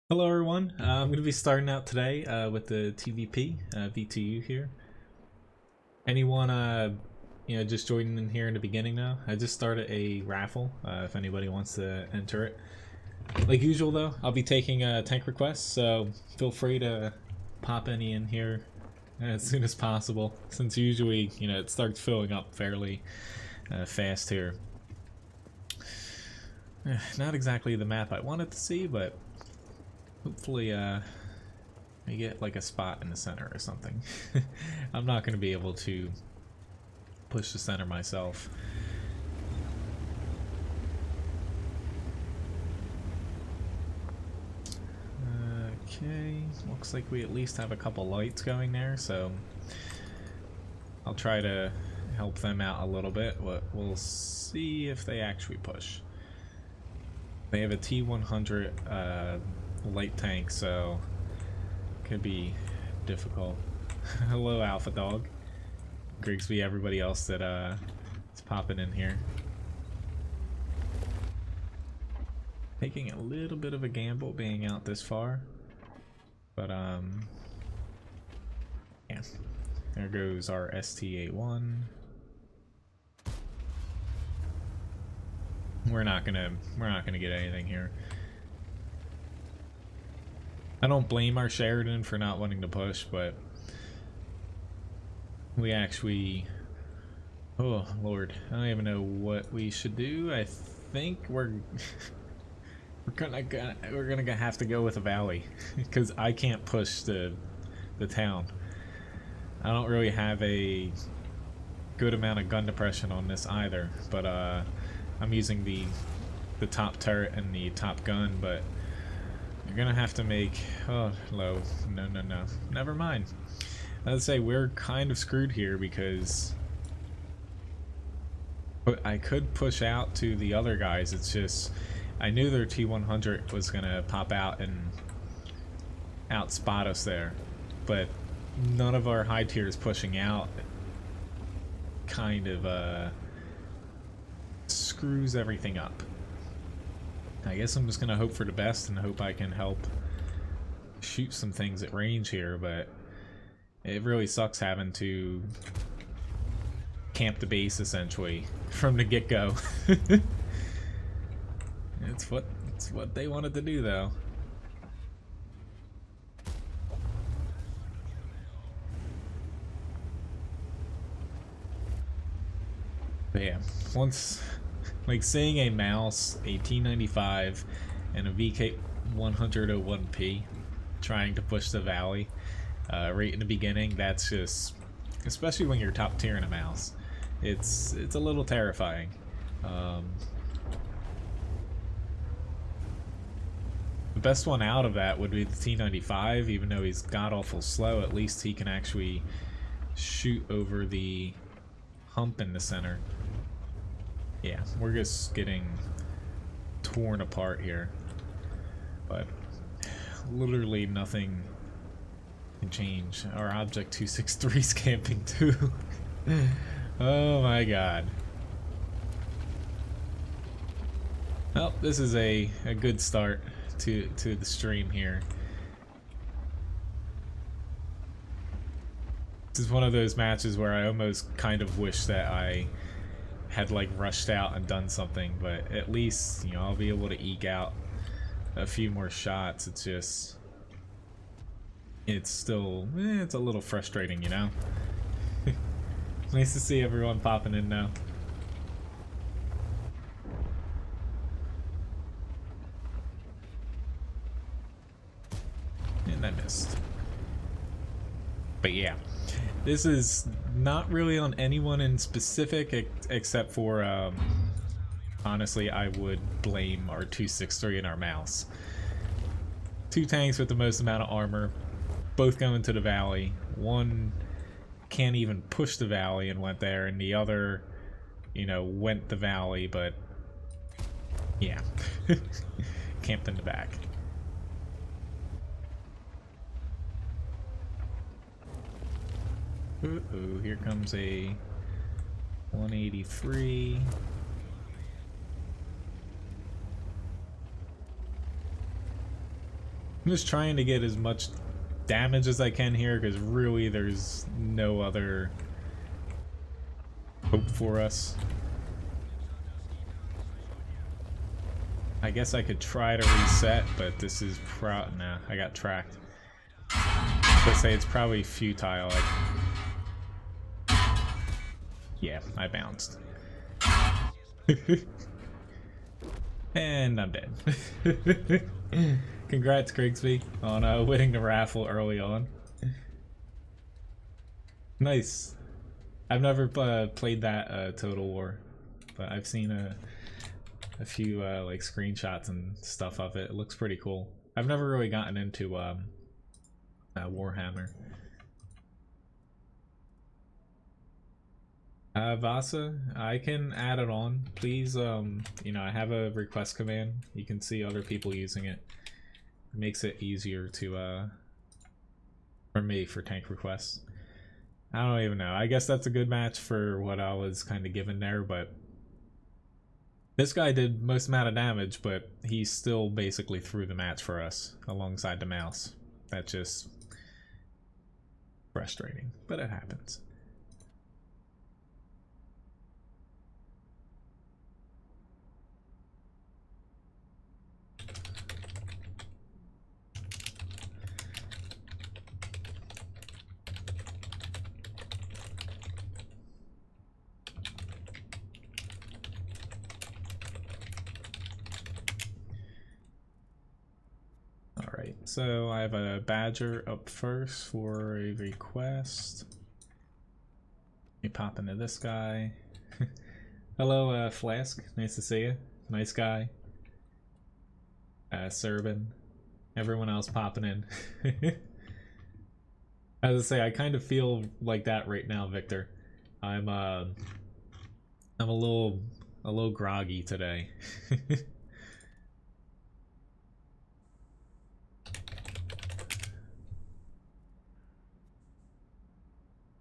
Hello everyone, I'm going to be starting out today with the TVP, VTU here. Anyone, just joining in here in the beginning now? I just started a raffle, if anybody wants to enter it. Like usual though, I'll be taking tank requests, so feel free to pop any in here as soon as possible, since usually, it starts filling up fairly fast here. Not exactly the map I wanted to see, but hopefully, I get like a spot in the center or something. I'm not going to be able to push the center myself. Okay, looks like we at least have a couple lights going there, so I'll try to help them out a little bit. We'll see if they actually push. They have a T100 light tank, so could be difficult. Hello, Alpha Dog. Grigsby, everybody else that is popping in here. Taking a little bit of a gamble being out this far, but yeah. There goes our ST-81. We're not gonna get anything here. I don't blame our Sheridan for not wanting to push, but we actually, oh lord, I don't even know what we should do. I think we're we're gonna have to go with a valley because I can't push the town. I don't really have a good amount of gun depression on this either, but I'm using the top turret and the top gun, but you're gonna have to make, oh low, no, never mind. I'd say we're kind of screwed here because I could push out to the other guys. It's just I knew their T100 was gonna pop out and outspot us there, but none of our high tiers pushing out kind of screws everything up. I guess I'm just gonna hope for the best and hope I can help shoot some things at range here, but it really sucks having to camp the base essentially from the get-go. It's what they wanted to do though. But yeah, once, like seeing a mouse, a T95, and a VK101P trying to push the valley right in the beginning, that's just, especially when you're top tier in a mouse, it's a little terrifying. The best one out of that would be the T95, even though he's god-awful slow, at least he can actually shoot over the hump in the center. Yeah, we're just getting torn apart here, but literally nothing can change. Our object 263 is camping too. Oh my god. Well, this is a good start to the stream here. This is one of those matches where I almost kind of wish that I had like rushed out and done something, but at least, I'll be able to eke out a few more shots. It's just, it's still, it's a little frustrating, Nice to see everyone popping in now. And I missed. But yeah, this is not really on anyone in specific, except for, honestly, I would blame our 263 and our mouse. Two tanks with the most amount of armor, both going to the valley. One can't even push the valley and went there, and the other, went the valley, but yeah, camped in the back. Uh-oh, here comes a 183. I'm just trying to get as much damage as I can here, because really there's no other hope for us. I guess I could try to reset, but this is nah, I got tracked. Let's say it's probably futile. Yeah, I bounced. And I'm dead. Congrats, Grigsby, on winning the raffle early on. Nice. I've never played that Total War, but I've seen a few like screenshots and stuff of it. It looks pretty cool. I've never really gotten into Warhammer. Vasa, I can add it on. Please, you know, I have a request command. You can see other people using it. It makes it easier to, for me, for tank requests. I don't even know. I guess that's a good match for what I was kind of given there, but this guy did most amount of damage, but he still basically threw the match for us alongside the mouse. That's just frustrating, but it happens. So I have a badger up first for a request. Let me pop into this guy. Hello, Flask. Nice to see you. Nice guy. Serban. Everyone else popping in. As I say, I kind of feel like that right now, Victor. I'm a little groggy today.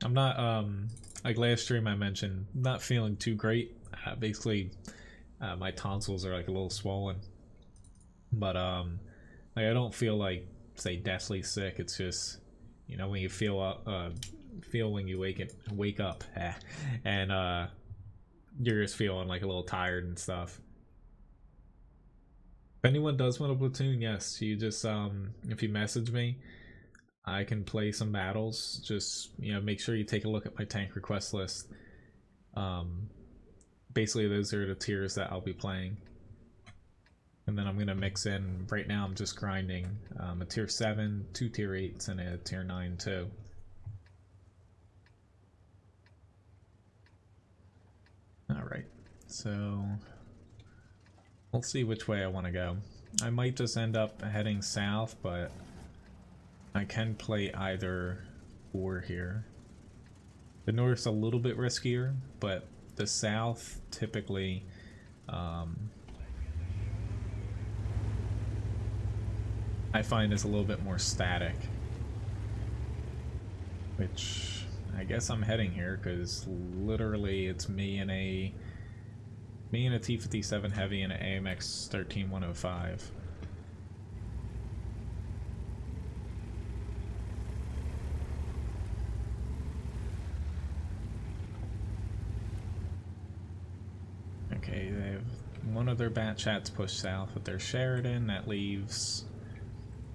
I'm not, like last stream I mentioned, not feeling too great. Basically, my tonsils are like a little swollen. But, like I don't feel like, say, deathly sick. It's just, you know, when you feel when you wake up, and, you're just feeling like a little tired and stuff. If anyone does want a platoon, yes, you just, if you message me, I can play some battles. Just, you know, make sure you take a look at my tank request list. Basically those are the tiers that I'll be playing. And then I'm gonna mix in, right now I'm just grinding a tier 7, 2 tier 8s, and a tier 9 too. Alright, so we'll see which way I want to go. I might just end up heading south, but I can play either or here. The north's a little bit riskier, but the south typically I find is a little bit more static. Which I guess I'm heading here because literally it's me and a T-57 Heavy and an AMX 13105. Okay, they have one of their bat chats pushed south with their Sheridan. That leaves,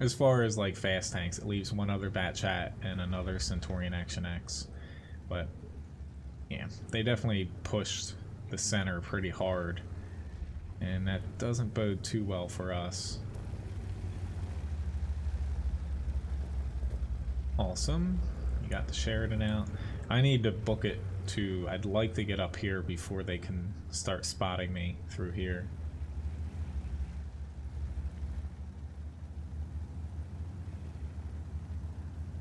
as far as like fast tanks, it leaves one other bat chat and another Centurion Action X. But yeah, they definitely pushed the center pretty hard, and that doesn't bode too well for us. Awesome, you got the Sheridan out. I need to book it to, I'd like to get up here before they can start spotting me through here.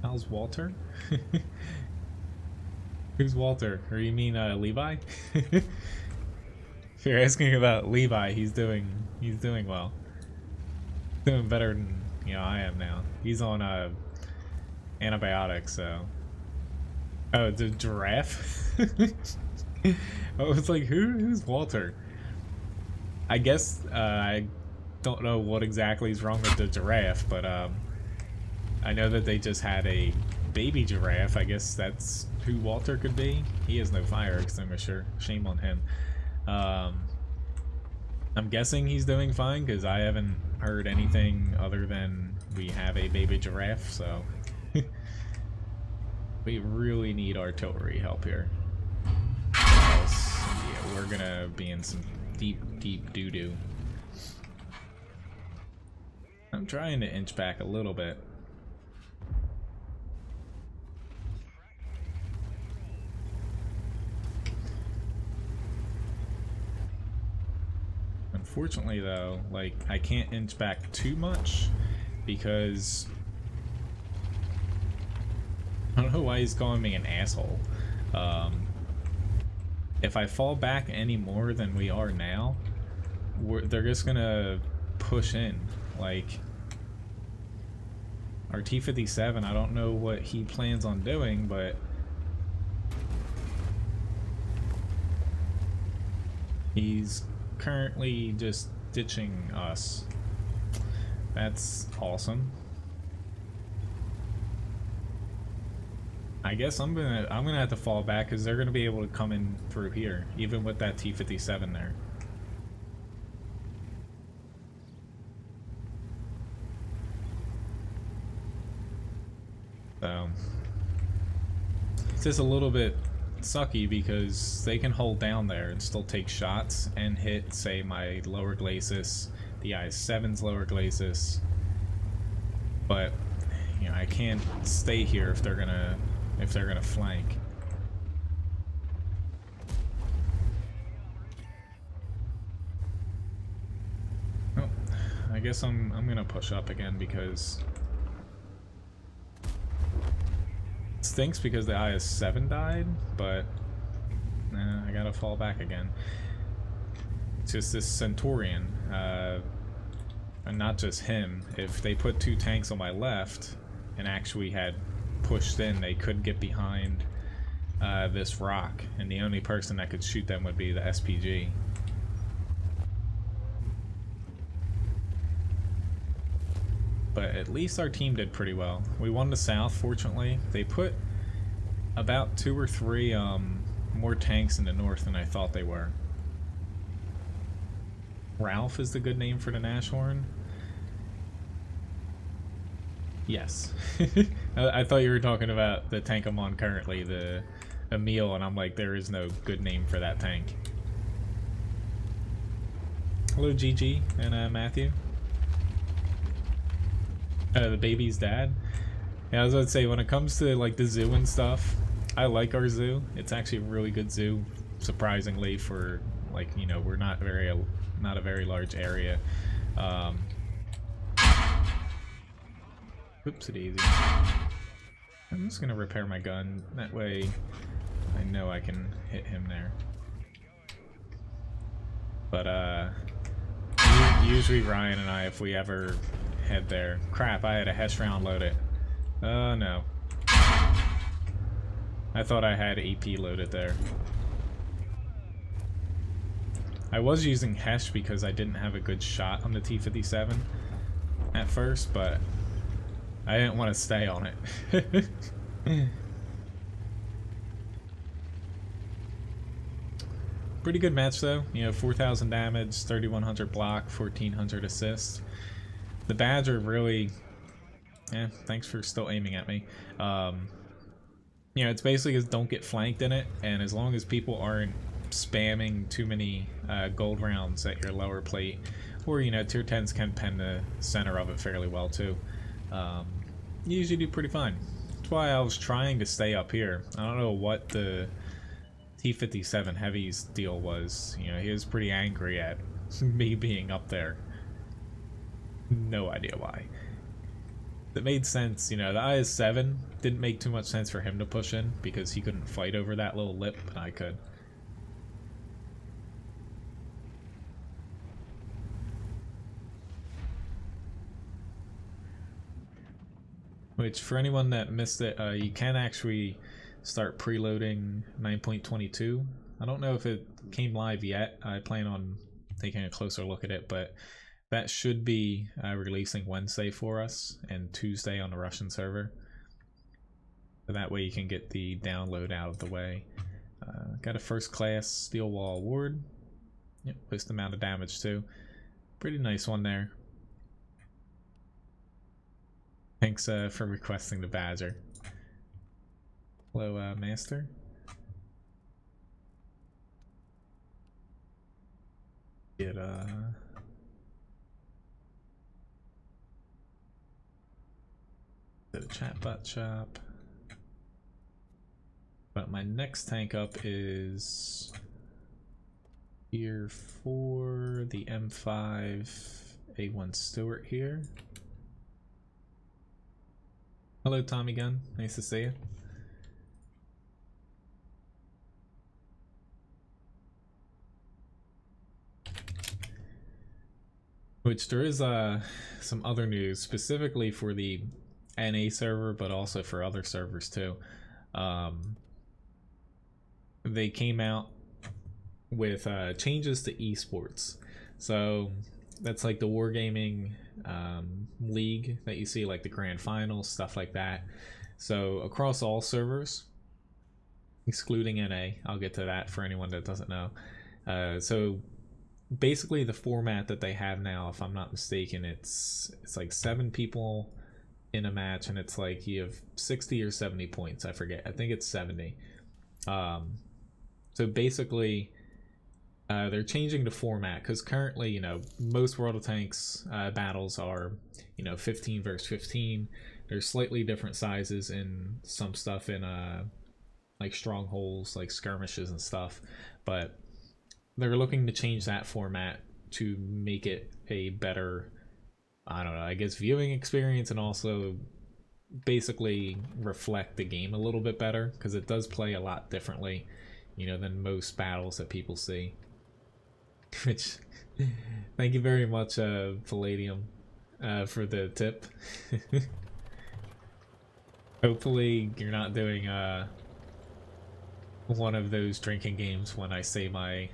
How's Walter? Who's Walter? Or you mean Levi? If you're asking about Levi, he's doing well. Doing better than, you know, I am now. He's on antibiotics, so. Oh, the giraffe? I was like, who's Walter? I guess I don't know what exactly is wrong with the giraffe, but I know that they just had a baby giraffe. I guess that's who Walter could be. He has no fire extinguisher. Shame on him. I'm guessing he's doing fine because I haven't heard anything other than we have a baby giraffe, so we really need artillery help here. Else, yeah, we're gonna be in some deep doo-doo. I'm trying to inch back a little bit. Unfortunately though, like, I can't inch back too much because I don't know why he's calling me an asshole. If I fall back any more than we are now, they're just gonna push in. Like, our T-57, I don't know what he plans on doing, but he's currently just ditching us. That's awesome. I guess I'm gonna have to fall back because they're gonna be able to come in through here, even with that T-57 there. So it's just a little bit sucky because they can hold down there and still take shots and hit, say, my lower glacis, the IS-7's lower glacis, but you know, I can't stay here if they're gonna flank. Well, I guess I'm gonna push up again because it stinks because the IS-7 died, but I gotta fall back again. It's just this Centurion, and not just him. If they put two tanks on my left and actually had pushed in, they could get behind this rock, and the only person that could shoot them would be the SPG. But at least our team did pretty well. We won the South, fortunately. They put about 2 or 3 more tanks in the north than I thought they were. Ralph is the good name for the Nashorn. Yes. I thought you were talking about the tank I'm on currently, the Emil, and I'm like, there is no good name for that tank. Hello, GG and Matthew. The baby's dad. Yeah, I was about to say, when it comes to like the zoo and stuff, I like our zoo. It's actually a really good zoo, surprisingly, for like, you know, we're not a very large area. Oopsie daisy. I'm just gonna repair my gun. That way I know I can hit him there. But usually Ryan and I, if we ever head there. Crap, I had a Hesh round loaded. Oh no. I thought I had AP loaded there. I was using Hesh because I didn't have a good shot on the T-57 at first, but I didn't want to stay on it. Pretty good match though, you know, 4,000 damage, 3,100 block, 1,400 assist. The badge are really, thanks for still aiming at me. You know, it's basically just don't get flanked in it, and as long as people aren't spamming too many gold rounds at your lower plate, or, you know, tier 10s can pen the center of it fairly well too. You usually do pretty fine. That's why I was trying to stay up here. I don't know what the T-57 Heavy's deal was. You know, he was pretty angry at me being up there. No idea why. It made sense, you know, the IS-7 didn't make too much sense for him to push in because he couldn't fight over that little lip, but I could. Which, for anyone that missed it, you can actually start preloading 9.22. I don't know if it came live yet. I plan on taking a closer look at it, but that should be releasing Wednesday for us and Tuesday on the Russian server. So that way you can get the download out of the way. Got a first class steel wall award. Yep, post amount of damage too. Pretty nice one there. Thanks for requesting the badger. Hello, Master. Get a chatbot shop. But my next tank up is here for the M5 A1 Stewart here. Hello, Tommy Gunn. Nice to see you. Which there is some other news specifically for the NA server, but also for other servers too. They came out with changes to esports. So that's like the wargaming league that you see, like the grand finals, stuff like that. So across all servers, excluding NA, I'll get to that for anyone that doesn't know. So basically the format that they have now, if I'm not mistaken, it's like 7 people in a match, and it's like you have 60 or 70 points, I forget. I think it's 70. So basically they're changing the format, because currently, you know, most World of Tanks battles are, you know, 15 versus 15. There's slightly different sizes in some stuff in like strongholds, like skirmishes and stuff, but they're looking to change that format to make it a better, I don't know, I guess viewing experience, and also basically reflect the game a little bit better, because it does play a lot differently, you know, than most battles that people see. Which, thank you very much, Palladium, for the tip. Hopefully you're not doing one of those drinking games when I say my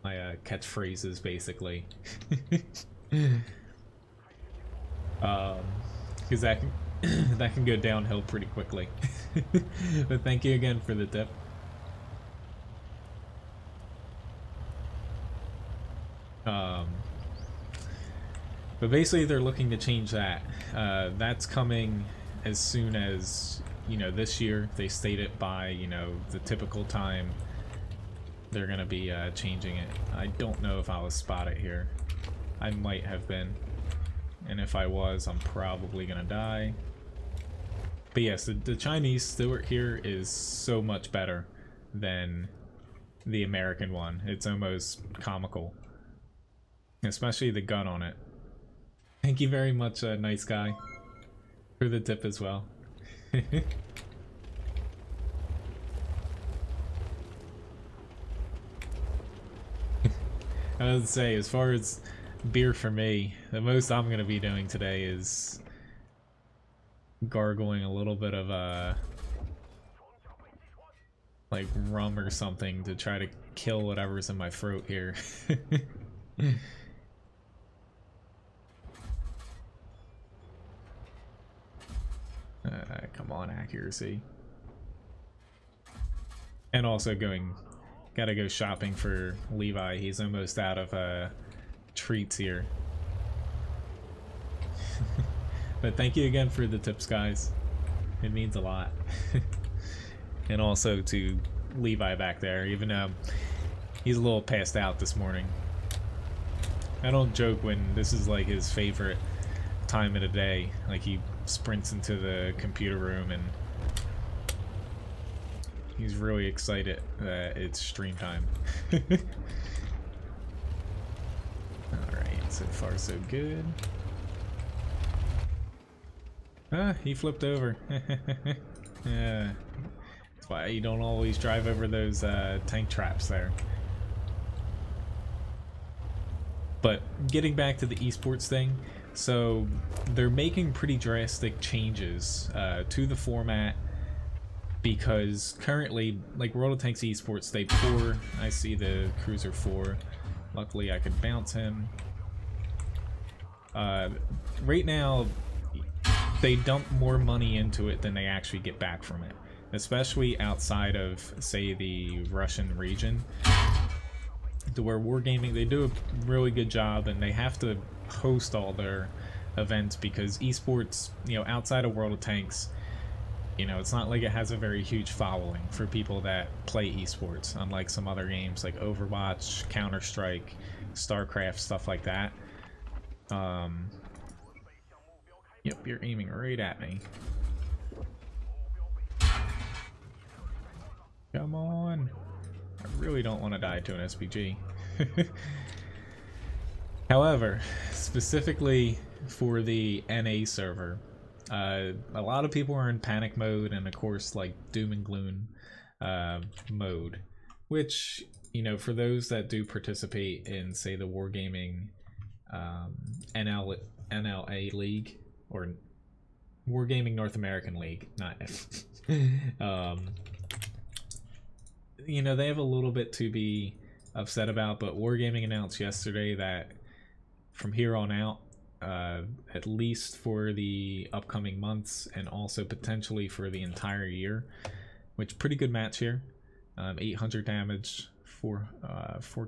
catchphrases, basically. Because that can go downhill pretty quickly. But thank you again for the tip. But basically they're looking to change that. That's coming as soon as, you know, this year. They state it by, you know, the typical time they're gonna be changing it. I don't know if I was spotted here. I might have been, and if I was, I'm probably gonna die. But yes, the Chinese Stewart here is so much better than the American one. It's almost comical, especially the gun on it. Thank you very much, nice guy, for the tip as well. I would say, as far as beer for me, the most I'm gonna be doing today is gargling a little bit of like rum or something to try to kill whatever's in my throat here. Come on, accuracy. And also gotta go shopping for Levi. He's almost out of treats here. But thank you again for the tips, guys. It means a lot. And also to Levi back there, even though he's a little passed out this morning. I don't joke when this is like his favorite time of the day. Like, he sprints into the computer room and he's really excited that it's stream time. Alright, so far so good. Ah, he flipped over. Yeah, that's why you don't always drive over those tank traps there. But getting back to the esports thing, so they're making pretty drastic changes to the format, because currently, like World of Tanks esports, stage 4, I see the Cruiser 4. Luckily I could bounce him. Right now, they dump more money into it than they actually get back from it, especially outside of, say, the Russian region, to where Wargaming, they do a really good job, and they have to host all their events because esports, you know, outside of World of Tanks, you know, it's not like it has a very huge following for people that play esports, unlike some other games like Overwatch, Counter-Strike, StarCraft, stuff like that. Yep, you're aiming right at me. Come on. I really don't want to die to an SPG. However, specifically for the NA server, a lot of people are in panic mode and, of course, like doom and gloom mode, which, you know, for those that do participate in, say, the Wargaming NLA League, or Wargaming North American League, not you know, they have a little bit to be upset about, but Wargaming announced yesterday that from here on out, at least for the upcoming months and also potentially for the entire year, which pretty good match here. 800 damage, 4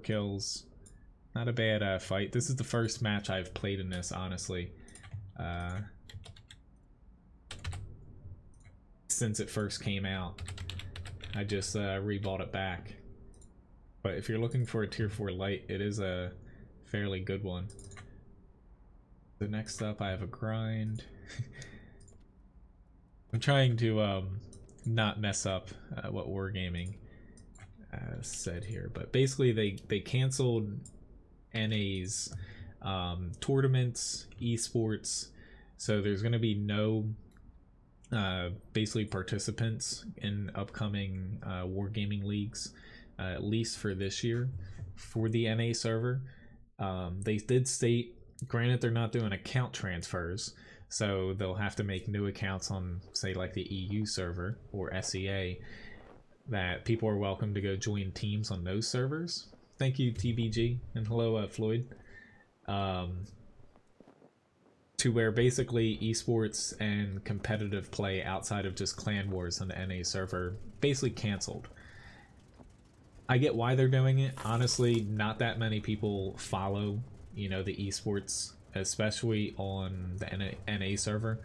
kills, not a bad fight. This is the first match I've played in this, honestly, since it first came out. I just rebought it back. But if you're looking for a tier 4 light, it is a fairly good one. The next up, I have a grind. I'm trying to not mess up what Wargaming said here, but basically they canceled NA's tournaments, esports, so there's going to be no basically participants in upcoming Wargaming leagues, at least for this year, for the NA server. They did state, granted they're not doing account transfers, so they'll have to make new accounts on, say, like the EU server or SEA, that people are welcome to go join teams on those servers. Thank you, TBG, and hello, Floyd. To where basically esports and competitive play outside of just clan wars on the NA server basically canceled. I get why they're doing it. Honestly, not that many people follow, you know, the esports, especially on the NA server.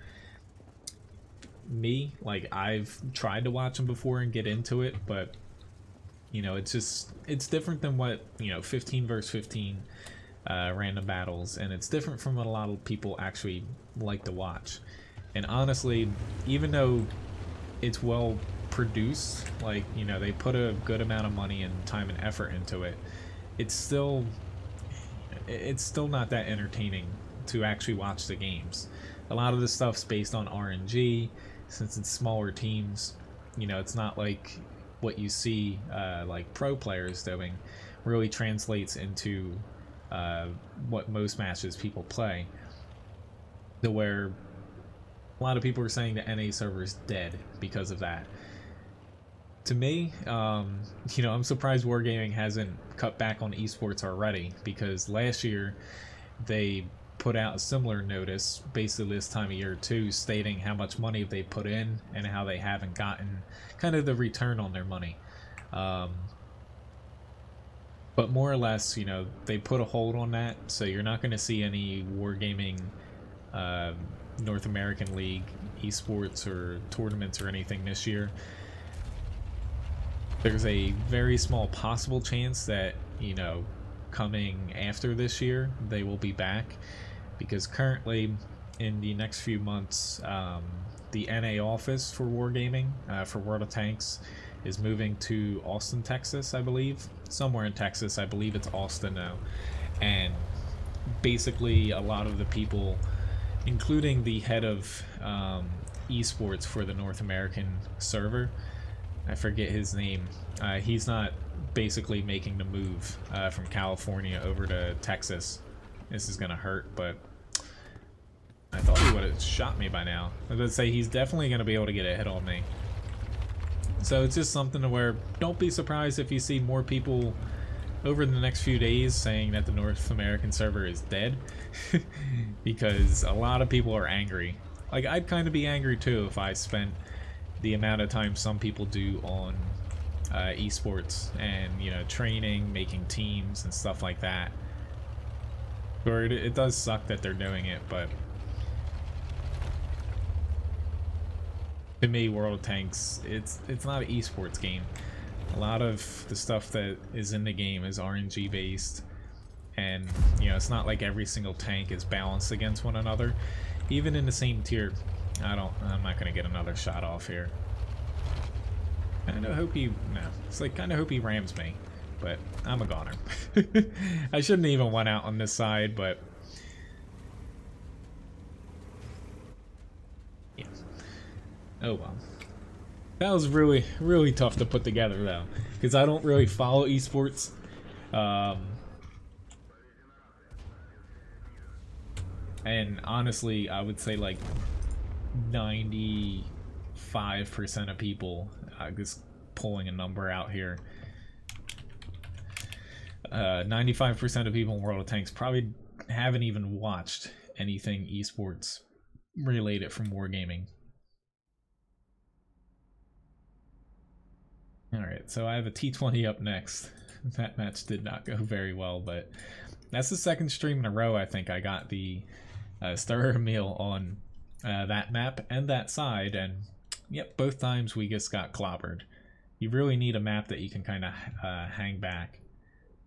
Me, like, I've tried to watch them before and get into it, but, you know, it's different than what, you know, 15 versus 15 random battles, and it's different from what a lot of people actually like to watch. And honestly, even though it's well produced, like, you know, they put a good amount of money and time and effort into it, it's still not that entertaining to actually watch the games. A lot of the stuff's based on RNG, since it's smaller teams. You know, it's not like what you see like pro players doing really translates into what most matches people play, to where a lot of people are saying the NA server is dead because of that. To me, you know, I'm surprised Wargaming hasn't cut back on esports already, because last year they put out a similar notice basically this time of year too, stating how much money they put in and how they haven't gotten kind of the return on their money. But more or less, you know, they put a hold on that, so you're not going to see any Wargaming North American League esports or tournaments or anything this year. There's a very small possible chance that, you know, coming after this year, they will be back, because currently in the next few months, the NA office for Wargaming, for World of Tanks, is moving to Austin, Texas, I believe. Somewhere in Texas, I believe it's Austin now. And basically a lot of the people, including the head of esports for the North American server, I forget his name, he's not basically making the move from California over to Texas. This is gonna hurt, but I thought he would have shot me by now. I was gonna say, he's definitely gonna be able to get a hit on me. So it's just something to where, don't be surprised if you see more people over the next few days saying that the North American server is dead because a lot of people are angry. Like, I'd kind of be angry too if I spent the amount of time some people do on esports and, you know, training, making teams and stuff like that. Or it does suck that they're doing it, but to me, World of Tanks, it's not an esports game. A lot of the stuff that is in the game is RNG based, and you know, it's not like every single tank is balanced against one another. Even in the same tier, I'm not gonna get another shot off here. Kinda hope he, no, it's like kinda hope he rams me, but I'm a goner. I shouldn't even went out on this side, but yeah. Oh well. That was really, really tough to put together though, because I don't really follow esports. And honestly, I would say like 95% of people, just pulling a number out here, 95% of people in World of Tanks probably haven't even watched anything esports related from Wargaming. Alright, so I have a T20 up next. That match did not go very well, but that's the second stream in a row I think I got the starter meal on that map and that side, and yep, both times we just got clobbered. You really need a map that you can kind of hang back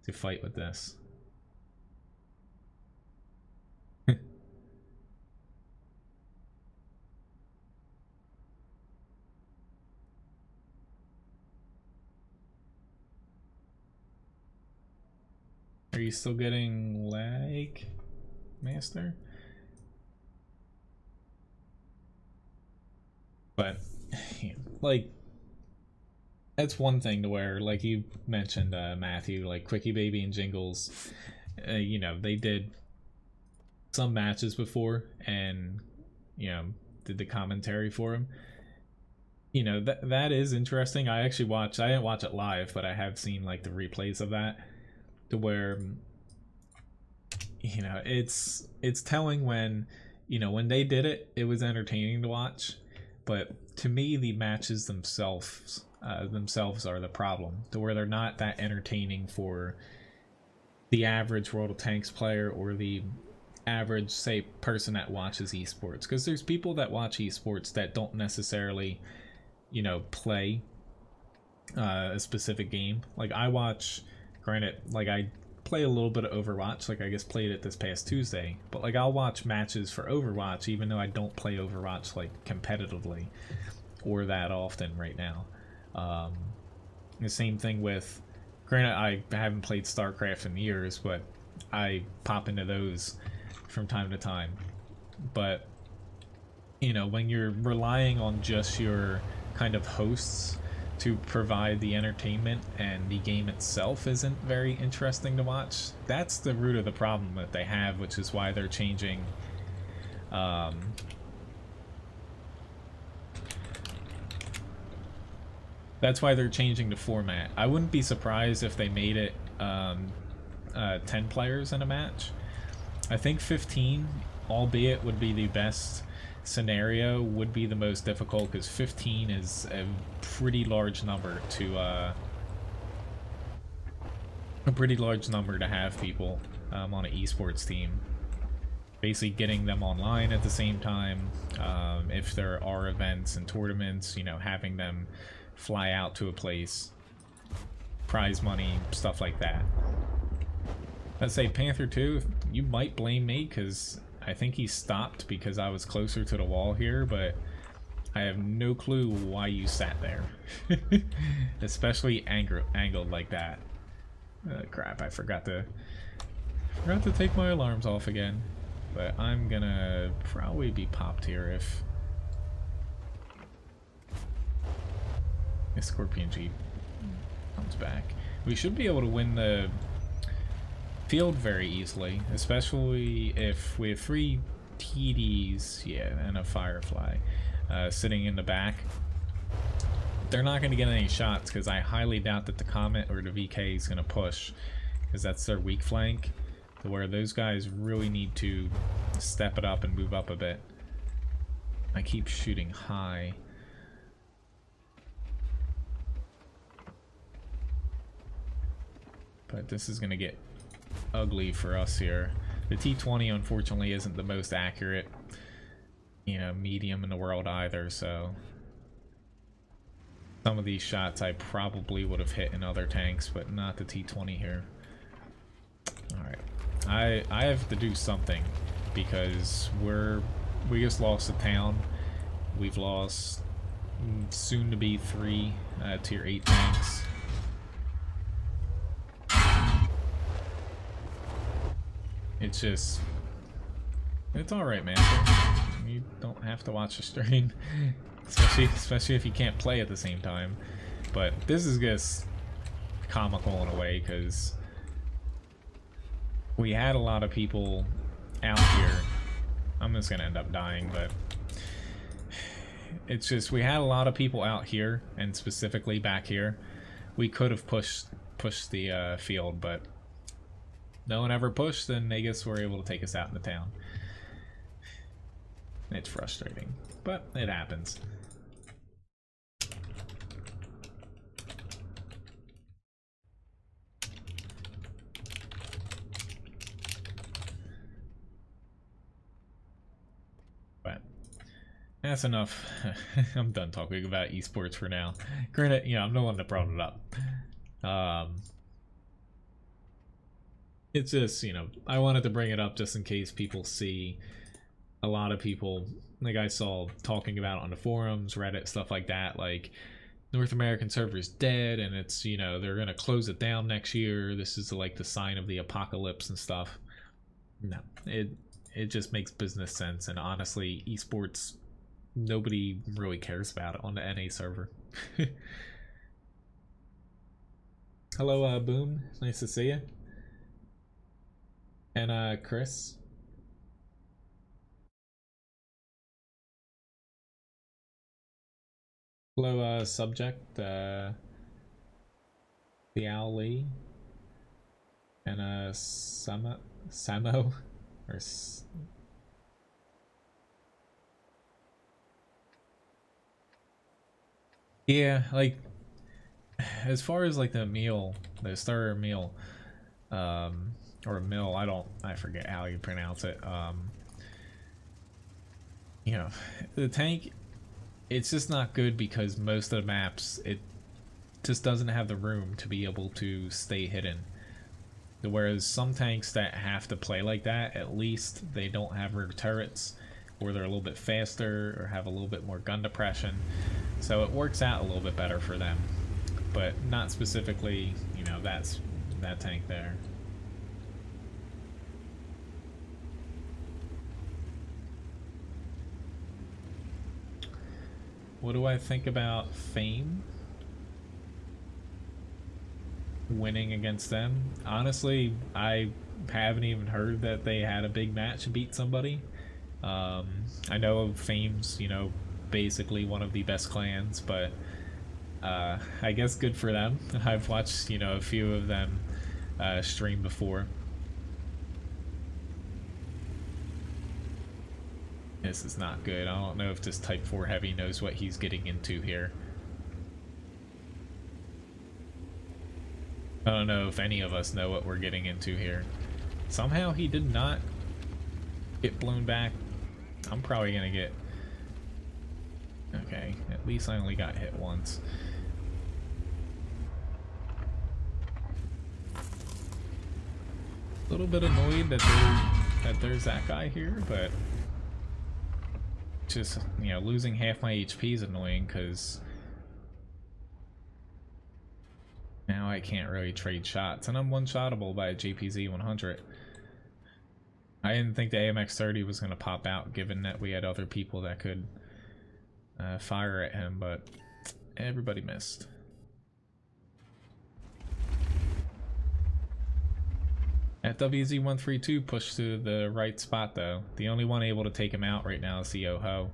to fight with this. Are you still getting lag, Master? But, like, that's one thing to where, like you mentioned, Matthew, like Quickie Baby and Jingles, you know, they did some matches before and, you know, did the commentary for them. You know, that is interesting. I actually watched, I didn't watch it live, but I have seen, like, the replays of that, to where, you know, it's telling when, you know, when they did it, it was entertaining to watch, but to me the matches themselves are the problem, to where they're not that entertaining for the average World of Tanks player or the average, say, person that watches esports, because there's people that watch esports that don't necessarily, you know, play a specific game. Like, I watch, granted, like, I play a little bit of Overwatch, like I just played it this past Tuesday, but like I'll watch matches for Overwatch even though I don't play Overwatch like competitively or that often right now. The same thing with, granted I haven't played StarCraft in years, but I pop into those from time to time. But you know, when you're relying on just your kind of hosts to provide the entertainment and the game itself isn't very interesting to watch, that's the root of the problem that they have, which is why they're changing that's why they're changing the format. I wouldn't be surprised if they made it 10 players in a match. I think 15, albeit, would be the best scenario, would be the most difficult, because 15 is a pretty large number to have people on an esports team. Basically getting them online at the same time, if there are events and tournaments, you know, having them fly out to a place, prize money, stuff like that. Let's say Panther 2, you might blame me because I think he stopped because I was closer to the wall here, but I have no clue why you sat there. Especially angled like that. Crap, I forgot to take my alarms off again. But I'm gonna probably be popped here if Scorpion Jeep comes back. We should be able to win the field very easily, especially if we have 3 TDs, yeah, and a Firefly sitting in the back. They're not going to get any shots because I highly doubt that the Comet or the VK is going to push. because that's their weak flank, to where those guys really need to step it up and move up a bit. I keep shooting high. But this is going to get ugly for us here. The T-20 unfortunately isn't the most accurate, you know, medium in the world either, so some of these shots I probably would have hit in other tanks, but not the T-20 here. Alright, I have to do something, because we just lost a town. We've lost soon to be 3 tier 8 tanks. It's just, it's alright, man. You don't have to watch the stream, especially if you can't play at the same time. But this is just comical in a way, because we had a lot of people out here. I'm just gonna end up dying, but it's just, we had a lot of people out here, and specifically back here. We could have pushed the field, but no one ever pushed, and they just were able to take us out in the town. It's frustrating, but it happens. But that's enough. I'm done talking about esports for now. Granted, you know, I'm the one that brought it up. It's just, you know, I wanted to bring it up just in case people see a lot of people, like I saw talking about it on the forums, Reddit, stuff like that, like North American server's dead and it's, you know, they're gonna close it down next year. This is like the sign of the apocalypse and stuff. No, it just makes business sense, and honestly, esports, nobody really cares about it on the NA server. Hello, Boom. Nice to see you. And Chris. Hello, subject, the Lee, and Samo, or yeah, like as far as like the meal, the starter meal, or mill, I forget how you pronounce it. You know, the tank, it's just not good because most of the maps, it just doesn't have the room to be able to stay hidden. Whereas some tanks that have to play like that, at least they don't have rear turrets, or they're a little bit faster, or have a little bit more gun depression. So it works out a little bit better for them. But not specifically, you know, that tank there. What do I think about Fame winning against them? Honestly, I haven't even heard that they had a big match and beat somebody. I know Fame's, you know, basically one of the best clans, but I guess good for them. I've watched, you know, a few of them stream before. This is not good. I don't know if this Type 4 Heavy knows what he's getting into here. I don't know if any of us know what we're getting into here. Somehow he did not get blown back. I'm probably gonna get... Okay, at least I only got hit once. A little bit annoyed that there's that guy here, but... just, you know, losing half my HP is annoying because now I can't really trade shots, and I'm one-shottable by a JPZ 100. I didn't think the AMX-30 was going to pop out, given that we had other people that could fire at him, but everybody missed. At WZ132 pushed to the right spot though. The only one able to take him out right now is the Yoho.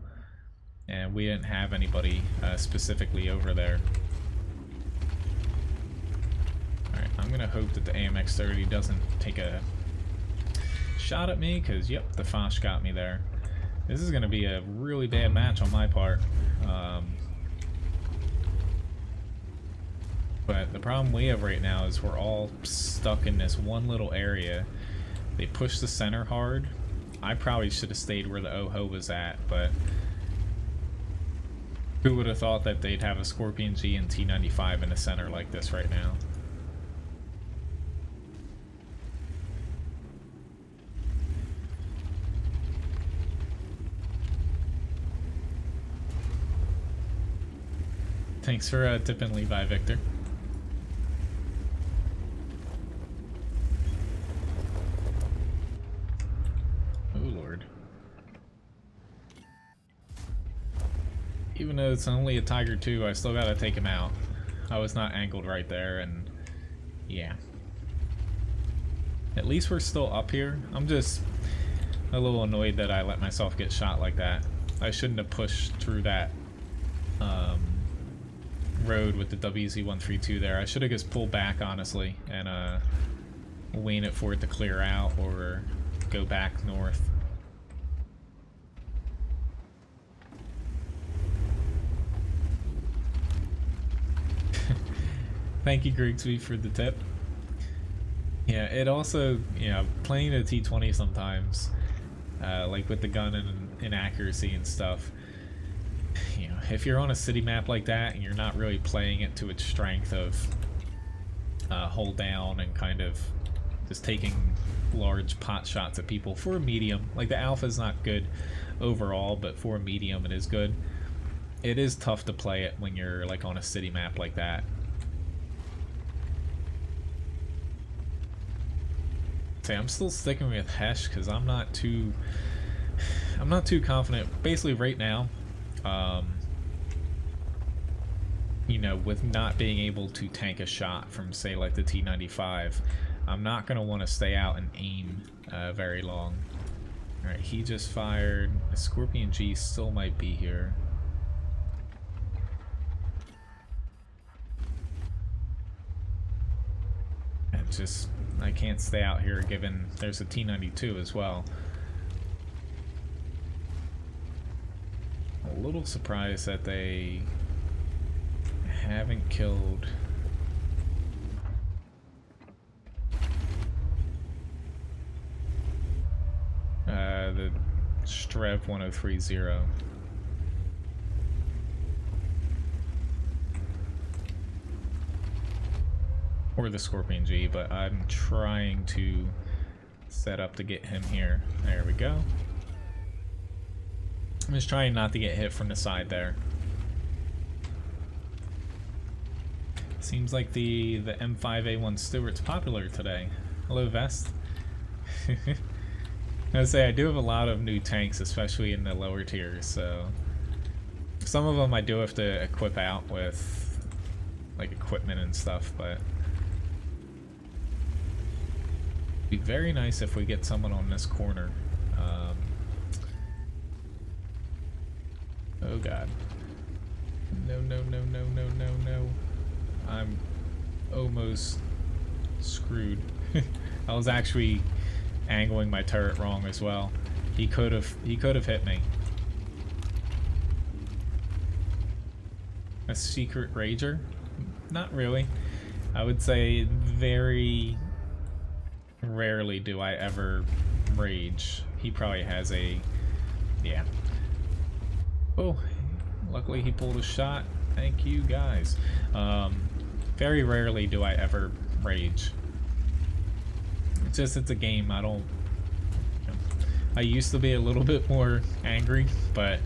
And we didn't have anybody specifically over there. Alright, I'm gonna hope that the AMX-30 doesn't take a shot at me, because yep, the Foch got me there. This is gonna be a really bad match on my part. But the problem we have right now is we're all stuck in this one little area. They push the center hard. I probably should have stayed where the OHO was at, but who would have thought that they'd have a Scorpion G and T95 in the center like this right now? Thanks for tipping Levi, Victor. Even though it's only a Tiger 2, I still gotta take him out. I was not angled right there, and yeah. At least we're still up here. I'm just a little annoyed that I let myself get shot like that. I shouldn't have pushed through that road with the WZ-132 there. I should have just pulled back, honestly, and waited for it to clear out or go back north. Thank you, Grigsby, for the tip. Yeah, it also, you know, playing the T20 sometimes, like with the gun and inaccuracy and stuff, you know, if you're on a city map like that and you're not really playing it to its strength of hold down and kind of just taking large pot shots at people for a medium, like the alpha is not good overall, but for a medium it is good. It is tough to play it when you're like on a city map like that. I'm still sticking with Hesh because I'm not too confident. Basically, right now, you know, with not being able to tank a shot from, say, like the T95, I'm not gonna want to stay out and aim very long. All right, he just fired. A Scorpion G still might be here. And just. I can't stay out here given there's a T92 as well. A little surprised that they haven't killed the Strev 1030. Or the Scorpion G, but I'm trying to set up to get him here. There we go. I'm just trying not to get hit from the side there. Seems like the M5A1 Stewart's popular today. Hello, Vest. I would say I do have a lot of new tanks, especially in the lower tiers, so some of them I do have to equip out with like equipment and stuff, but it'd be very nice if we get someone on this corner. Oh god. No, no, no, no, no, no, no. I'm almost screwed. I was actually angling my turret wrong as well. He could have hit me. A secret rager? Not really. I would say very rarely do I ever rage. He probably has a... yeah. Oh, luckily he pulled a shot. Thank you, guys. Very rarely do I ever rage. It's a game. I don't... you know, I used to be a little bit more angry, but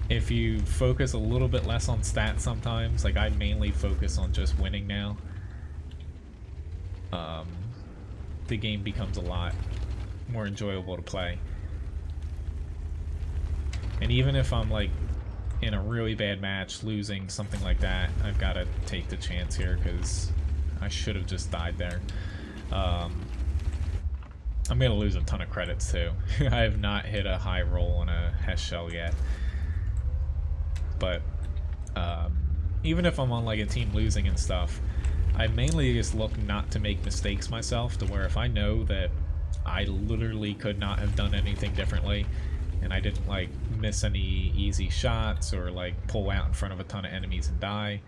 if you focus a little bit less on stats sometimes, like I mainly focus on just winning now, the game becomes a lot more enjoyable to play. And even if I'm like in a really bad match, losing, something like that, I've got to take the chance here because I should have just died there. I'm going to lose a ton of credits too. I have not hit a high roll on a Hesh shell yet. But even if I'm on like a team losing and stuff, I mainly just look not to make mistakes myself, to where if I know that I literally could not have done anything differently, and I didn't like miss any easy shots or like pull out in front of a ton of enemies and die,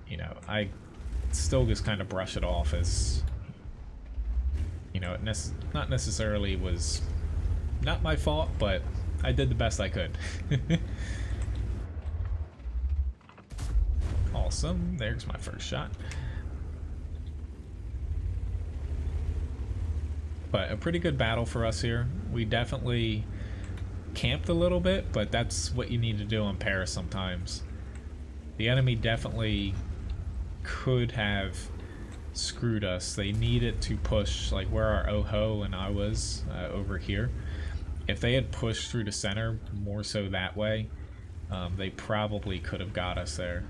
you know, I still just kind of brush it off as, you know, it not necessarily was not my fault, but I did the best I could. Awesome, there's my first shot. But a pretty good battle for us here. We definitely camped a little bit, but that's what you need to do on Paris sometimes. The enemy definitely could have screwed us. They needed to push like where our Oho and I was over here. If they had pushed through the center more so that way, they probably could have got us there.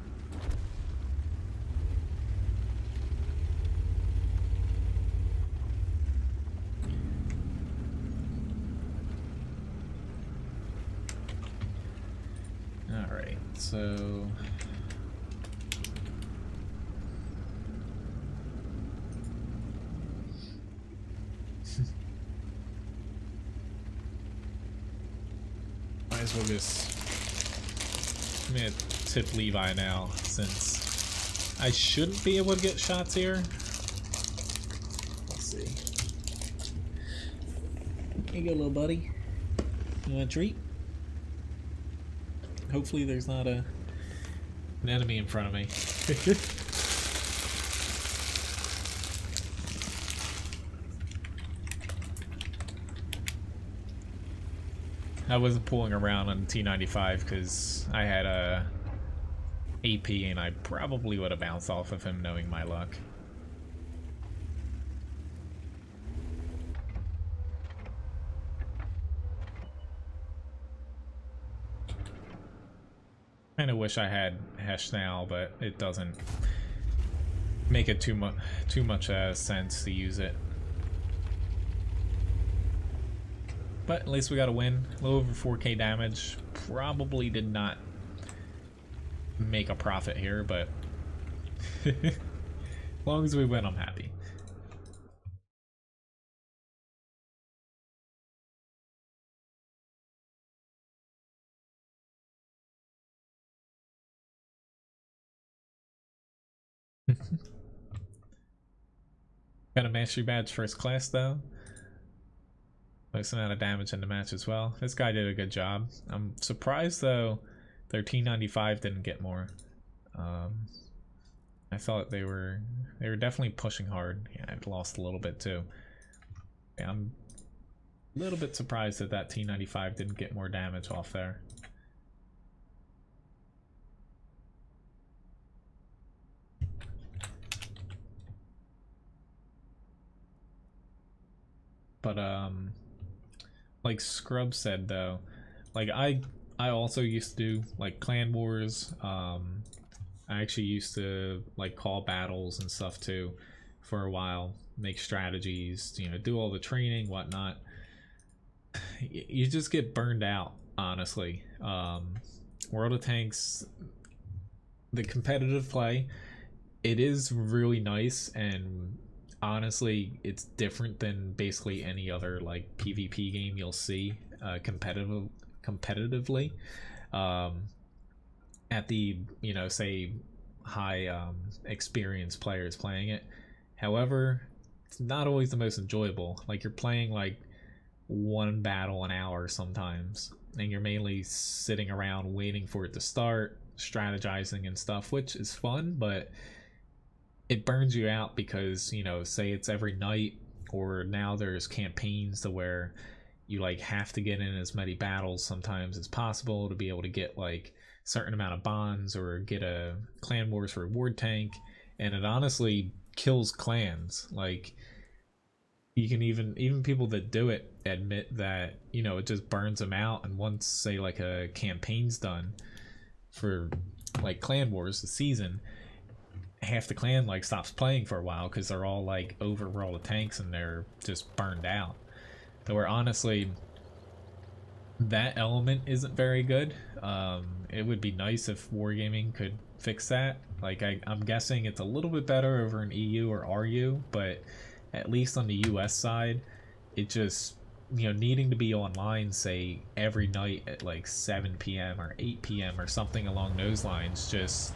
Alright, so might as well just, I'm gonna tip Levi now, since I shouldn't be able to get shots here. Let's see. Here you go, little buddy. You want a treat? Hopefully there's not an enemy in front of me. I wasn't pulling around on T95 because I had a AP and I probably would have bounced off of him knowing my luck. Kind of wish I had Hesh now, but it doesn't make it too much sense to use it. But at least we got a win. A little over 4k damage. Probably did not make a profit here, but as long as we win, I'm happy. Got a mastery badge first class though. Most amount of damage in the match as well. This guy did a good job. I'm surprised though their T95 didn't get more. I thought they were definitely pushing hard. Yeah, I lost a little bit too. Yeah, I'm a little bit surprised that that T95 didn't get more damage off there. But like Scrub said though, like I also used to do like clan wars. I actually used to like call battles and stuff too for a while, make strategies, you know, do all the training, whatnot. You just get burned out, honestly. World of Tanks, the competitive play, it is really nice, and honestly it's different than basically any other like PvP game you'll see competitively at the, you know, say high experienced players playing it. However, it's not always the most enjoyable. Like you're playing like one battle an hour sometimes, and you're mainly sitting around waiting for it to start, strategizing and stuff, which is fun, but it burns you out because, you know, say it's every night, or now there's campaigns to where you like have to get in as many battles sometimes as possible to be able to get like a certain amount of bonds or get a clan wars reward tank, and it honestly kills clans. Like you can even people that do it admit that, you know, it just burns them out, and once say like a campaign's done for like clan wars, the season, half the clan like stops playing for a while because they're all like over all the tanks and they're just burned out. So where honestly that element isn't very good. It would be nice if wargaming could fix that, Like I'm guessing it's a little bit better over in EU or RU, but at least on the US side, it just, needing to be online, say, every night at like 7 p.m. or 8 p.m. or something along those lines, just,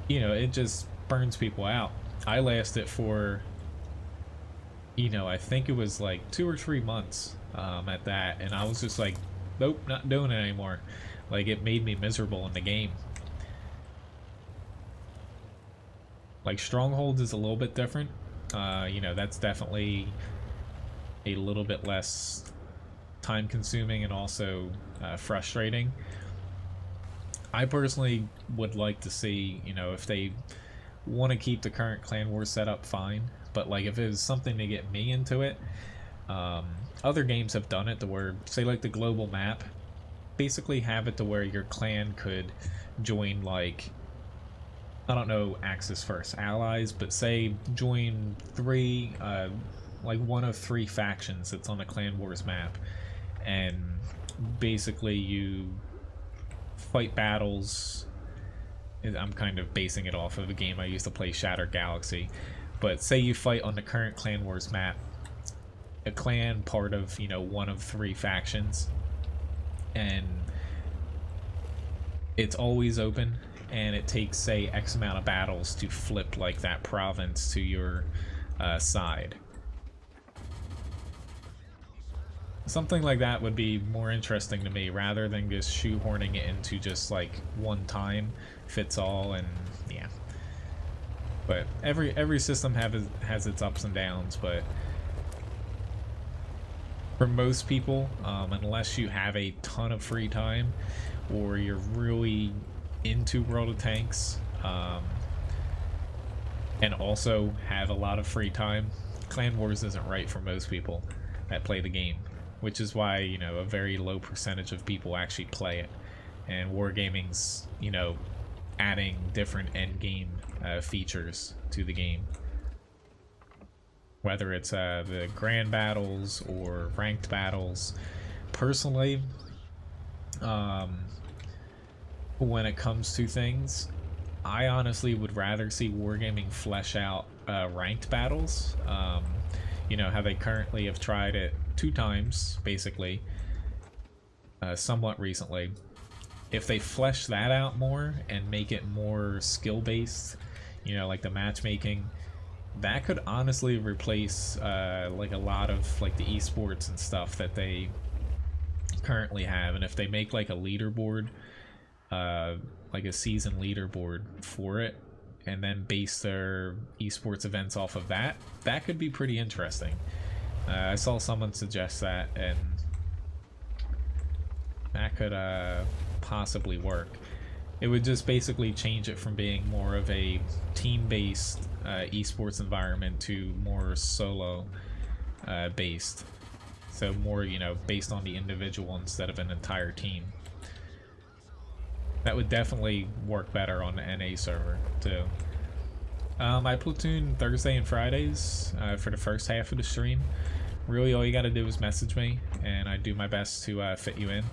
it just burns people out. I lasted for, I think it was like 2 or 3 months at that, and I was just like, nope, not doing it anymore. Like, it made me miserable in the game. Like, Strongholds is a little bit different. That's definitely a little bit less time consuming and also frustrating. I personally would like to see, if they want to keep the current Clan Wars setup, fine. But like, if it was something to get me into it, other games have done it to where, say like the global map, basically have it to where your clan could join, like, I don't know Axis First allies, but say join three, like one of 3 factions that's on the Clan Wars map, and basically you fight battles. I'm kind of basing it off of a game I used to play, Shattered Galaxy, but say you fight on the current Clan Wars map, a clan part of, one of 3 factions, and it's always open, and it takes, say, X amount of battles to flip like that province to your side. Something like that would be more interesting to me, rather than just shoehorning it into just like one time fits all. And yeah, but every system has its ups and downs, but for most people, unless you have a ton of free time or you're really into World of Tanks, and also have a lot of free time, Clan Wars isn't right for most people that play the game, which is why, a very low percentage of people actually play it. And Wargaming's, adding different end game features to the game, whether it's the grand battles or ranked battles. Personally, when it comes to things, I honestly would rather see Wargaming flesh out ranked battles. How they currently have tried it 2 times, basically, somewhat recently. If they flesh that out more and make it more skill-based, like the matchmaking, that could honestly replace like a lot of like the esports and stuff that they currently have. And if they make like a leaderboard, like a season leaderboard for it, and then base their esports events off of that, that could be pretty interesting. I saw someone suggest that, and that could possibly work. It would just basically change it from being more of a team-based esports environment to more solo based. So more, based on the individual instead of an entire team. That would definitely work better on the NA server too. I platoon Thursday and Fridays for the first half of the stream. Really, all you gotta do is message me, and I do my best to fit you in.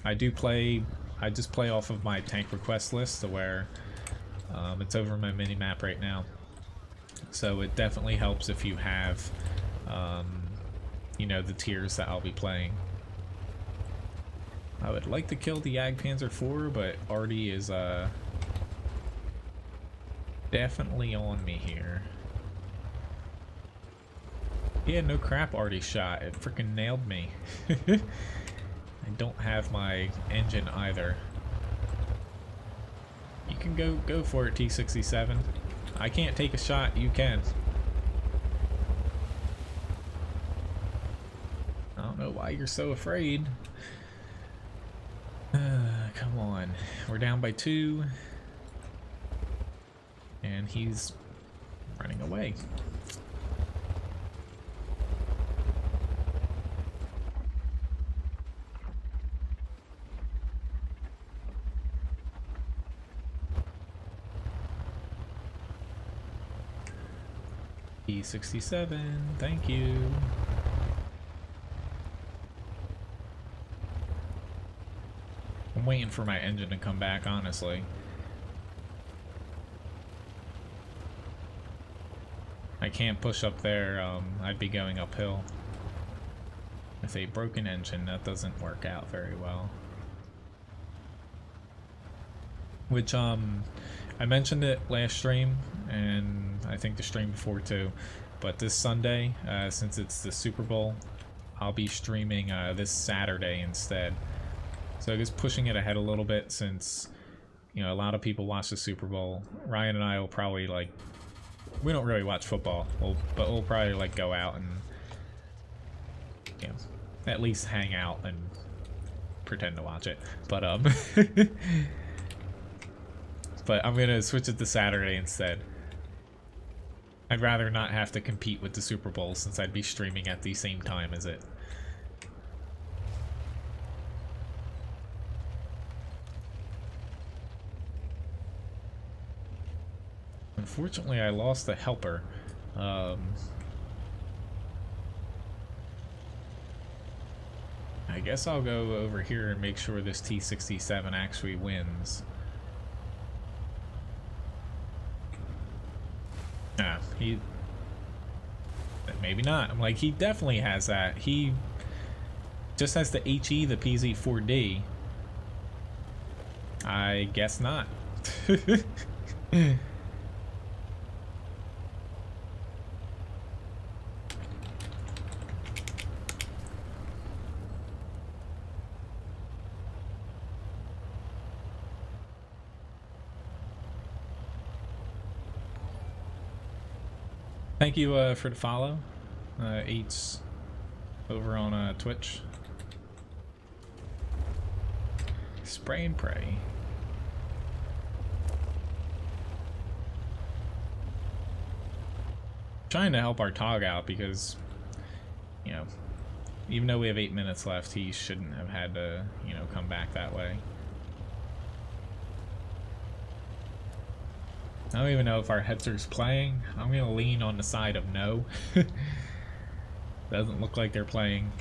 I just play off of my tank request list, to where it's over my mini map right now. So it definitely helps if you have, the tiers that I'll be playing. I would like to kill the Jagdpanzer IV, but Artie is definitely on me here. Yeah, no crap, Artie shot. It freaking nailed me. I don't have my engine either. You can go for it, T67. I can't take a shot, you can. I don't know why you're so afraid. Come on. We're down by 2. And he's running away. E67, thank you. I'm waiting for my engine to come back, honestly. can't push up there, I'd be going uphill. With a broken engine, that doesn't work out very well. Which, I mentioned it last stream, and I think the stream before too, but this Sunday, since it's the Super Bowl, I'll be streaming this Saturday instead. So just pushing it ahead a little bit, since, you know, a lot of people watch the Super Bowl. Ryan and I will probably, like, we don't really watch football, but we'll probably, like, go out and, you know, at least hang out and pretend to watch it. But, but I'm gonna switch it to Saturday instead. I'd rather not have to compete with the Super Bowl, since I'd be streaming at the same time as it. Unfortunately, I lost the helper. I guess I'll go over here and make sure this T-67 actually wins. Nah, he... maybe not. I'm like, he definitely has that. He just has the HE, the PZ4D. I guess not. Thank you for the follow, Eights over on Twitch. Spray and pray. Trying to help our Tog out because, you know, even though we have 8 minutes left, he shouldn't have had to, you know, come back that way. I don't even know if our headser's playing. I'm gonna lean on the side of no. Doesn't look like they're playing.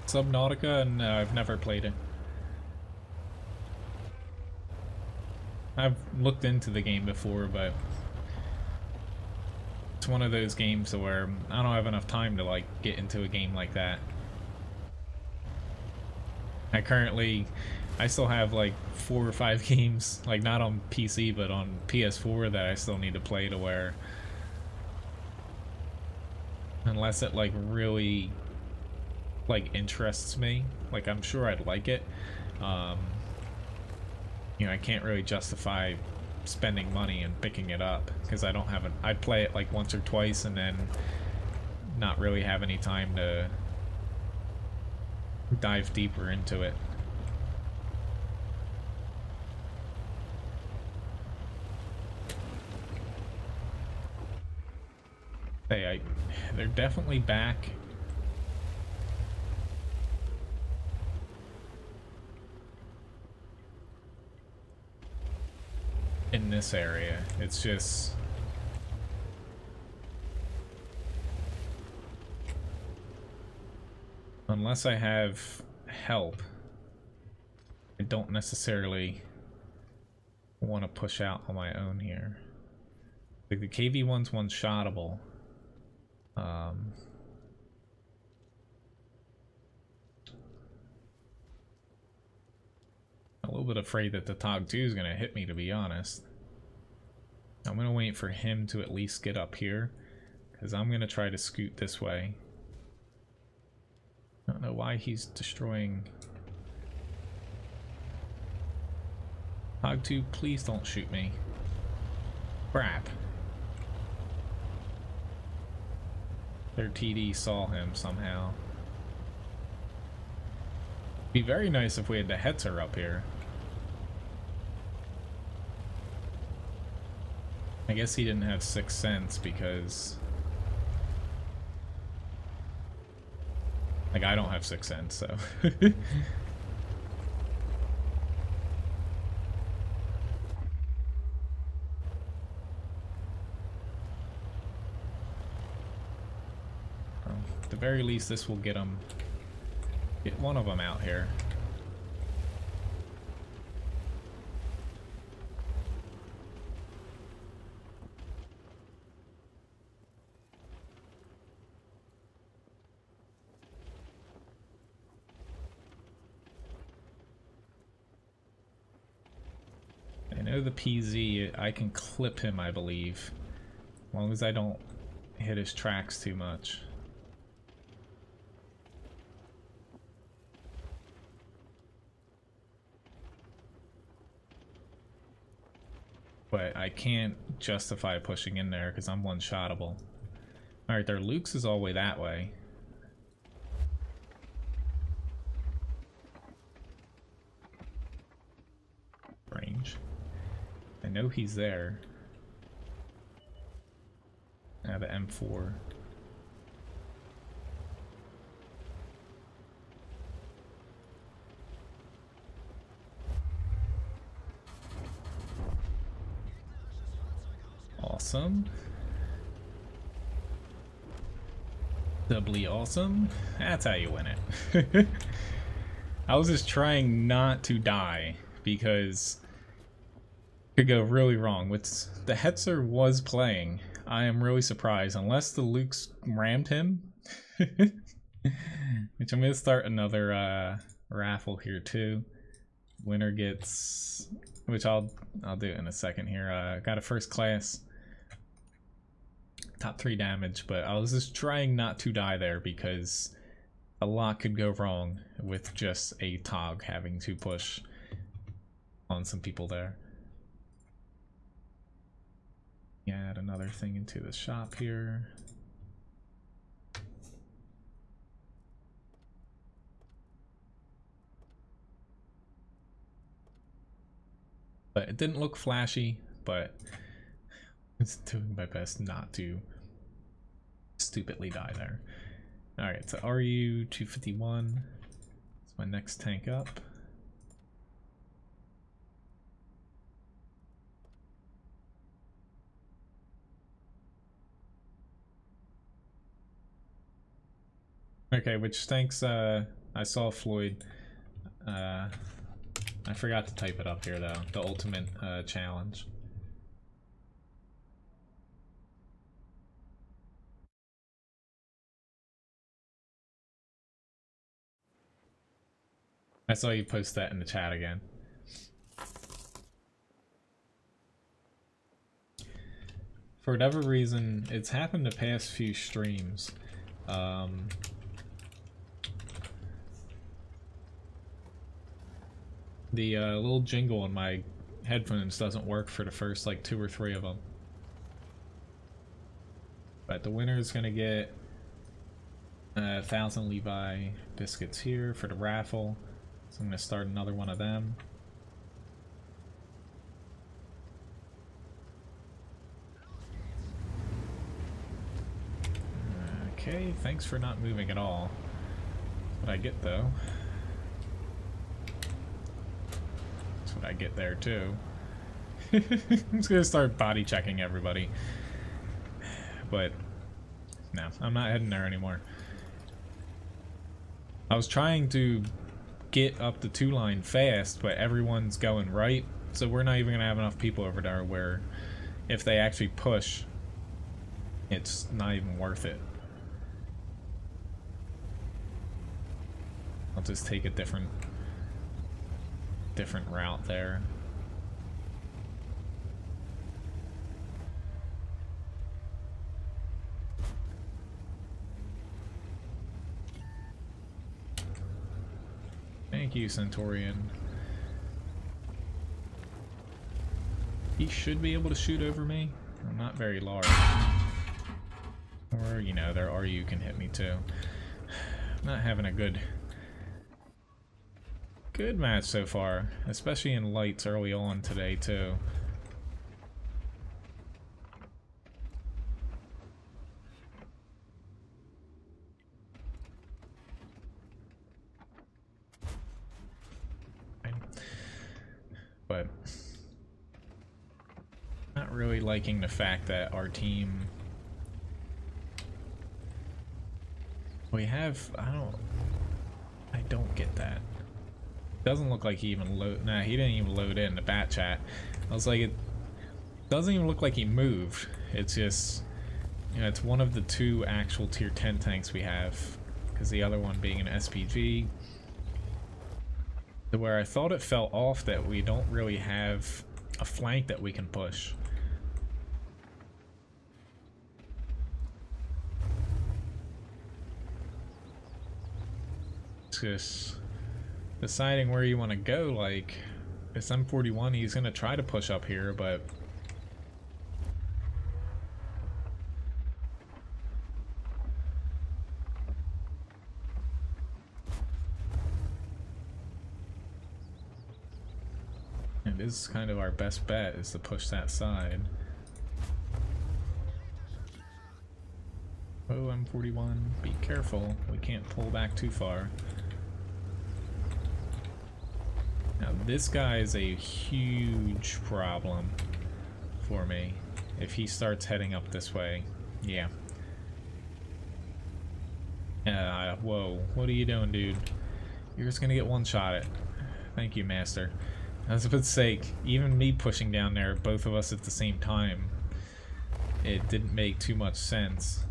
Subnautica, and I've never played it. I've looked into the game before, but it's one of those games where I don't have enough time to, like, get into a game like that. I still have like 4 or 5 games, like not on PC but on PS4, that I still need to play, to where, unless it like really like interests me, like I'm sure I'd like it, you know, I can't really justify spending money and picking it up because I don't have I'd play it like once or twice and then not really have any time to dive deeper into it. Hey, they're definitely back. In this area, it's just unless I have help, I don't necessarily want to push out on my own here. Like the KV-1's one-shottable. A little bit afraid that the TOG 2 is going to hit me, to be honest. I'm going to wait for him to at least get up here, because I'm going to try to scoot this way. I don't know why he's destroying... TOG 2, please don't shoot me. Crap. Their TD saw him somehow. Be very nice if we had the Hetzer up here. I guess he didn't have 6th Sense because... like, I don't have 6th Sense, so... the very least, this will get them, get one of them out here. I know the PZ, I can clip him, I believe, as long as I don't hit his tracks too much. But I can't justify pushing in there because I'm one-shottable. Alright, their Luke's is all the way that way. Range. I know he's there. Now the M4. Awesome. Doubly awesome. That's how you win it. I was just trying not to die because it could go really wrong. With the Hetzer was playing, I am really surprised, unless the Luke's rammed him. Which I'm gonna start another raffle here too. Winner gets, which I'll do it in a second here. Got a first class top 3 damage, but I was just trying not to die there because a lot could go wrong with just a Tog having to push on some people there. Add another thing into the shop here. But it didn't look flashy, but it's doing my best not to stupidly die there. Alright, so RU 251. It's my next tank up. Okay, which tanks, I saw Floyd, I forgot to type it up here though, the ultimate challenge. I saw you post that in the chat again. For whatever reason, it's happened the past few streams. The little jingle on my headphones doesn't work for the first like 2 or 3 of them. But the winner is gonna get 1,000 Levi biscuits here for the raffle. So I'm gonna start another one of them. Okay, thanks for not moving at all. That's what I get though. That's what I get there too. I'm just gonna start body checking everybody. But no, I'm not heading there anymore. I was trying to get up the 2-line fast, but everyone's going right, so we're not even gonna have enough people over there where if they actually push, it's not even worth it. I'll just take a different route there. Thank you, Centaurian. He should be able to shoot over me. I'm not very large. Or, you know, their RU can hit me too. Not having a good match so far, especially in lights early on today too. But not really liking the fact that our team We have, I don't get that. Doesn't look like he even nah, he didn't even load in the bat chat. I was like, it doesn't even look like he moved. It's just, you know, it's one of the 2 actual tier 10 tanks we have, because the other one being an SPG. To where I thought it fell off that we don't really have a flank that we can push. It's just deciding where you want to go. Like, this M41, he's going to try to push up here, but it is kind of our best bet, is to push that side. Oh, M41, be careful. We can't pull back too far. Now, this guy is a huge problem for me if he starts heading up this way. Yeah. Whoa. What are you doing, dude? You're just gonna get one-shot it. Thank you, Master. I was about to say, even me pushing down there, both of us at the same time, it didn't make too much sense.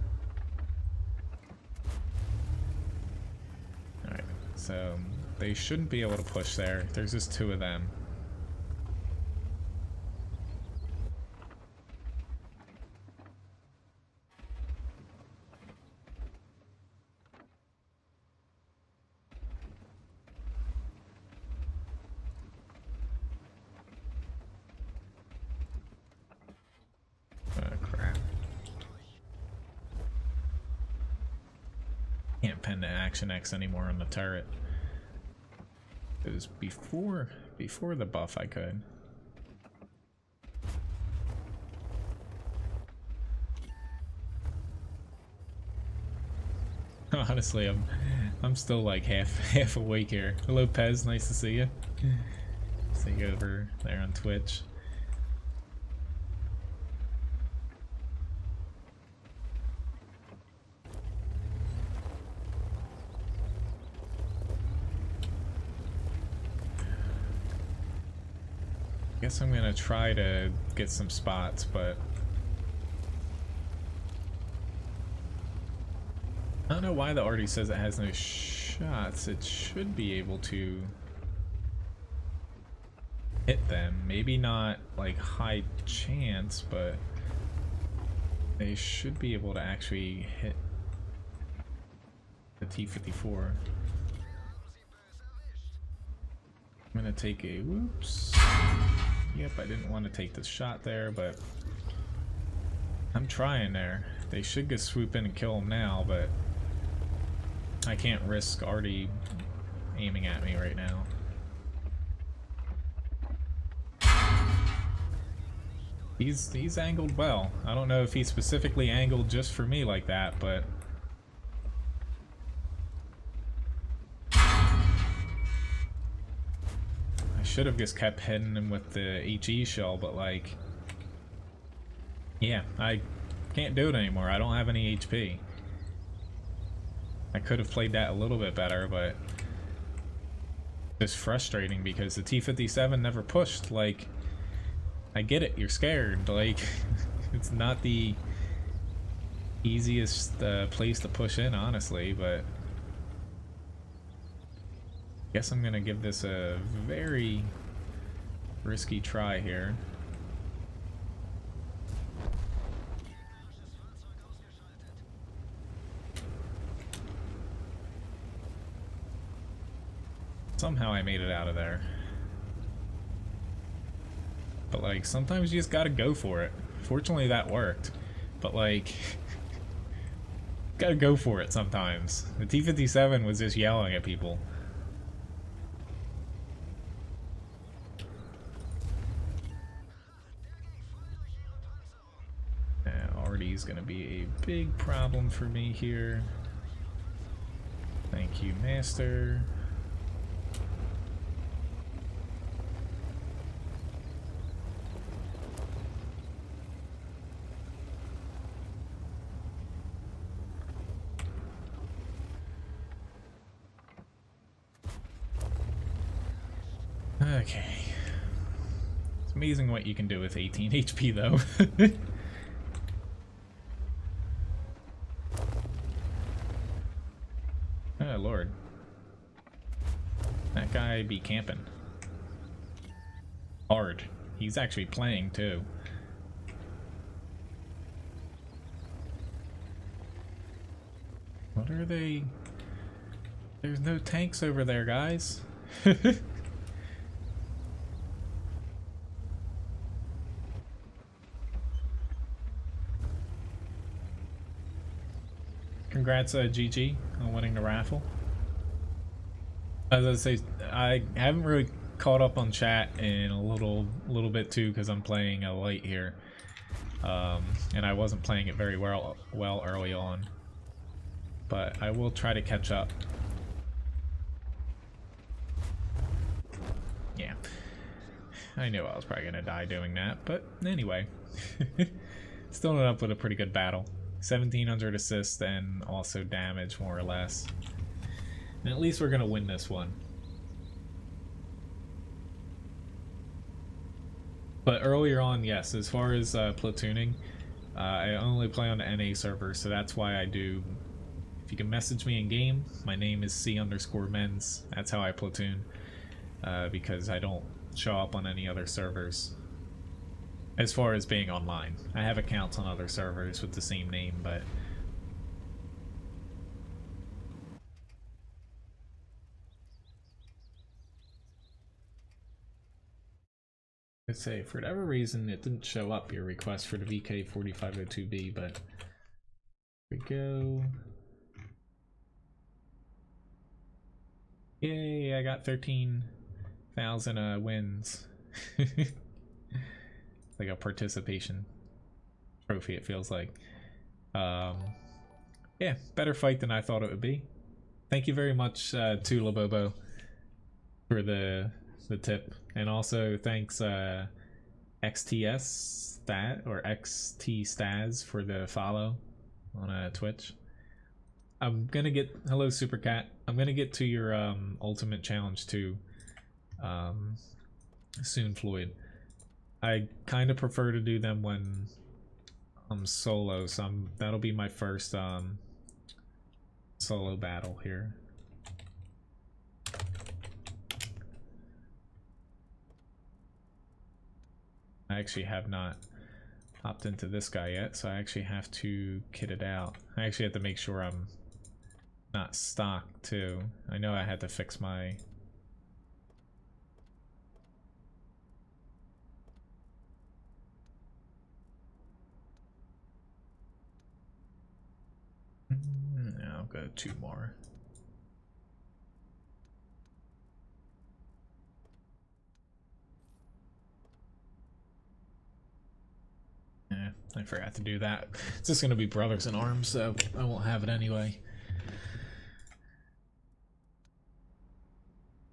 Alright, so they shouldn't be able to push there. There's just 2 of them. Crap. Can't pen the Action X anymore on the turret. It was before the buff I could. Honestly, I'm still like half awake here. Hello, Pez, nice to see you. See you over there on Twitch. Guess I'm gonna try to get some spots, but I don't know why the arty says it has no shots. It should be able to hit them. Maybe not like high chance, but they should be able to actually hit the T-54. I'm gonna take a whoops. Yep, I didn't want to take the shot there, but I'm trying there. They should just swoop in and kill him now, but I can't risk arty aiming at me right now. He's angled well. I don't know if he specifically angled just for me like that, but should have just kept hitting him with the HE shell, but like, yeah, I can't do it anymore. I don't have any HP. I could have played that a little bit better, but it's frustrating because the T-57 never pushed. Like, I get it, you're scared. Like, it's not the easiest place to push in, honestly, but guess I'm gonna give this a very risky try here. Somehow I made it out of there. But like, sometimes you just gotta go for it. Fortunately that worked. But like, gotta go for it sometimes. The T-57 was just yelling at people. Arty's gonna be a big problem for me here. Thank you, Master. Okay. It's amazing what you can do with 18 HP though. Oh lord. That guy be camping. Hard. He's actually playing too. What are they? There's no tanks over there, guys. Congrats, GG, on winning the raffle. As I say, I haven't really caught up on chat in a little bit too, because I'm playing a light here, and I wasn't playing it very well early on. But I will try to catch up. Yeah, I knew I was probably gonna die doing that, but anyway, still ended up with a pretty good battle. 1700 assists and also damage, more or less. And at least we're gonna win this one. But earlier on, yes, as far as platooning, I only play on the NA server, so that's why I do. If you can message me in game, my name is C_Menz. That's how I platoon, because I don't show up on any other servers. As far as being online, I have accounts on other servers with the same name, but I'd say for whatever reason it didn't show up, your request for the VK4502B, but here we go. Yay, I got 13,000 wins. Like a participation trophy, it feels like. Yeah, better fight than I thought it would be. Thank you very much to Labobo for the tip, and also thanks XTS Stat or XT Staz for the follow on Twitch. I'm gonna get hello Supercat. I'm gonna get to your ultimate challenge too soon, Floyd. I kind of prefer to do them when I'm solo, so that'll be my first solo battle here. I actually have not hopped into this guy yet, so I actually have to kit it out. I actually have to make sure I'm not stocked too. I know I had to fix my I'll go 2 more. Yeah, I forgot to do that. It's just gonna be Brothers in Arms, so I won't have it anyway.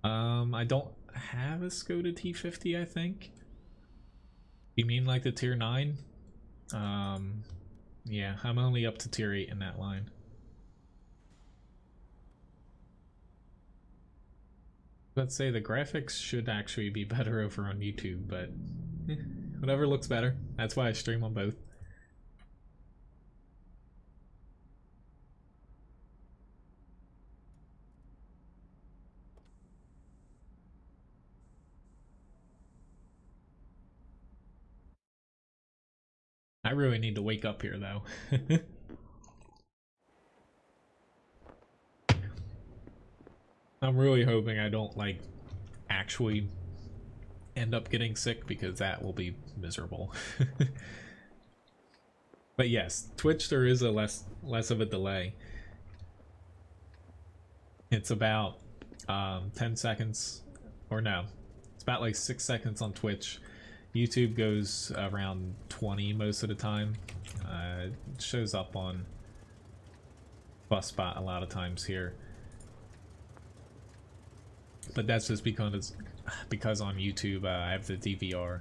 I don't have a Skoda T50, I think. You mean like the tier 9? Yeah, I'm only up to tier 8 in that line. Let's say the graphics should actually be better over on YouTube, but whatever looks better. That's why I stream on both. I really need to wake up here though. I'm really hoping I don't like actually end up getting sick, because that will be miserable. But yes, Twitch, there is a less of a delay. It's about 10 seconds, or no, it's about like 6 seconds on Twitch. YouTube goes around 20 most of the time. It shows up on BuzzSpot a lot of times here, but that's just because on YouTube I have the DVR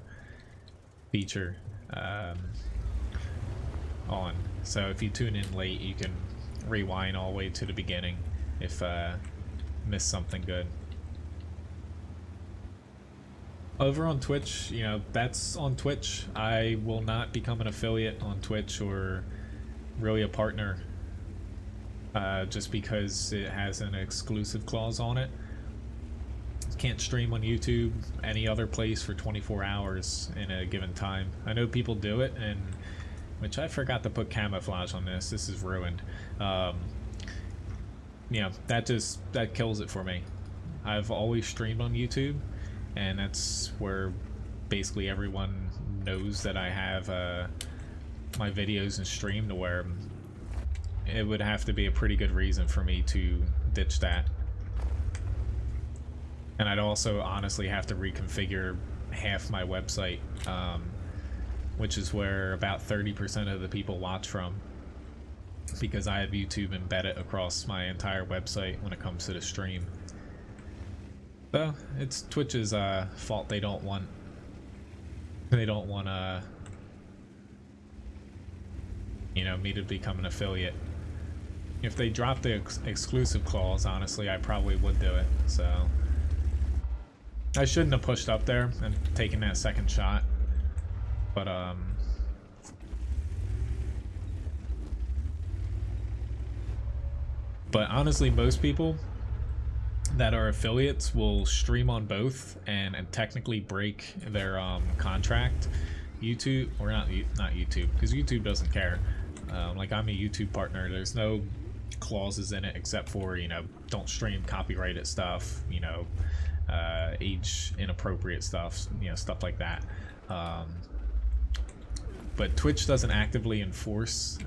feature on, so if you tune in late you can rewind all the way to the beginning if missed something good. Over on Twitch, you know, that's on Twitch. I will not become an affiliate on Twitch or really a partner just because it has an exclusive clause on it. Can't stream on YouTube, any other place for 24 hours in a given time. I know people do it, and which I forgot to put camouflage on this. This is ruined. Yeah, that kills it for me. I've always streamed on YouTube, and that's where basically everyone knows that I have my videos and stream, to where it would have to be a pretty good reason for me to ditch that. And I'd also honestly have to reconfigure half my website, which is where about 30% of the people watch from, because I have YouTube embedded across my entire website when it comes to the stream. So it's Twitch's fault. They don't want you know, me to become an affiliate. If they dropped the exclusive clause, honestly, I probably would do it. So I shouldn't have pushed up there and taken that second shot, but honestly, most people that are affiliates will stream on both and technically break their contract. YouTube, or not YouTube, because YouTube doesn't care. Like, I'm a YouTube partner. There's no clauses in it except for, you know, don't stream copyrighted stuff, you know, age inappropriate stuff, you know, stuff like that. But Twitch doesn't actively enforce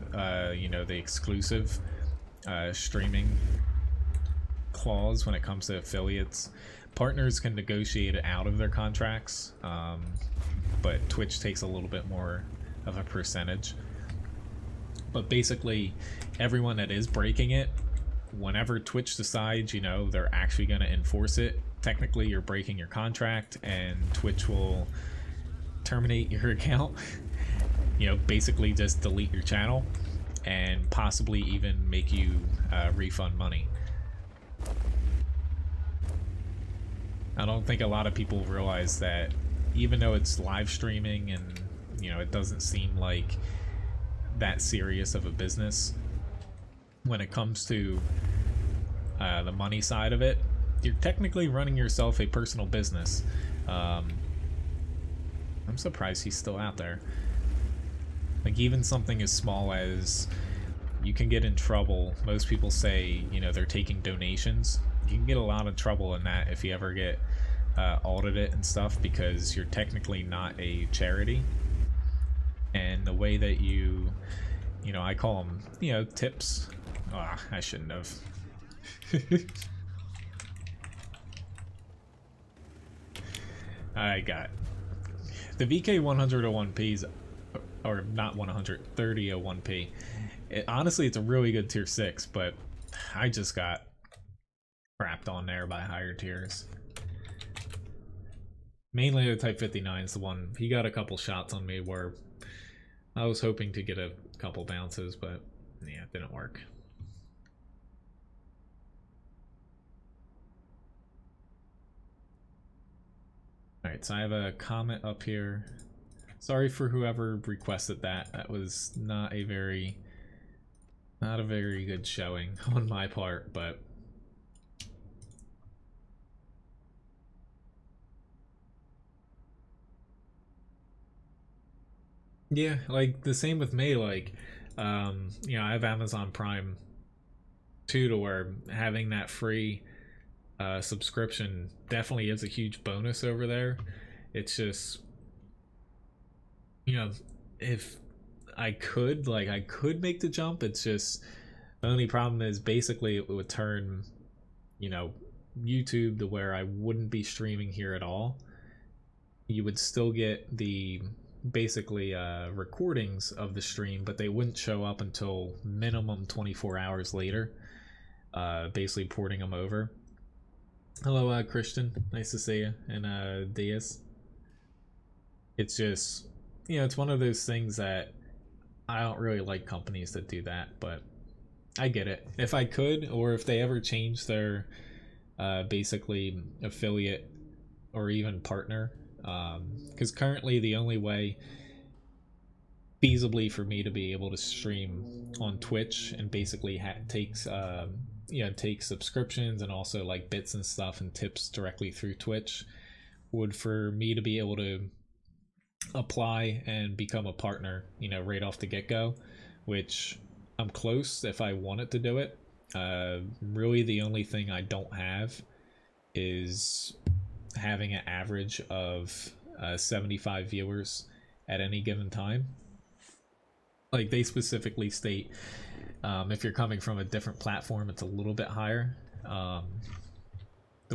you know, the exclusive streaming clause when it comes to affiliates. Partners can negotiate it out of their contracts, but Twitch takes a little bit more of a percentage. But basically, everyone that is breaking it, whenever Twitch decides, you know, they're actually going to enforce it, technically you're breaking your contract, and Twitch will terminate your account. You know, basically just delete your channel and possibly even make you refund money. I don't think a lot of people realize that, even though it's live streaming and, you know, it doesn't seem like that serious of a business, when it comes to the money side of it, you're technically running yourself a personal business. I'm surprised he's still out there. Like, even something as small as, you can get in trouble. Most people say, you know, they're taking donations. You can get a lot of trouble in that if you ever get audited and stuff, because you're technically not a charity. And the way that you know, I call them, you know, tips. Ah, I shouldn't have. I got the VK10001Ps, or not 100, 3001P. Honestly, it's a really good tier 6, but I just got crapped on there by higher tiers. Mainly the Type 59 is the one. He got a couple shots on me where I was hoping to get a couple bounces, but yeah, it didn't work. Alright, so I have a comment up here. Sorry for whoever requested that. That was not a very good showing on my part, but yeah, like the same with me. Like, you know, I have Amazon Prime too, to where having that free subscription definitely is a huge bonus over there. It's just, you know, if I could, like, I could make the jump. It's just, the only problem is basically it would turn, you know, YouTube to where I wouldn't be streaming here at all. You would still get the basically recordings of the stream, but they wouldn't show up until minimum 24 hours later, basically porting them over. Hello, Christian, nice to see you. And Diaz. It's just, you know, it's one of those things that I don't really like companies that do that, but I get it. If I could, or if they ever change their basically affiliate or even partner because currently the only way feasibly for me to be able to stream on Twitch and basically takes take subscriptions and also like bits and stuff and tips directly through Twitch would for me to be able to apply and become a partner, right off the get-go, which I'm close if I wanted to do it. Really the only thing I don't have is having an average of 75 viewers at any given time. Like they specifically state, if you're coming from a different platform, it's a little bit higher, to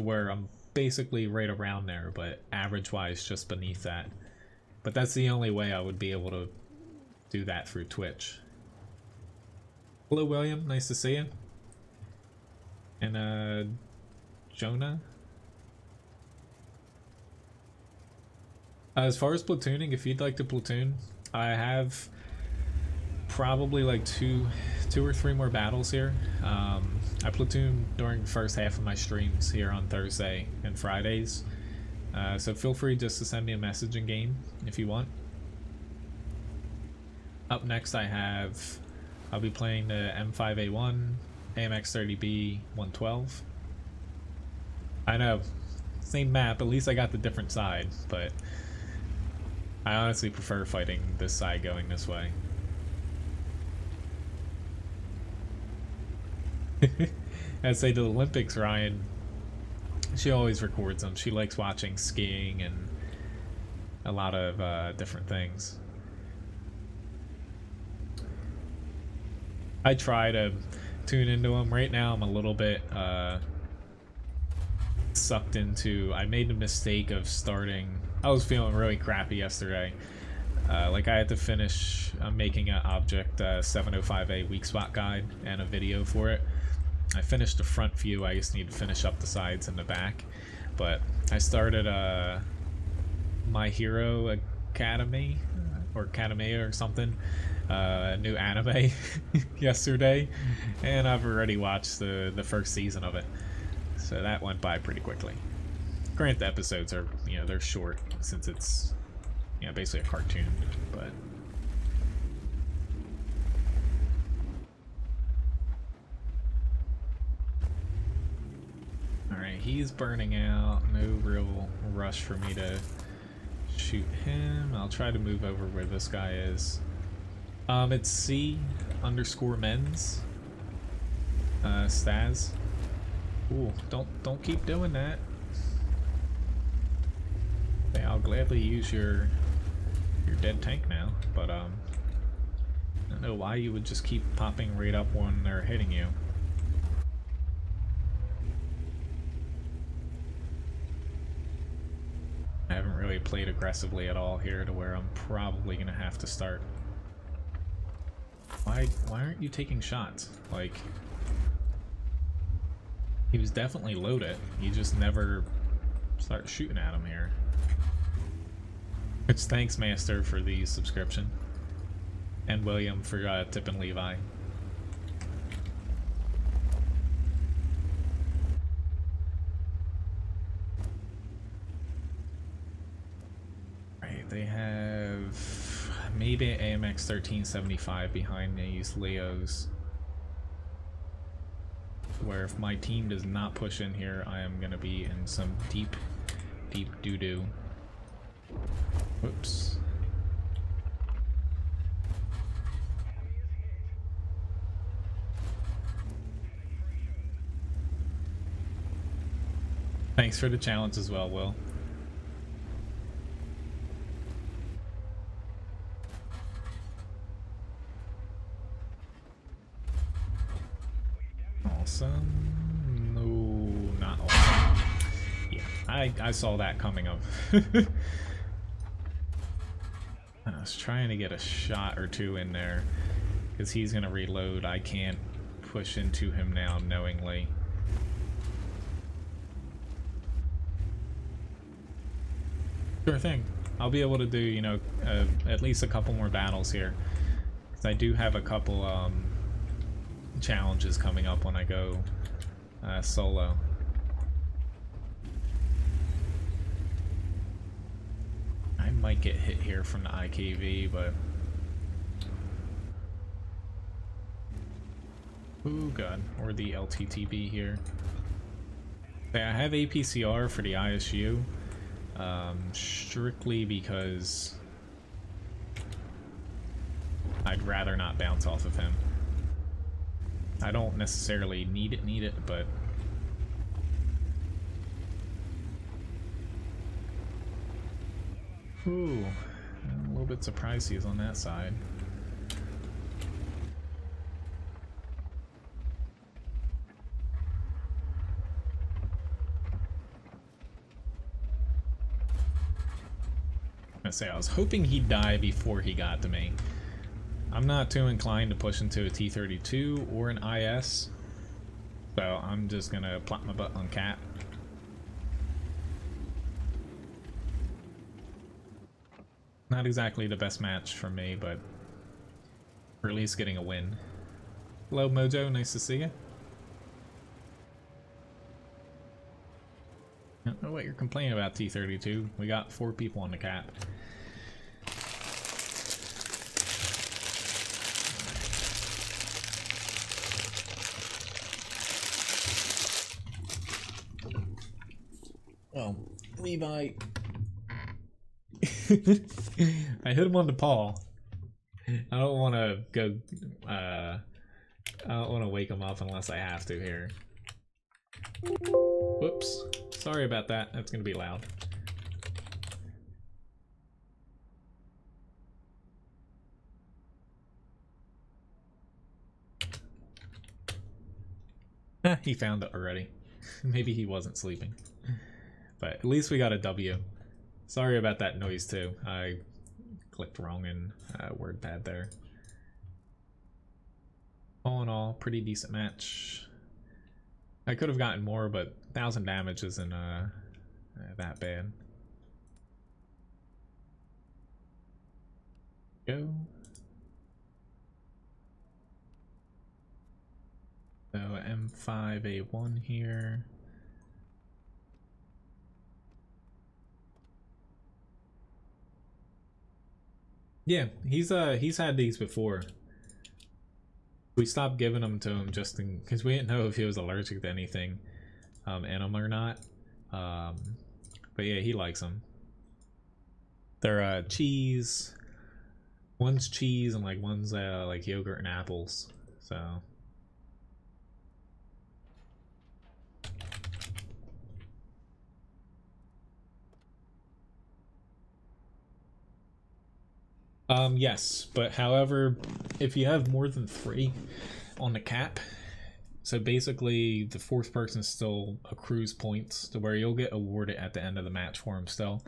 where I'm basically right around there, but average wise just beneath that. But that's the only way I would be able to do that through Twitch. Hello William, nice to see you. And Jonah. As far as platooning, if you'd like to platoon, I have probably like two or three more battles here. I platoon during the first half of my streams here on Thursday and Fridays, so feel free just to send me a message in game if you want. Up next I'll be playing the M5A1 AMX-30B 112. I know, same map, at least I got the different side, but I honestly prefer fighting this side going this way. I'd say to the Olympics, Ryan, she always records them. She likes watching skiing and a lot of different things. I try to tune into them. Right now I'm a little bit sucked into, I made the mistake of starting, I was feeling really crappy yesterday. Like I had to finish, I'm making an Object 705A weak spot guide and a video for it. I finished the front view, I just need to finish up the sides and the back. But I started My Hero Academy, or Academia or something, a new anime yesterday, and I've already watched the first season of it. So that went by pretty quickly. Granted, the episodes are, they're short since it's, basically a cartoon, but... Alright, he's burning out. No real rush for me to shoot him. I'll try to move over where this guy is. It's C_Menz. Staz. Ooh, don't keep doing that. Okay, I'll gladly use your dead tank now, but I don't know why you would just keep popping right up when they're hitting you. I haven't really played aggressively at all here to where I'm probably gonna have to start. Why aren't you taking shots? Like, he was definitely loaded. You just never start shooting at him here. Which, thanks Master for the subscription, and William for tipping Levi. Right, they have maybe an AMX 1375 behind these Leos, where if my team does not push in here, I am going to be in some deep doo-doo. Whoops. Thanks for the challenge as well, Will. Awesome. No, not awesome. Yeah, I saw that coming up. I was trying to get a shot or two in there because he's going to reload. I can't push into him now knowingly. Sure thing. I'll be able to do, at least a couple more battles here. Because I do have a couple challenges coming up when I go solo. I might get hit here from the IKV, but... Oh god, or the LTTB here. Yeah, I have APCR for the ISU, strictly because I'd rather not bounce off of him. I don't necessarily need it, but... Ooh, I'm a little bit surprised he's on that side. I was hoping he'd die before he got to me. I'm not too inclined to push into a T-32 or an IS, so I'm just gonna plop my butt on cap. Not exactly the best match for me, but we're at least getting a win. Hello Mojo, nice to see you. I don't know what you're complaining about, T-32. We got 4 people on the cap. Well, Levi... I hit him on the paw. I don't want to go... I don't want to wake him up unless I have to here. Whoops. Sorry about that. That's going to be loud. He found it already. Maybe he wasn't sleeping. But at least we got a W. Sorry about that noise too. I clicked wrong in WordPad there. All in all, pretty decent match. I could have gotten more, but 1,000 damage isn't that bad. Go. So M5A1 here. Yeah, he's had these before. We stopped giving them to him just in because we didn't know if he was allergic to anything in them or not. But yeah, he likes them. They're cheese. One's cheese and like one's like yogurt and apples. So yes, but however, if you have more than 3 on the cap, so basically the 4th person still accrues points to where you'll get awarded at the end of the match for him still.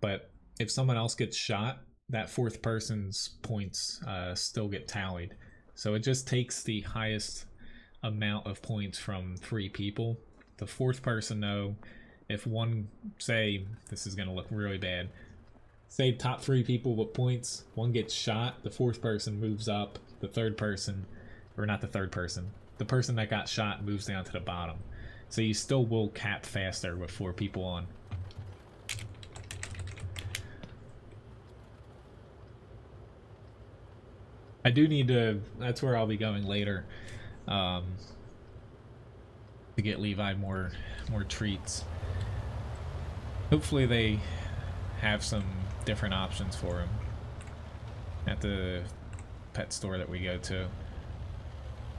But if someone else gets shot, that 4th person's points still get tallied. So it just takes the highest amount of points from 3 people. The 4th person though, if one, say, this is gonna look really bad, say top 3 people with points, one gets shot, the 4th person moves up, the 3rd person, or not the 3rd person, the person that got shot moves down to the bottom. So you still will cap faster with 4 people on. I do need to, that's where I'll be going later, to get Levi more treats. Hopefully they have some different options for him at the pet store that we go to.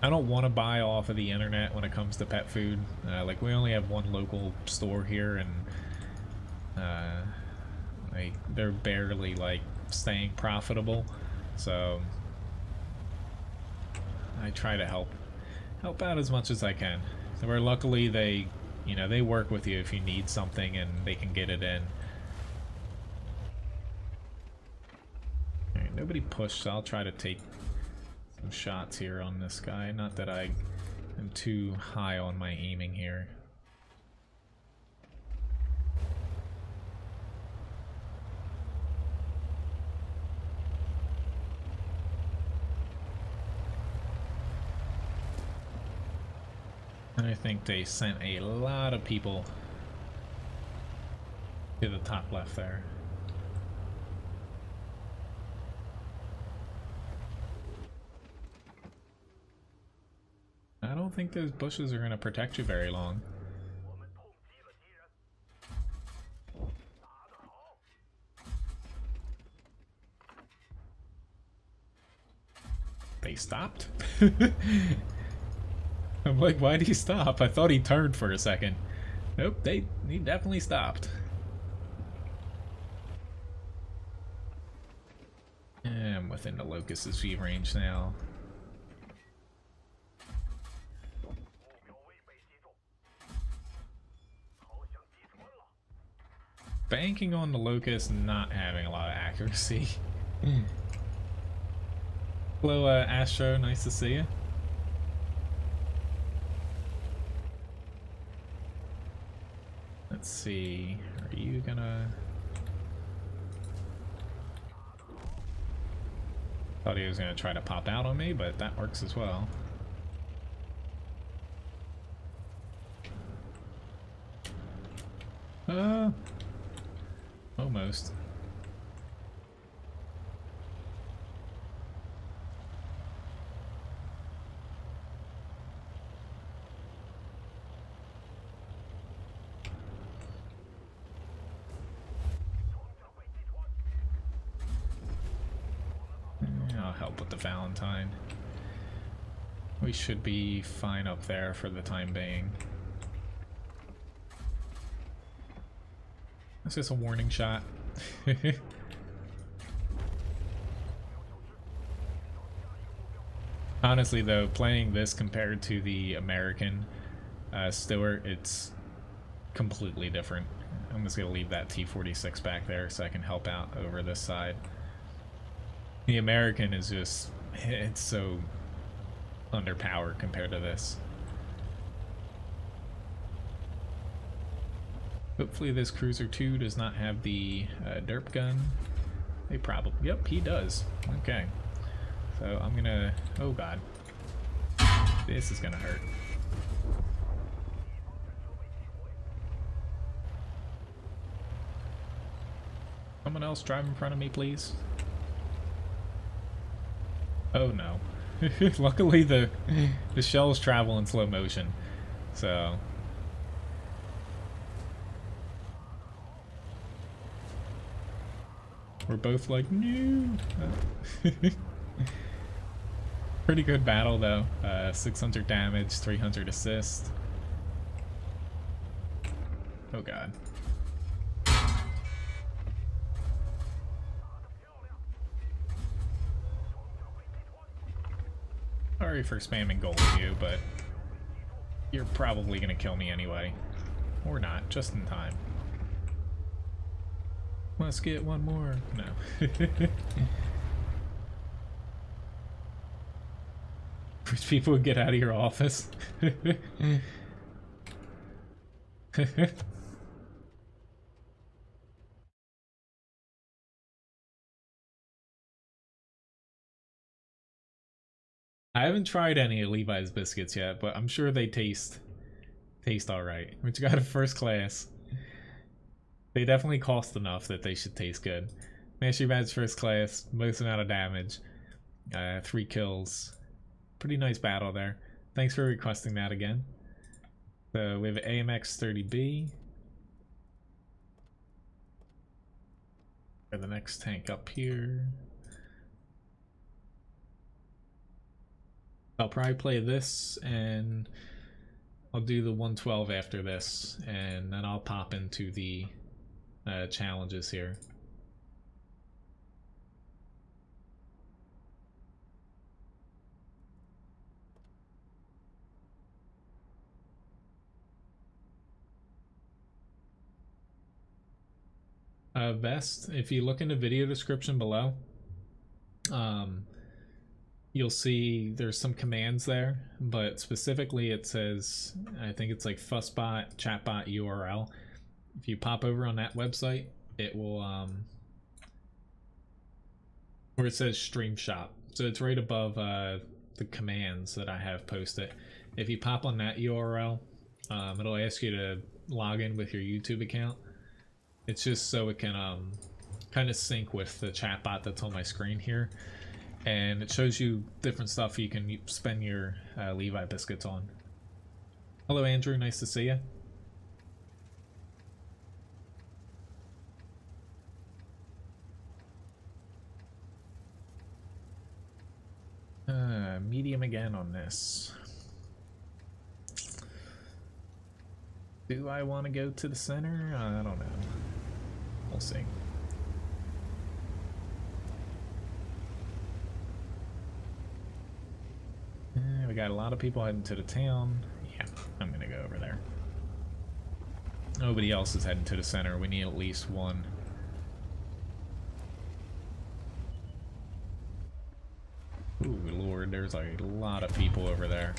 I don't want to buy off of the internet when it comes to pet food. Like we only have one local store here, and they're barely like staying profitable. So I try to help out as much as I can. So where luckily they, you know, they work with you if you need something and they can get it in. Alright, nobody pushed, so I'll try to take some shots here on this guy. Not that I am too high on my aiming here. I think they sent a lot of people to the top left there. I don't think those bushes are going to protect you very long. They stopped? I'm like, why did he stop? I thought he turned for a second. Nope, he definitely stopped. And I'm within the Locust's view range now. Banking on the Locust not having a lot of accuracy. Hello, Astro, nice to see you. Let's see, are you gonna... Thought he was gonna try to pop out on me, but that works as well. Almost. I'll help with the Valentine. We should be fine up there for the time being. That's just a warning shot. Honestly though, playing this compared to the American Stewart, it's completely different. I'm just gonna leave that T-46 back there so I can help out over this side. The American is just, it's so underpowered compared to this. Hopefully this Cruiser 2 does not have the derp gun. They probably, yep, he does. Okay. So I'm gonna, oh god. This is gonna hurt. Someone else drive in front of me, please. Oh no. Luckily the shells travel in slow motion. So we're both like, no. Pretty good battle though. 600 damage, 300 assist. Oh god. Sorry for spamming gold with you, but you're probably gonna kill me anyway. Or not, just in time. Let's get one more. No. Wish people would get out of your office. I haven't tried any of Levi's biscuits yet, but I'm sure they taste alright. Which got a first class. They definitely cost enough that they should taste good. Mastery Badge first class, most amount of damage, 3 kills. Pretty nice battle there. Thanks for requesting that again. So we have AMX 30B. For the next tank up here. I'll probably play this and I'll do the 112 after this, and then I'll pop into the challenges here. Vest, if you look in the video description below, you'll see there's some commands there, but specifically it says, I think it's like fussbot chatbot URL. If you pop over on that website, it will where it says stream shop, so it's right above the commands that I have posted. If you pop on that URL, it'll ask you to log in with your YouTube account. It's just so it can kind of sync with the chatbot that's on my screen here. And it shows you different stuff you can spend your Levi biscuits on. Hello Andrew, nice to see you. Medium again on this. Do I want to go to the center? I don't know. We'll see. We got a lot of people heading to the town. Yeah, I'm gonna go over there. Nobody else is heading to the center. We need at least one. Ooh, Lord, there's a lot of people over there.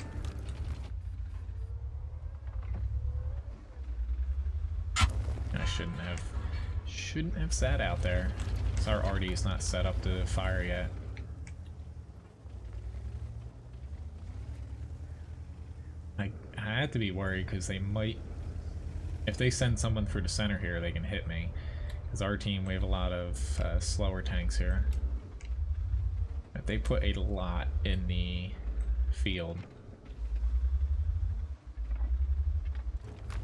I shouldn't have sat out there. So our RD is not set up to fire yet. I had to be worried because they might, if they send someone through the center here, they can hit me. Because our team, we have a lot of slower tanks here. But they put a lot in the field.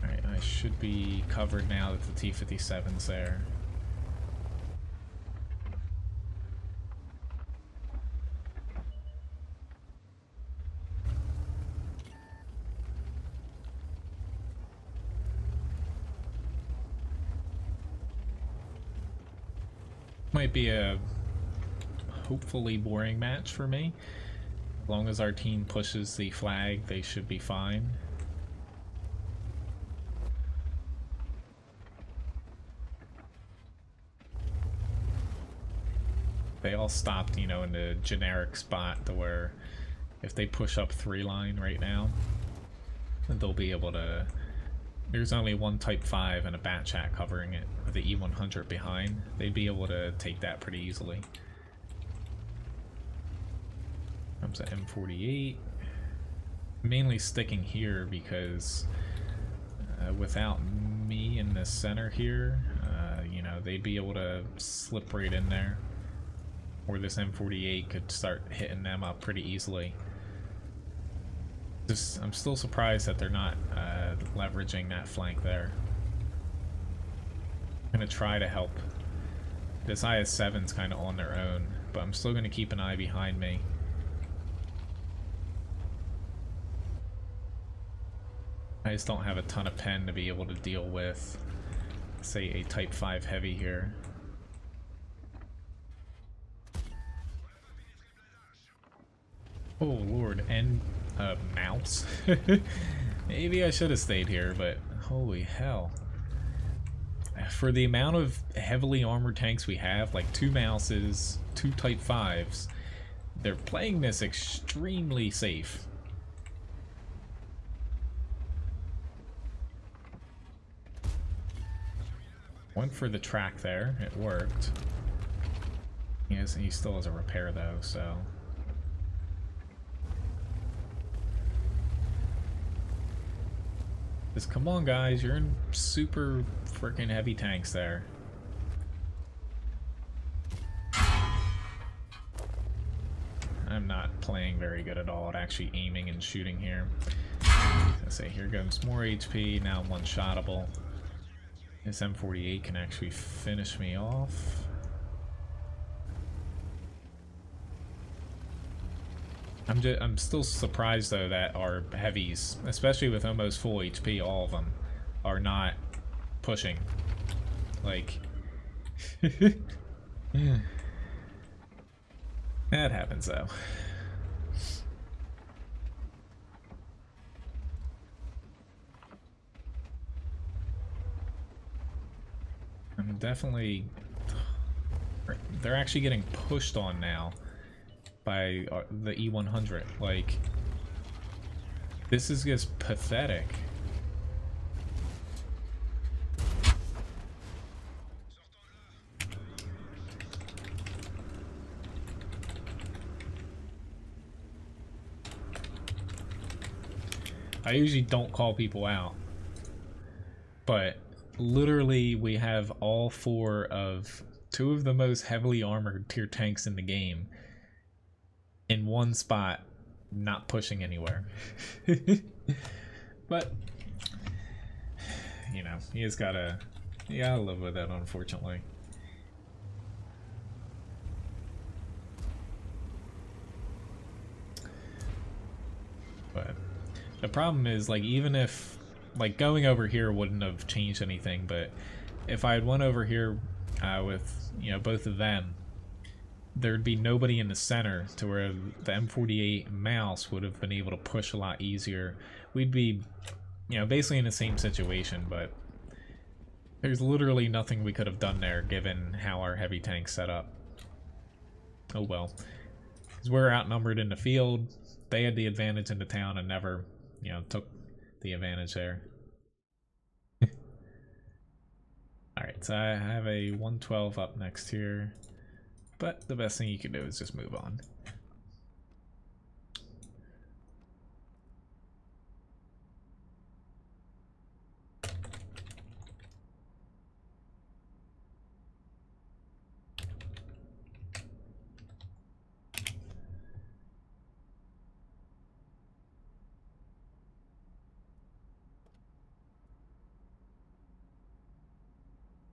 Alright, I should be covered now that the T-57's there. Might be a hopefully boring match for me. As long as our team pushes the flag, they should be fine. They all stopped, you know, in the generic spot to where if they push up 3 line right now, they'll be able to. There's only one Type 5 and a Bat Chat covering it with the E100 behind. They'd be able to take that pretty easily. Comes to M48. Mainly sticking here because without me in the center here, you know, they'd be able to slip right in there. Or this M48 could start hitting them up pretty easily. I'm still surprised that they're not leveraging that flank there. I'm gonna try to help. This IS-7's kind of on their own, but I'm still gonna keep an eye behind me. I just don't have a ton of pen to be able to deal with, say, a Type 5 heavy here. Oh Lord, and mouse. Maybe I should have stayed here, but holy hell. For the amount of heavily armored tanks we have, like 2 mouses, 2 Type 5s, they're playing this extremely safe. Went for the track there, it worked. He still has a repair though, so. Just come on guys, you're in super freaking heavy tanks there. I'm not playing very good at all at actually aiming and shooting here. Let's say here goes more HP, now I'm one-shottable. This M48 can actually finish me off. I'm still surprised though that our heavies, especially with almost full HP, all of them, are not pushing. Like, that happens though. I'm definitely. They're actually getting pushed on now by the E100. Like, this is just pathetic. I usually don't call people out, but literally we have all 4 of 2 of the most heavily armored tier tanks in the game, in one spot, not pushing anywhere. But you know, you gotta live with it, unfortunately. But the problem is, like, even if, like, going over here wouldn't have changed anything, but if I had went over here with, you know, both of them, there'd be nobody in the center to where the M48 mouse would have been able to push a lot easier. We'd be, you know, basically in the same situation, but there's literally nothing we could have done there given how our heavy tank's set up. Oh well. Because we're outnumbered in the field, they had the advantage in the town and never, you know, took the advantage there. Alright, so I have a 112 up next here, but the best thing you can do is just move on.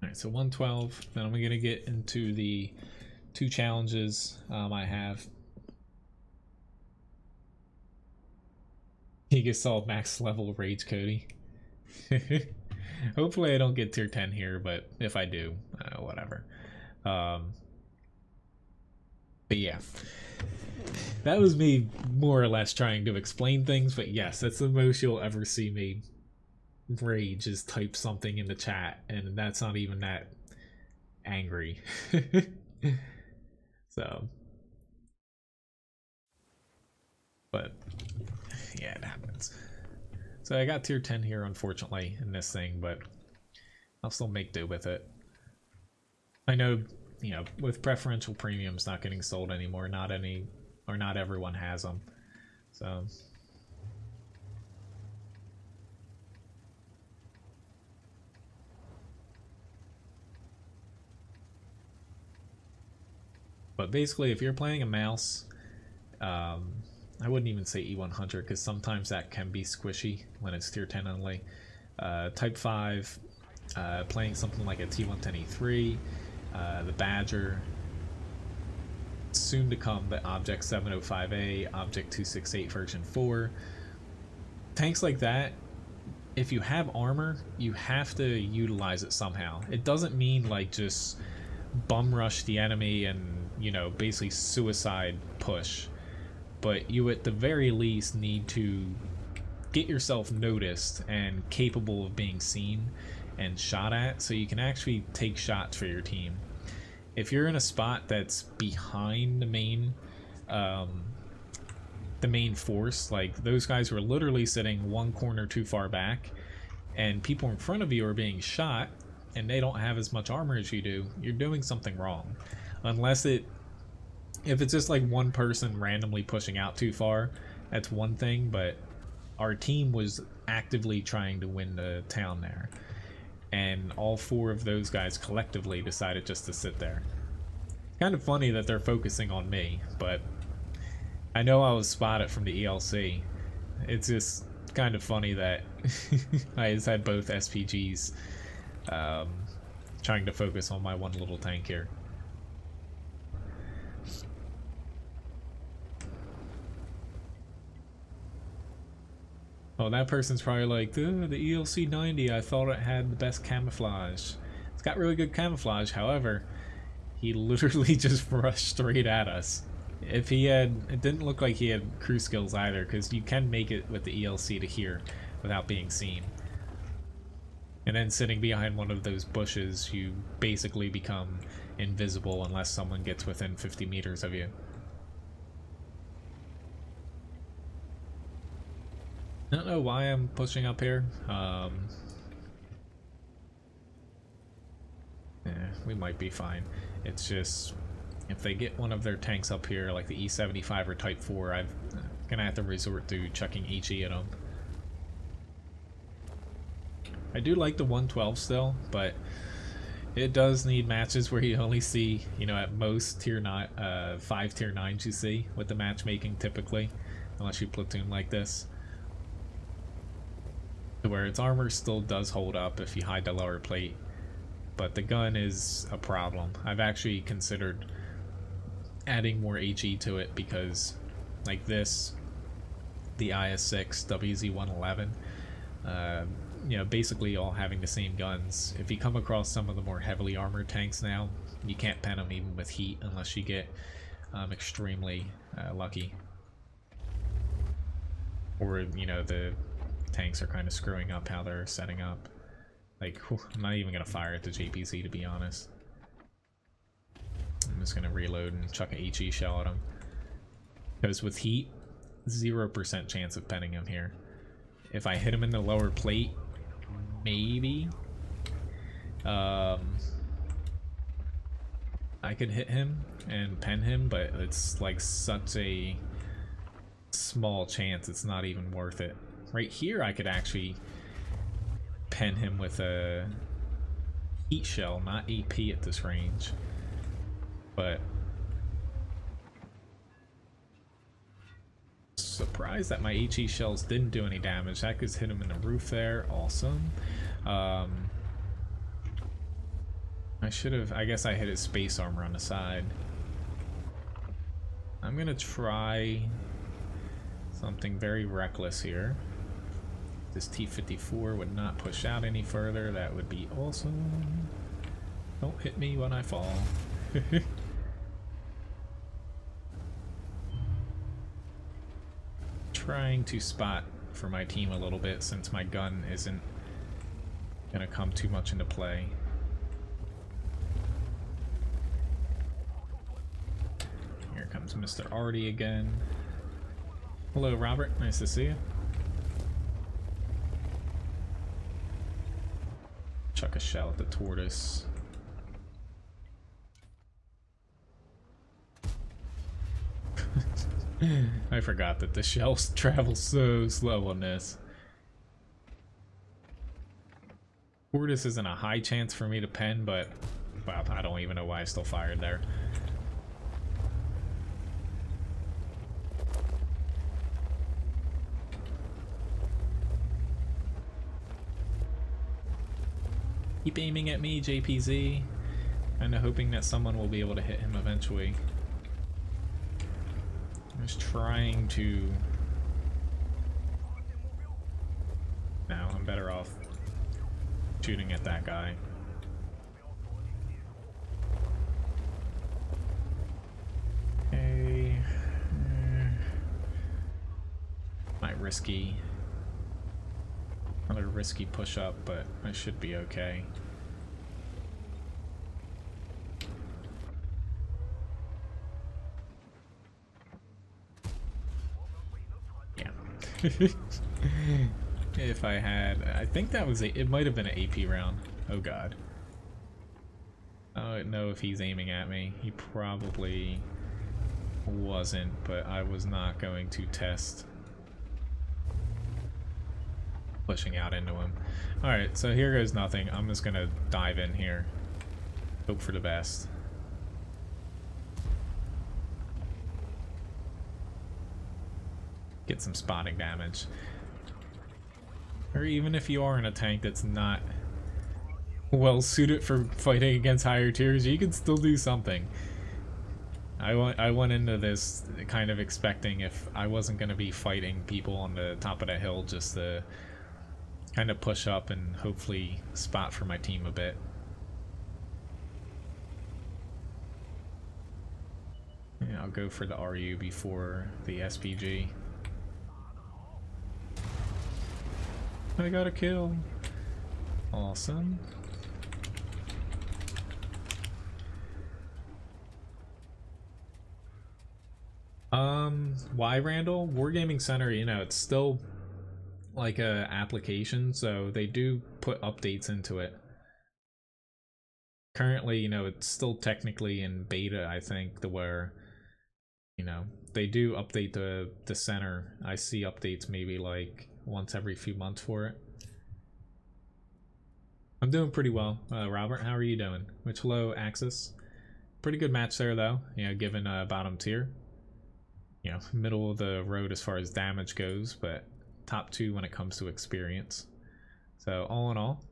Alright, so 112, then I'm going to get into the two challenges I have. You can solve max level rage, Cody. Hopefully I don't get tier 10 here, but if I do, whatever. But yeah, that was me more or less trying to explain things, but yes, that's the most you'll ever see me rage, is type something in the chat, and that's not even that angry. So, but yeah, it happens. So I got tier 10 here, unfortunately, in this thing, but I'll still make do with it. I know, you know, with preferential premiums not getting sold anymore, not everyone has them. So but basically, if you're playing a mouse, I wouldn't even say E100 because sometimes that can be squishy when it's tier 10 only. Type 5, playing something like a T110E3, the Badger, soon to come the Object 705A, Object 268 version 4. Tanks like that, if you have armor, you have to utilize it somehow. It doesn't mean like just bum rush the enemy and, you know, basically suicide push, but you at the very least need to get yourself noticed and capable of being seen and shot at so you can actually take shots for your team. If you're in a spot that's behind the main force, like those guys were literally sitting one corner too far back and people in front of you are being shot and they don't have as much armor as you do, you're doing something wrong. Unless if it's just like one person randomly pushing out too far, that's one thing, but our team was actively trying to win the town there. And all four of those guys collectively decided just to sit there. Kind of funny that they're focusing on me, but I know I was spotted from the ELC. It's just kind of funny that I just had both SPGs trying to focus on my one little tank here. Oh, that person's probably like, the ELC 90, I thought it had the best camouflage. It's got really good camouflage, however, he literally just rushed straight at us. If he had, it didn't look like he had crew skills either, because you can make it with the ELC to here without being seen. And then sitting behind one of those bushes, you basically become invisible unless someone gets within 50 meters of you. I don't know why I'm pushing up here. We might be fine. It's just, if they get one of their tanks up here, like the E75 or Type 4, I'm gonna have to resort to chucking HE at them. I do like the 112 still, but It does need matches where you only see, you know, at most tier 9, 5 tier 9s you see with the matchmaking typically, unless you platoon like this. Where its armor still does hold up if you hide the lower plate, but the gun is a problem. I've actually considered adding more HE to it because, like this, the IS-6, WZ-111, you know, basically all having the same guns. If you come across some of the more heavily armored tanks now, you can't pen them even with heat unless you get extremely lucky. Or, you know, the tanks are kind of screwing up how they're setting up. Like, whew, I'm not even going to fire at the JPZ, to be honest. I'm just going to reload and chuck a HE shell at him. Because with heat, 0% chance of penning him here. If I hit him in the lower plate, maybe I could hit him and pen him, but it's like such a small chance it's not even worth it. Right here I could actually pen him with a heat shell, not AP at this range, but surprised that my HE shells didn't do any damage. That could hit him in the roof there. Awesome. I should have, I guess I hit his space armor on the side. I'm gonna try something very reckless here. This T-54 would not push out any further. That would be awesome. Don't hit me when I fall. Trying to spot for my team a little bit since my gun isn't gonna come too much into play. Here comes Mr. Artie again. Hello, Robert. Nice to see you. Chuck a shell at the tortoise. I forgot that the shells travel so slow on this. Tortoise isn't a high chance for me to pen, but wow, I don't even know why I still fired there. Keep aiming at me, JPZ. Kinda hoping that someone will be able to hit him eventually. I'm just trying to... No, I'm better off shooting at that guy. Okay. Might risky. Another risky push up, but I should be okay. Yeah. If I had, I think that was it might have been an AP round. Oh god. I don't know if he's aiming at me. He probably wasn't, but I was not going to test pushing out into him. Alright, so here goes nothing. I'm just gonna dive in here. Hope for the best. Get some spotting damage. Or even if you are in a tank that's not well suited for fighting against higher tiers, you can still do something. I went into this kind of expecting if I wasn't going to be fighting people on the top of the hill, just to kind of push up and hopefully spot for my team a bit. Yeah, I'll go for the RU before the SPG. I got a kill. Awesome. Why, Randall? Wargaming Center, you know, it's still like a application, so they do put updates into it. Currently, you know, it's still technically in beta, I think, to where, you know, they do update the center. I see updates maybe like once every few months for it. I'm doing pretty well. Robert, how are you doing? Which low Axis? Pretty good match there, though. You know, given bottom tier. You know, middle of the road as far as damage goes, but top 2 when it comes to experience. So all in all,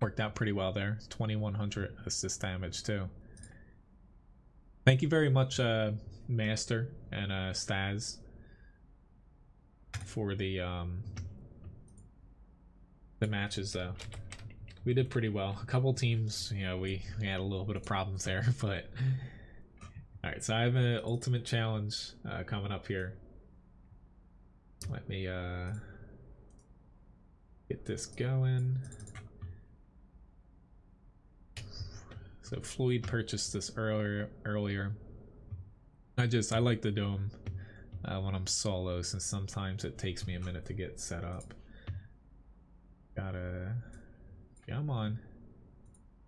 worked out pretty well there. 2100 assist damage too. Thank you very much, Master and Staz, for the matches though. We did pretty well. A couple teams, you know, we had a little bit of problems there, but alright, so I have an ultimate challenge coming up here. Let me get this going. So Floyd purchased this earlier. I like to do them when I'm solo, since sometimes it takes me a minute to get set up. Gotta come on.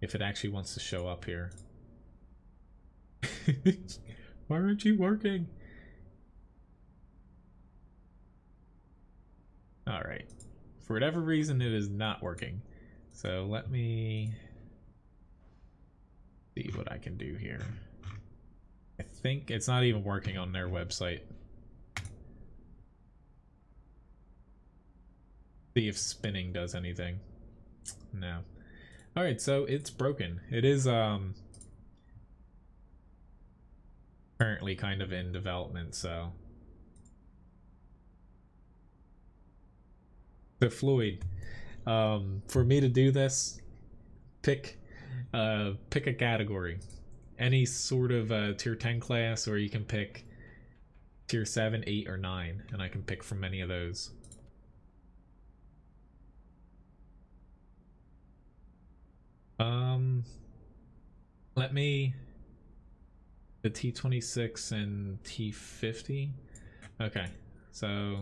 If it actually wants to show up here. Why aren't you working? Alright. For whatever reason, it is not working. So let me see what I can do here. I think it's not even working on their website. See if spinning does anything. No. Alright, so it's broken. It is currently kind of in development, so Floyd, for me to do this, pick a category, any sort of tier 10 class, or you can pick tier 7, 8, or 9, and I can pick from any of those. Let me the T26 and T50. Okay, so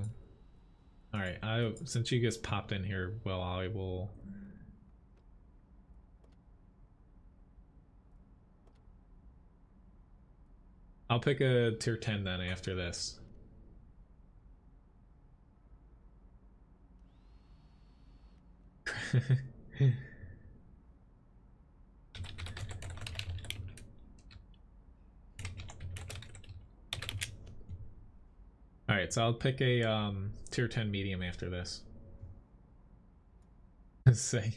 all right, since you guys popped in here, well, I will I'll pick a tier 10 then after this. Alright, so I'll pick a tier 10 medium after this. Say.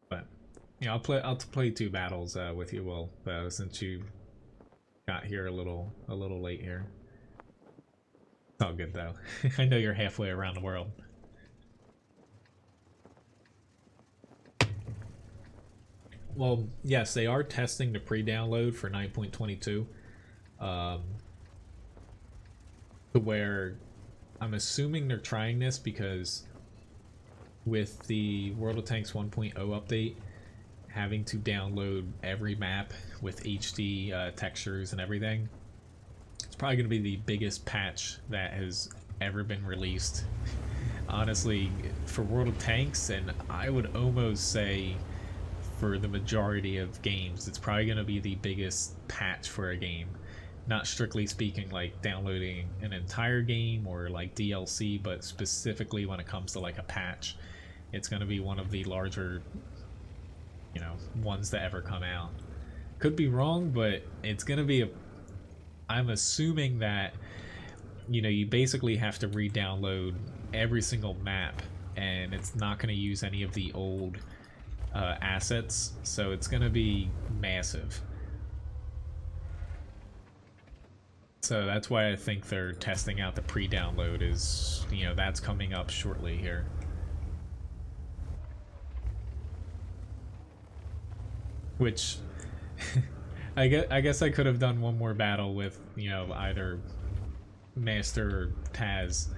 But yeah, I'll play 2 battles with you, Will, since you got here a little late here. It's all good though. I know you're halfway around the world. Well, yes, they are testing the pre-download for 9.22, to where I'm assuming they're trying this because with the World of Tanks 1.0 update, having to download every map with HD textures and everything, it's probably going to be the biggest patch that has ever been released. Honestly, for World of Tanks, and I would almost say for the majority of games, it's probably going to be the biggest patch for a game. Not strictly speaking like downloading an entire game or like DLC, but specifically when it comes to like a patch, it's going to be one of the larger, you know, ones that ever come out. Could be wrong, but it's going to be I'm assuming that, you know, you basically have to re-download every single map, and it's not going to use any of the old assets, so it's going to be massive. So that's why I think they're testing out the pre-download, is, you know, that's coming up shortly here. Which I guess I could have done one more battle with, you know, either Master or Taz.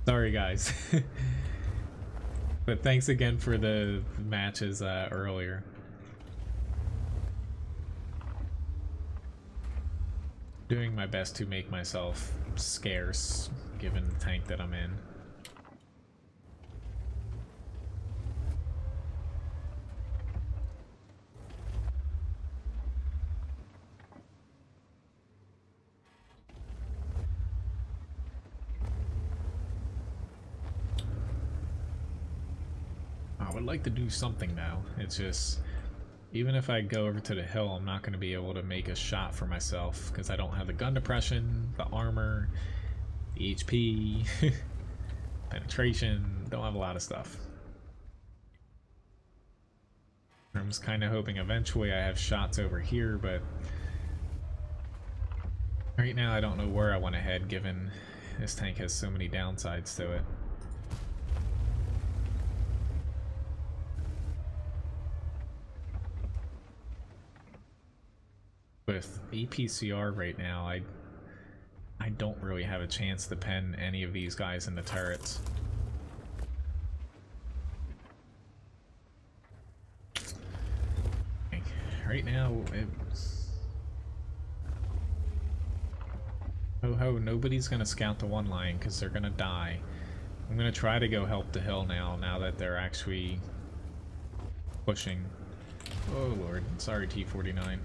Sorry guys. But thanks again for the matches earlier. Doing my best to make myself scarce, given the tank that I'm in. would like to do something now. It's just, even if I go over to the hill, I'm not going to be able to make a shot for myself because I don't have the gun depression, the armor, the HP, penetration, don't have a lot of stuff. I'm just kind of hoping eventually I have shots over here, but right now I don't know where I want to head given this tank has so many downsides to it. With APCR right now, I don't really have a chance to pen any of these guys in the turrets. Right now, nobody's gonna scout the one line because they're gonna die. I'm gonna try to go help the hill now that they're actually pushing. Oh lord, sorry T-49.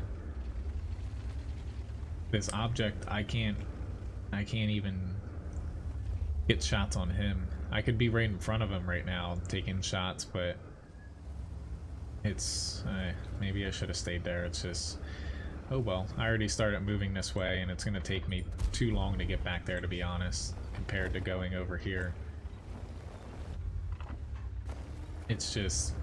This object, I can't even get shots on him. I could be right in front of him right now taking shots, but it's maybe I should have stayed there. It's just, oh well, I already started moving this way and it's gonna take me too long to get back there, to be honest, compared to going over here. It's just,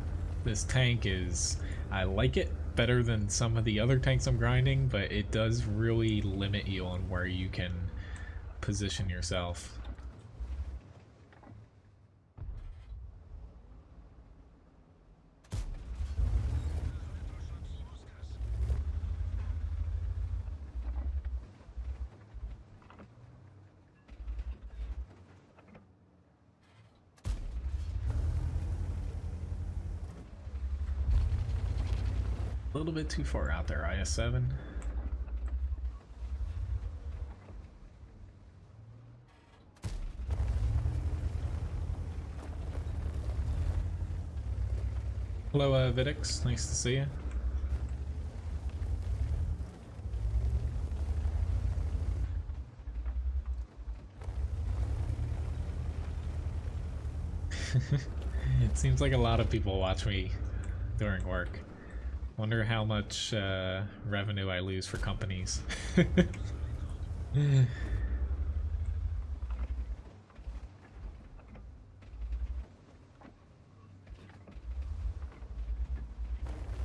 this tank is, I like it better than some of the other tanks I'm grinding, but it does really limit you on where you can position yourself. A little bit too far out there, IS-7. Hello, Vidix. Nice to see you. It seems like a lot of people watch me during work. Wonder how much revenue I lose for companies.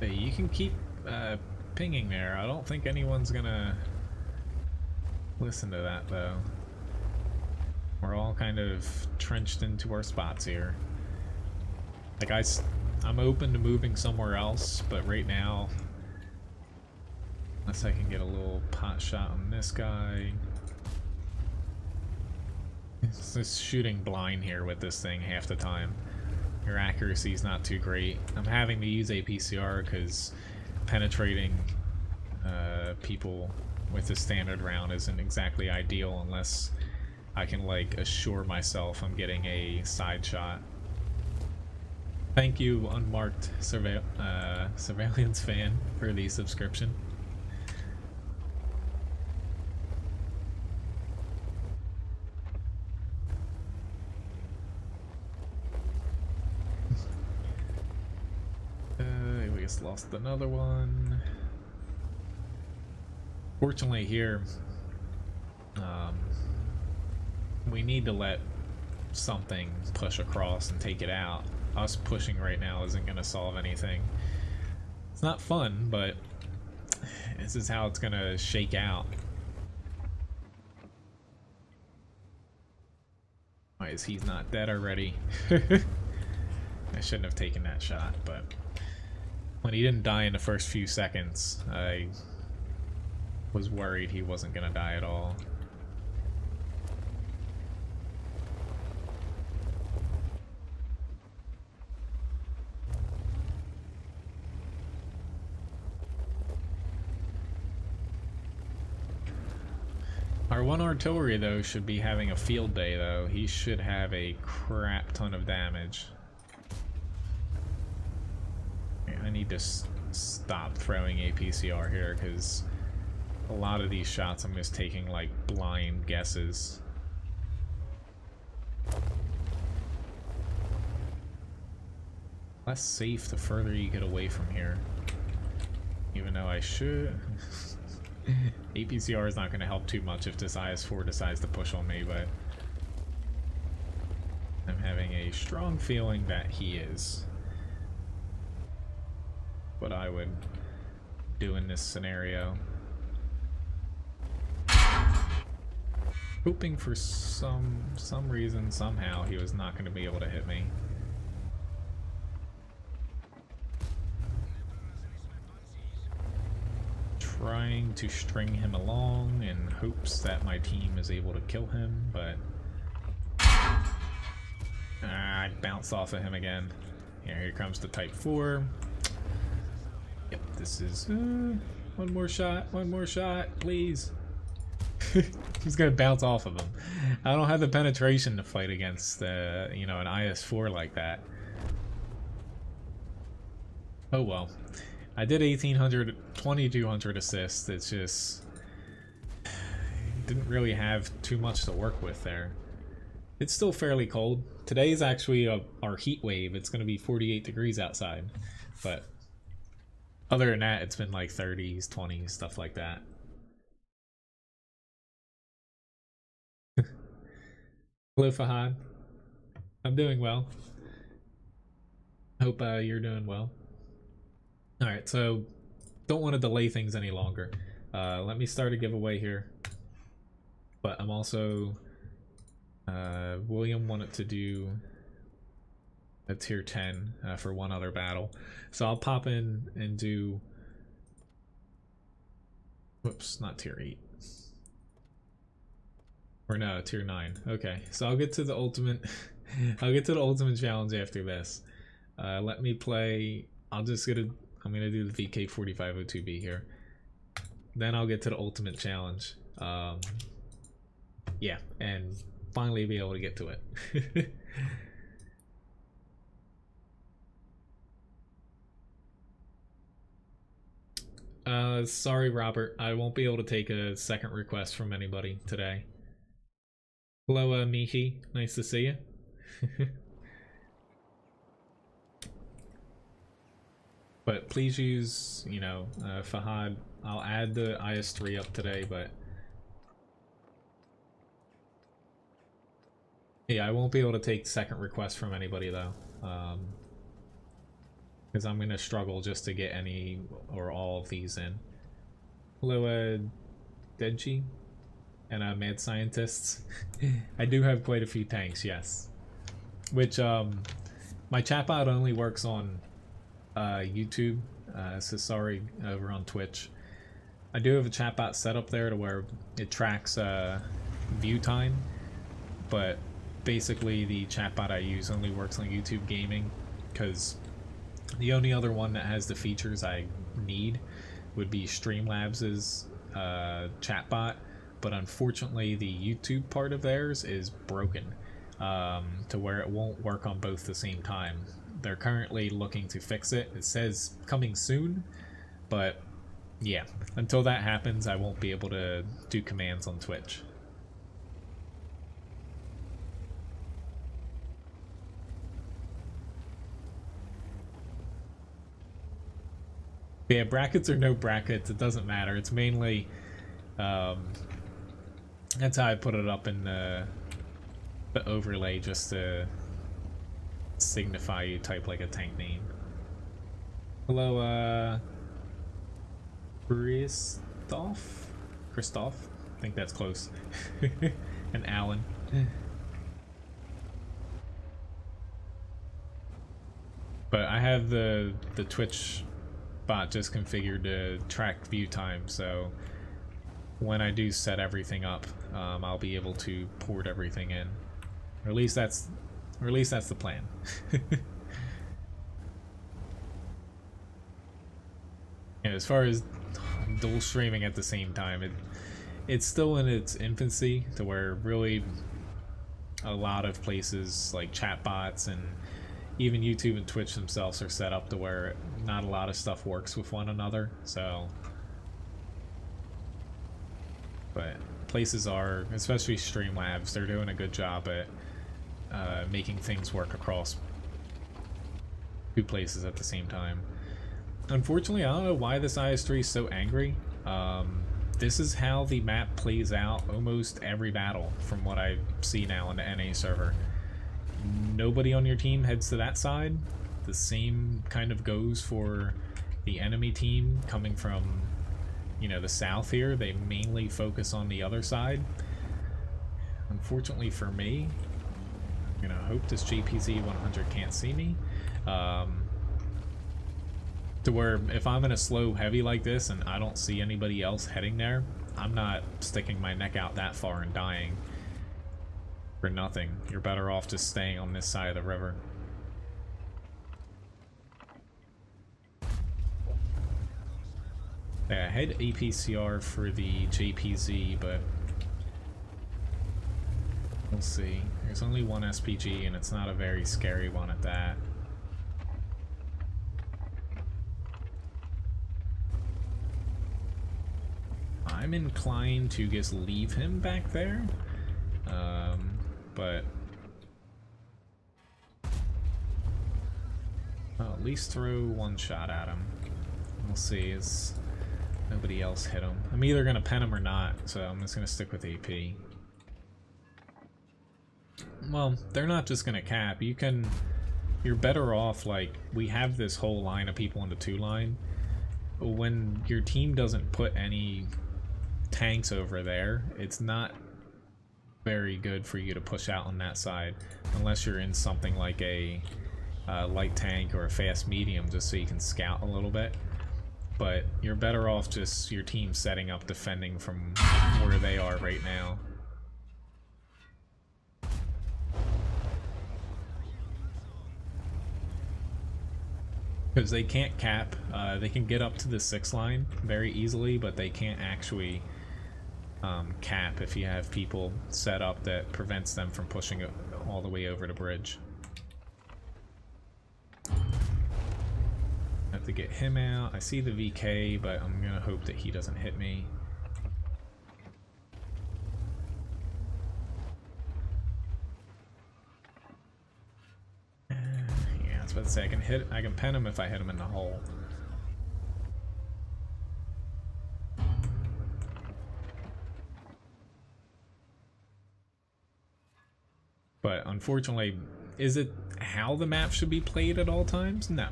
Hey, you can keep pinging there. I don't think anyone's gonna listen to that though. We're all kind of trenched into our spots here. Like I'm open to moving somewhere else, but right now, unless I can get a little pot shot on this guy. It's just shooting blind here with this thing half the time. Your accuracy is not too great. I'm having to use APCR because penetrating people with the standard round isn't exactly ideal unless I can like assure myself I'm getting a side shot. Thank you, unmarked surveillance fan, for the subscription. We just lost another one. Fortunately here, we need to let something push across and take it out. Us pushing right now isn't going to solve anything. It's not fun, but this is how it's going to shake out. Why is he not dead already? I shouldn't have taken that shot, but when he didn't die in the first few seconds, I was worried he wasn't going to die at all. Our one artillery though should be having a field day though. He should have a crap ton of damage. I need to stop throwing APCR here because a lot of these shots I'm just taking like blind guesses. less safe the further you get away from here. Even though I should... APCR is not going to help too much if this IS-4 decides to push on me, but I'm having a strong feeling that he is. What I would do in this scenario. Hoping for some reason, somehow, he was not going to be able to hit me. Trying to string him along in hopes that my team is able to kill him, but I bounced off of him again. Here comes the Type 4. Yep, this is one more shot, please. He's gonna bounce off of him. I don't have the penetration to fight against you know, an IS-4 like that. Oh well. I did 1,800, 2,200 assists. It's just didn't really have too much to work with there. It's still fairly cold. Today is actually our heat wave. It's going to be 48 degrees outside. But other than that, it's been like 30s, 20s, stuff like that. Hello, Fahad. I'm doing well. Hope you're doing well. Alright, so don't want to delay things any longer. Let me start a giveaway here. But I'm also... William wanted to do a tier 10 for one other battle. So I'll pop in and do... Whoops, not tier 8. Or no, tier 9. Okay, so I'll get to the ultimate... I'll get to the ultimate challenge after this. Let me play... I'm gonna do the VK4502B here. Then I'll get to the ultimate challenge. Yeah, and finally be able to get to it. Sorry, Robert. I won't be able to take a second request from anybody today. Hello, Mihi. Nice to see you. But please use, you know, Fahad. I'll add the IS-3 up today, but... Yeah, I won't be able to take second requests from anybody, though. Because I'm going to struggle just to get any or all of these in. Hello, Denji and Mad Scientists. I do have quite a few tanks, yes. Which, my chatbot only works on YouTube, so sorry, over on Twitch. I do have a chatbot set up there to where it tracks view time, but basically the chatbot I use only works on YouTube gaming, because the only other one that has the features I need would be Streamlabs's chatbot, but unfortunately the YouTube part of theirs is broken to where it won't work on both the same time. They're currently looking to fix it. It says coming soon, but yeah, until that happens, I won't be able to do commands on Twitch. But yeah, brackets or no brackets, it doesn't matter. It's mainly, that's how I put it up in the overlay, just to signify you type like a tank name. Hello, Christoph? I think that's close. And Alan. But I have the Twitch bot just configured to track view time, so when I do set everything up, I'll be able to port everything in. Or at least that's the plan. Yeah, as far as dual streaming at the same time, it's still in its infancy, to where really a lot of places like chatbots and even YouTube and Twitch themselves are set up to where not a lot of stuff works with one another. So, but places are, especially Streamlabs, they're doing a good job at making things work across 2 places at the same time. Unfortunately, I don't know why this IS-3 is so angry. This is how the map plays out almost every battle from what I see now on the NA server. Nobody on your team heads to that side. The same kind of goes for the enemy team coming from, you know, the south here. They mainly focus on the other side. Unfortunately for me, I'm gonna hope this JPZ 100 can't see me. To where if I'm in a slow heavy like this and I don't see anybody else heading there, I'm not sticking my neck out that far and dying for nothing. You're better off just staying on this side of the river. Yeah, I had APCR for the JPZ, but we'll see. There's only one SPG and it's not a very scary one at that. I'm inclined to just leave him back there, but I'll at least throw one shot at him. We'll see, is nobody else hit him. I'm either going to pen him or not, so I'm just going to stick with AP. Well, they're not just going to cap. You're better off, like, we have this whole line of people in the 2 line. When your team doesn't put any tanks over there, it's not very good for you to push out on that side unless you're in something like a light tank or a fast medium, just so you can scout a little bit. But you're better off just your team setting up defending from where they are right now. Because they can't cap. They can get up to the 6 line very easily, but they can't actually cap if you have people set up that prevents them from pushing it all the way over the bridge. Have to get him out. I see the VK, but I'm gonna hope that he doesn't hit me. Yeah, I was about to say I can pen him if I hit him in the hole. But unfortunately, is it how the map should be played at all times? No.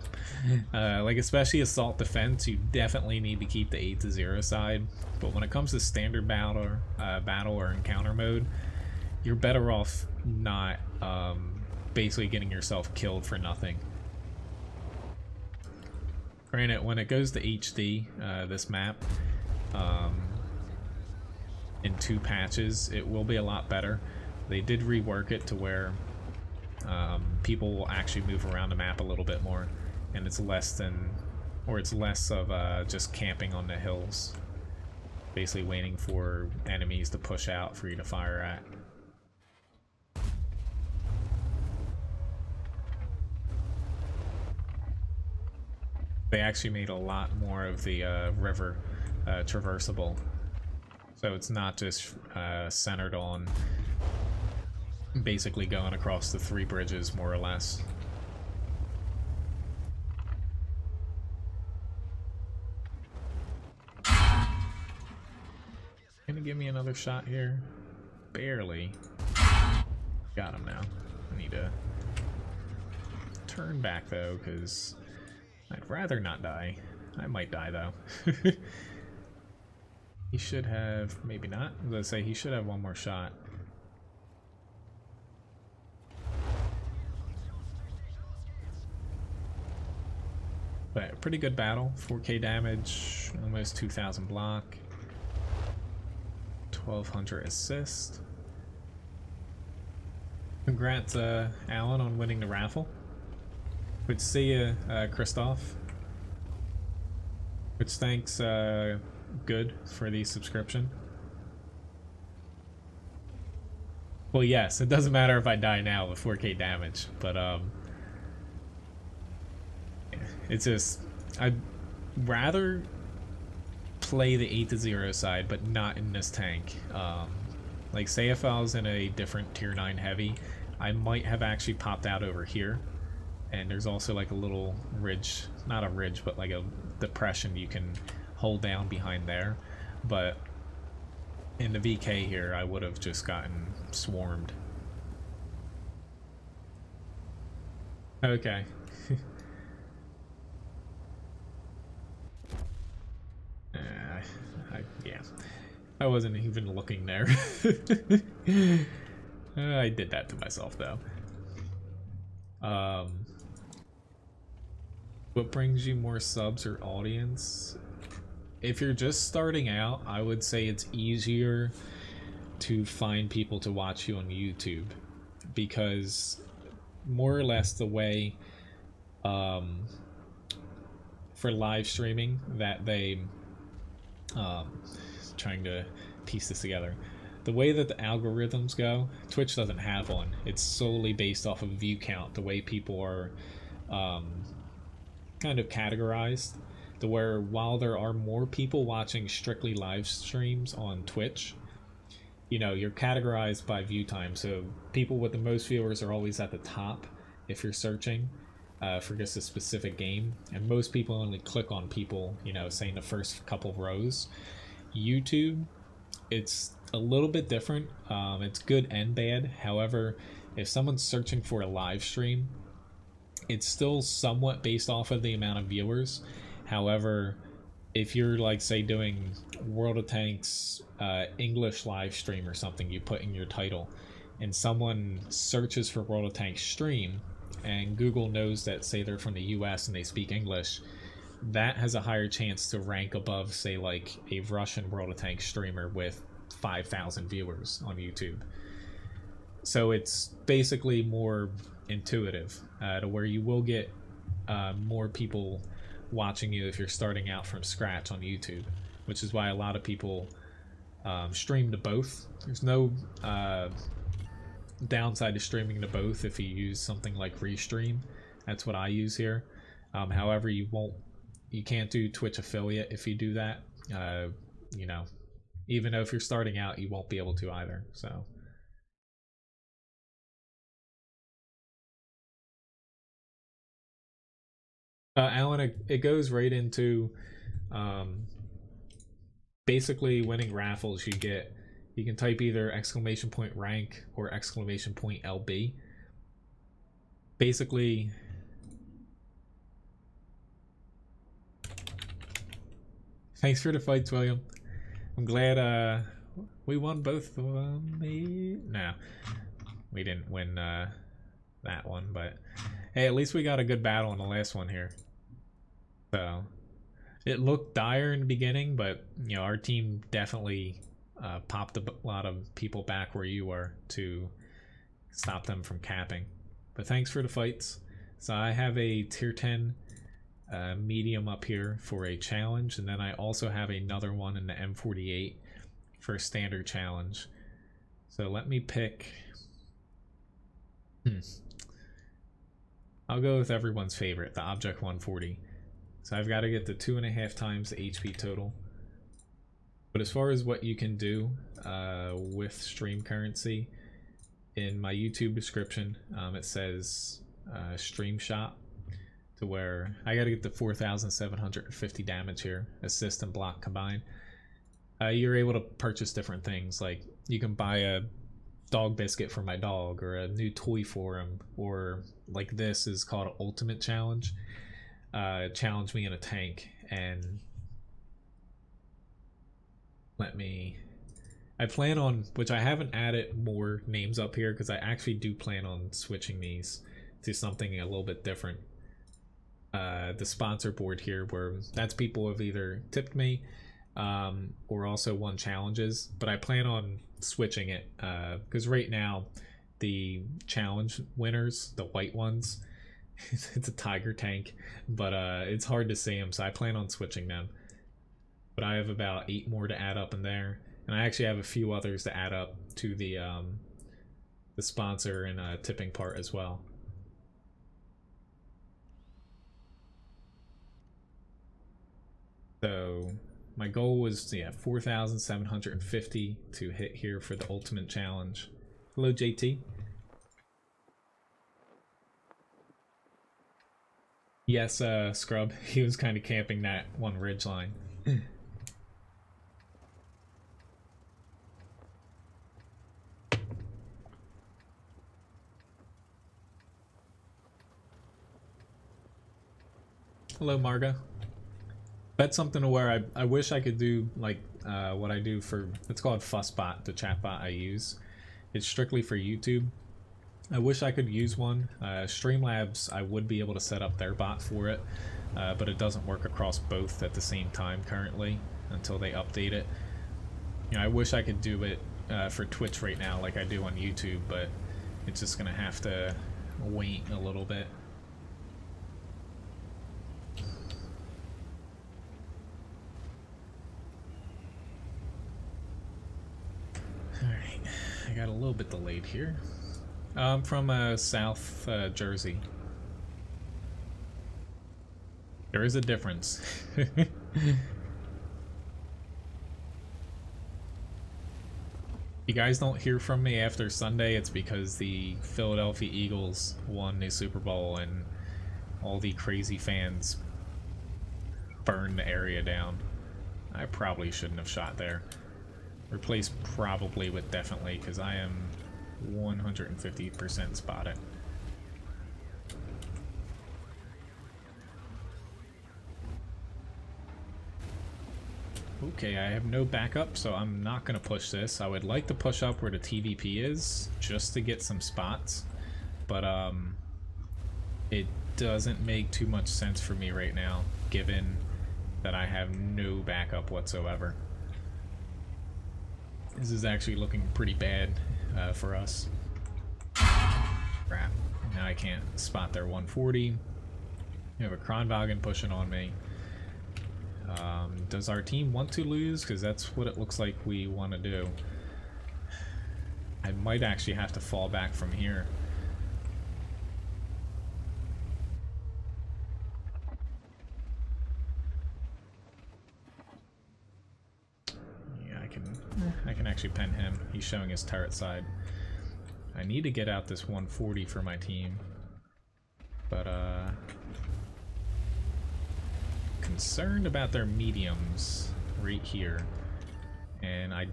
Like especially assault defense, you definitely need to keep the 8-0 side. But when it comes to standard battle or encounter mode, you're better off not basically getting yourself killed for nothing. Granted, when it goes to HD, this map, in 2 patches, it will be a lot better. They did rework it to where people will actually move around the map a little bit more, and it's less of just camping on the hills, basically waiting for enemies to push out for you to fire at. They actually made a lot more of the river traversable, so it's not just centered on basically going across the 3 bridges, more or less. Gonna give me another shot here. Barely. Got him now. I need to turn back though, because I'd rather not die. I might die though. He should have, maybe not. I was gonna say he should have one more shot. But pretty good battle. 4k damage, almost 2,000 block, 1,200 assist. Congrats, Alan, on winning the raffle. Good to see you, Christoph. Which thanks, Good, for the subscription. Well, yes, it doesn't matter if I die now with 4k damage, but it's just, I'd rather play the 8-0 side, but not in this tank. Like, say if I was in a different tier 9 heavy, I might have actually popped out over here and there's also like a little ridge, not a ridge, but like a depression you can hold down behind there. But in the VK here, I would have just gotten swarmed. Okay. Yeah, I wasn't even looking there. I did that to myself though. What brings you more subs or audience? If you're just starting out, I would say it's easier to find people to watch you on YouTube, because more or less the way for live streaming that they trying to piece this together, the way that the algorithms go, Twitch doesn't have one. It's solely based off of view count, the way people are kind of categorized, to where while there are more people watching strictly live streams on Twitch, you know, you're categorized by view time. So people with the most viewers are always at the top if you're searching for just a specific game, and most people only click on people, you know, saying the first couple rows. YouTube, it's a little bit different. It's good and bad. However, if someone's searching for a live stream, it's still somewhat based off of the amount of viewers. However, if you're like, say, doing World of Tanks English live stream or something, you put in your title, and someone searches for World of Tanks stream, and Google knows that, say, they're from the US and they speak English, that has a higher chance to rank above, say, like a Russian World of Tanks streamer with 5,000 viewers on YouTube. So it's basically more intuitive, to where you will get more people watching you if you're starting out from scratch on YouTube, which is why a lot of people stream to both. There's no downside to streaming to both if you use something like Restream. That's what I use here. However, you can't do Twitch affiliate if you do that. You know, even though if you're starting out, you won't be able to either. So Alan, it goes right into basically winning raffles. You can type either !rank or !LB. Basically, thanks for the fights, William. I'm glad we won both of them. No, we didn't win that one, but hey, at least we got a good battle in the last one here. So it looked dire in the beginning, but you know, our team definitely popped a lot of people back where you were to stop them from capping. But thanks for the fights. So I have a tier 10 medium up here for a challenge, and then I also have another one in the M48 for a standard challenge. So let me pick. I'll go with everyone's favorite, the Object 140. So I've got to get the 2.5 times the HP total. But as far as what you can do with stream currency, in my YouTube description, it says stream shop, to where I got to get the 4,750 damage here, assist and block combined. You're able to purchase different things, like you can buy a dog biscuit for my dog, or a new toy for him, or like this is called an ultimate challenge. Challenge me in a tank, and I plan on, which I haven't added more names up here because I actually do plan on switching these to something a little bit different. The sponsor board here, where that's people have either tipped me or also won challenges, but I plan on switching it because right now the challenge winners, the white ones, it's a tiger tank, but it's hard to see them, so I plan on switching them. But I have about 8 more to add up in there, and I actually have a few others to add up to the sponsor and tipping part as well. So my goal was 4,750 to hit here for the ultimate challenge. Hello, JT. Yes, Scrub. He was kind of camping that one ridge line. Hello, Marga. That's something to where I wish I could do like what I do for, it's called Fussbot, the chatbot I use. It's strictly for YouTube. I wish I could use one. Streamlabs, I would be able to set up their bot for it, but it doesn't work across both at the same time currently until they update it. You know, I wish I could do it for Twitch right now like I do on YouTube, but it's just gonna have to wait a little bit. Alright, I got a little bit delayed here. I'm from South Jersey. There is a difference. You guys don't hear from me after Sunday, it's because the Philadelphia Eagles won the Super Bowl and all the crazy fans burned the area down. I probably shouldn't have shot there. Replace probably with definitely, because I am 150% spotted. Okay, I have no backup, so I'm not going to push this. I would like to push up where the TVP is, just to get some spots. But, it doesn't make too much sense for me right now, given that I have no backup whatsoever. This is actually looking pretty bad for us. Crap. Now I can't spot their 140. You have a Kronwagen pushing on me. Does our team want to lose? Because that's what it looks like we want to do. I might actually have to fall back from here. Yeah, I can actually pen him. He's showing his turret side. I need to get out this 140 for my team. But, concerned about their mediums right here. And I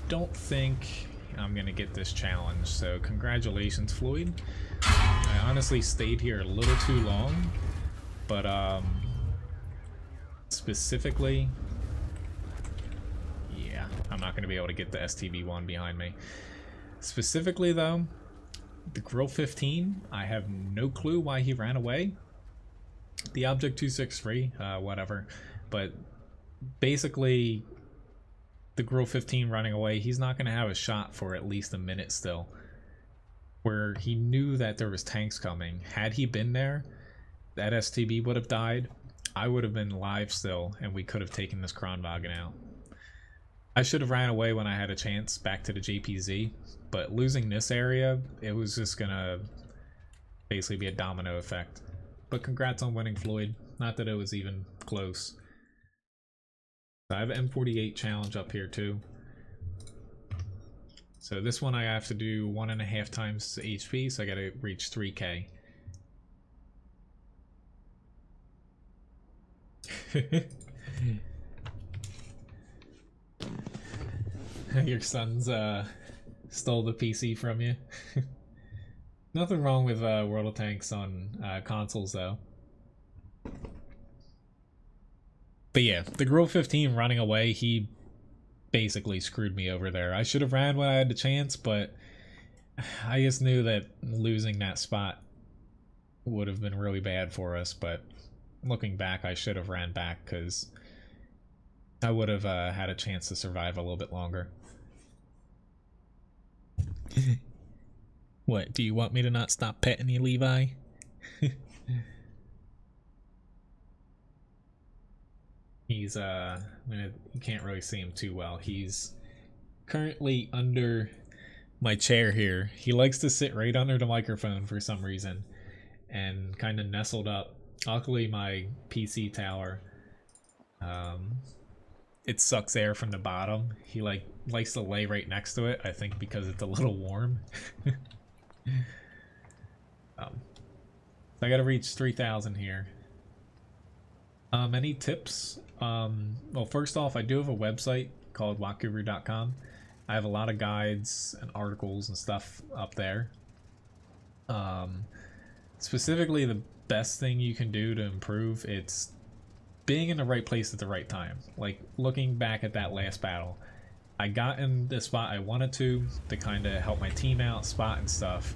don't think I'm gonna get this challenge, so congratulations, Floyd. I honestly stayed here a little too long, but, specifically, yeah, I'm not gonna be able to get the STV-1 behind me. Specifically, though, the Grill 15, I have no clue why he ran away. The Object 263, whatever. But basically, the Grill 15 running away, he's not going to have a shot for at least a minute still. Where he knew that there was tanks coming. Had he been there, that STB would have died. I would have been live still, and we could have taken this Kronwagen out. I should have ran away when I had a chance back to the JPZ, but losing this area, it was just gonna basically be a domino effect. But congrats on winning, Floyd. Not that it was even close. So I have an M48 challenge up here too. So this one I have to do 1.5 times HP, so I gotta reach 3K. Your son's stole the PC from you. Nothing wrong with World of Tanks on consoles though. But yeah, the Grill 15 running away, he basically screwed me over there. I should have ran when I had the chance, but I just knew that losing that spot would have been really bad for us. But looking back, I should have ran back because I would have had a chance to survive a little bit longer. What, do you want me to not stop petting you, Levi? He's, you can't really see him too well. He's currently under my chair here. He likes to sit right under the microphone for some reason and kind of nestled up. Luckily, my PC tower, it sucks air from the bottom. He likes to lay right next to it, I think because it's a little warm. So I gotta reach 3,000 here. Any tips? Well, first off, I do have a website called WoTguru.com. I have a lot of guides and articles and stuff up there. Specifically, the best thing you can do to improve, it's being in the right place at the right time. Like, looking back at that last battle, I got in the spot I wanted to kind of help my team out, spot and stuff,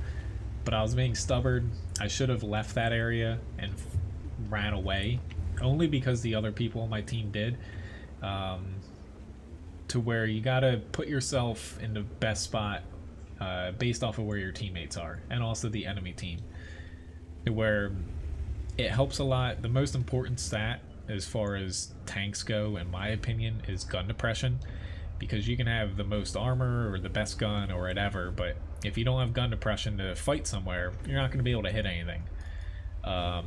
but I was being stubborn. I should have left that area and ran away, only because the other people on my team did. To where you gotta put yourself in the best spot based off of where your teammates are, and also the enemy team, to where it helps a lot. The most important stat as far as tanks go, in my opinion, is gun depression, because you can have the most armor or the best gun or whatever, but if you don't have gun depression to fight somewhere, you're not going to be able to hit anything. But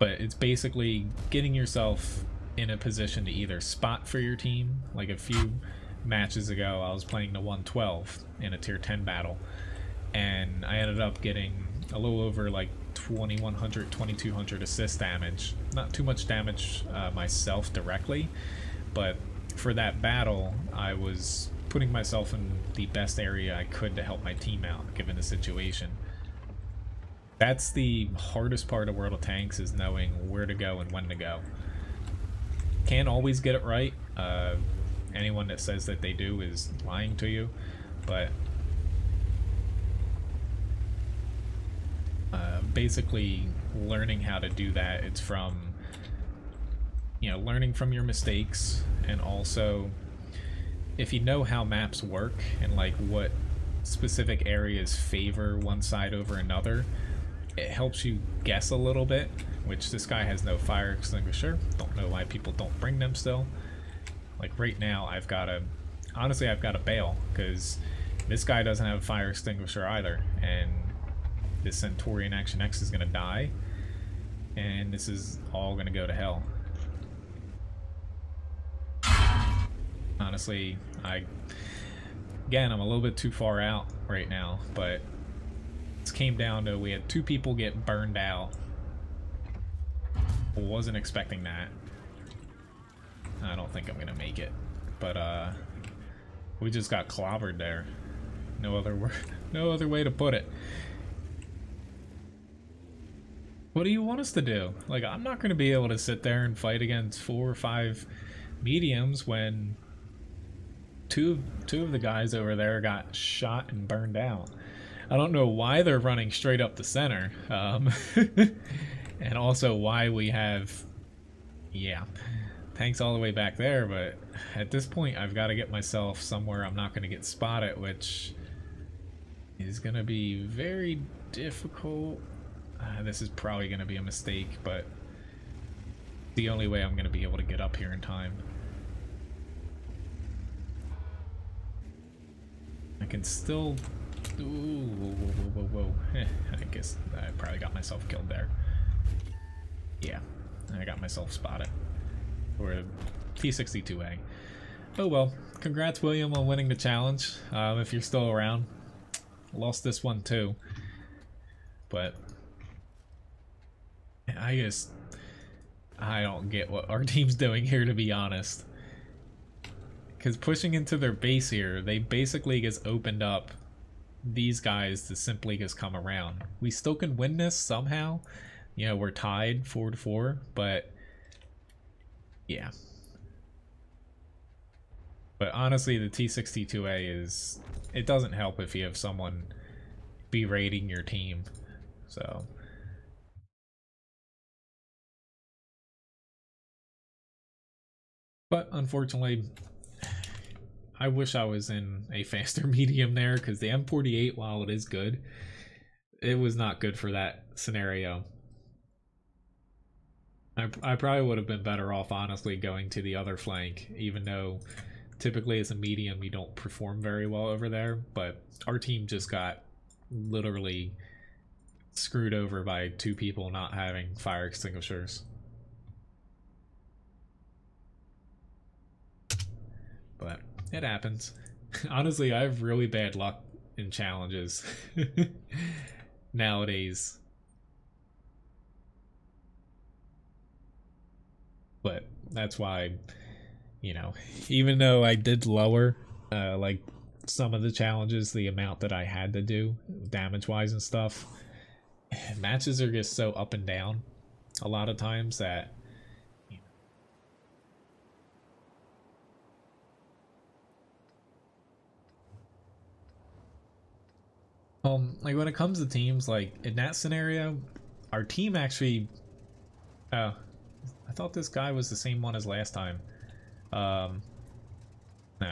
it's basically getting yourself in a position to either spot for your team. Like a few matches ago, I was playing the 112 in a tier 10 battle, and I ended up getting a little over like 2100, 2200 assist damage. Not too much damage myself directly, but for that battle, I was putting myself in the best area I could to help my team out, given the situation. That's the hardest part of World of Tanks, is knowing where to go and when to go. Can't always get it right. Anyone that says that they do is lying to you, but basically learning how to do that, it's from, you know, learning from your mistakes, and also if you know how maps work and like what specific areas favor one side over another, it helps you guess a little bit. Which this guy has no fire extinguisher. Don't know why people don't bring them still. Like right now, I've got to bail because this guy doesn't have a fire extinguisher either, and this Centaurian Action X is gonna die, and this is all gonna go to hell. Honestly, I'm a little bit too far out right now, but it came down to, we had 2 people get burned out. Wasn't expecting that. I don't think I'm gonna make it, but we just got clobbered there. No other way to put it. What do you want us to do? Like, I'm not gonna be able to sit there and fight against 4 or 5 mediums when two of the guys over there got shot and burned out. I don't know why they're running straight up the center. And also why we have, yeah, tanks all the way back there, but at this point I've got to get myself somewhere I'm not going to get spotted, which is going to be very difficult. This is probably going to be a mistake, but the only way I'm going to be able to get up here in time. I can still... Ooh, whoa. I guess I probably got myself killed there. Yeah, I got myself spotted. Or T62A. Oh well, congrats William on winning the challenge, if you're still around. Lost this one too. But I don't get what our team's doing here, to be honest. Because pushing into their base here, they basically just opened up these guys to simply just come around. We still can win this somehow. You know, we're tied 4-4, but yeah. But honestly, the T62A is... it doesn't help if you have someone berating your team. So... but unfortunately, I wish I was in a faster medium there, because the M48, while it is good, it was not good for that scenario. I probably would have been better off, honestly, going to the other flank, even though typically as a medium you don't perform very well over there, but our team just got literally screwed over by 2 people not having fire extinguishers. But it happens. Honestly, I have really bad luck in challenges nowadays. But that's why, you know, even though I did lower like some of the challenges, the amount that I had to do damage wise and stuff, matches are just so up and down a lot of times that, you know. Like when it comes to teams, like in that scenario, our team actually I thought this guy was the same one as last time. Nah,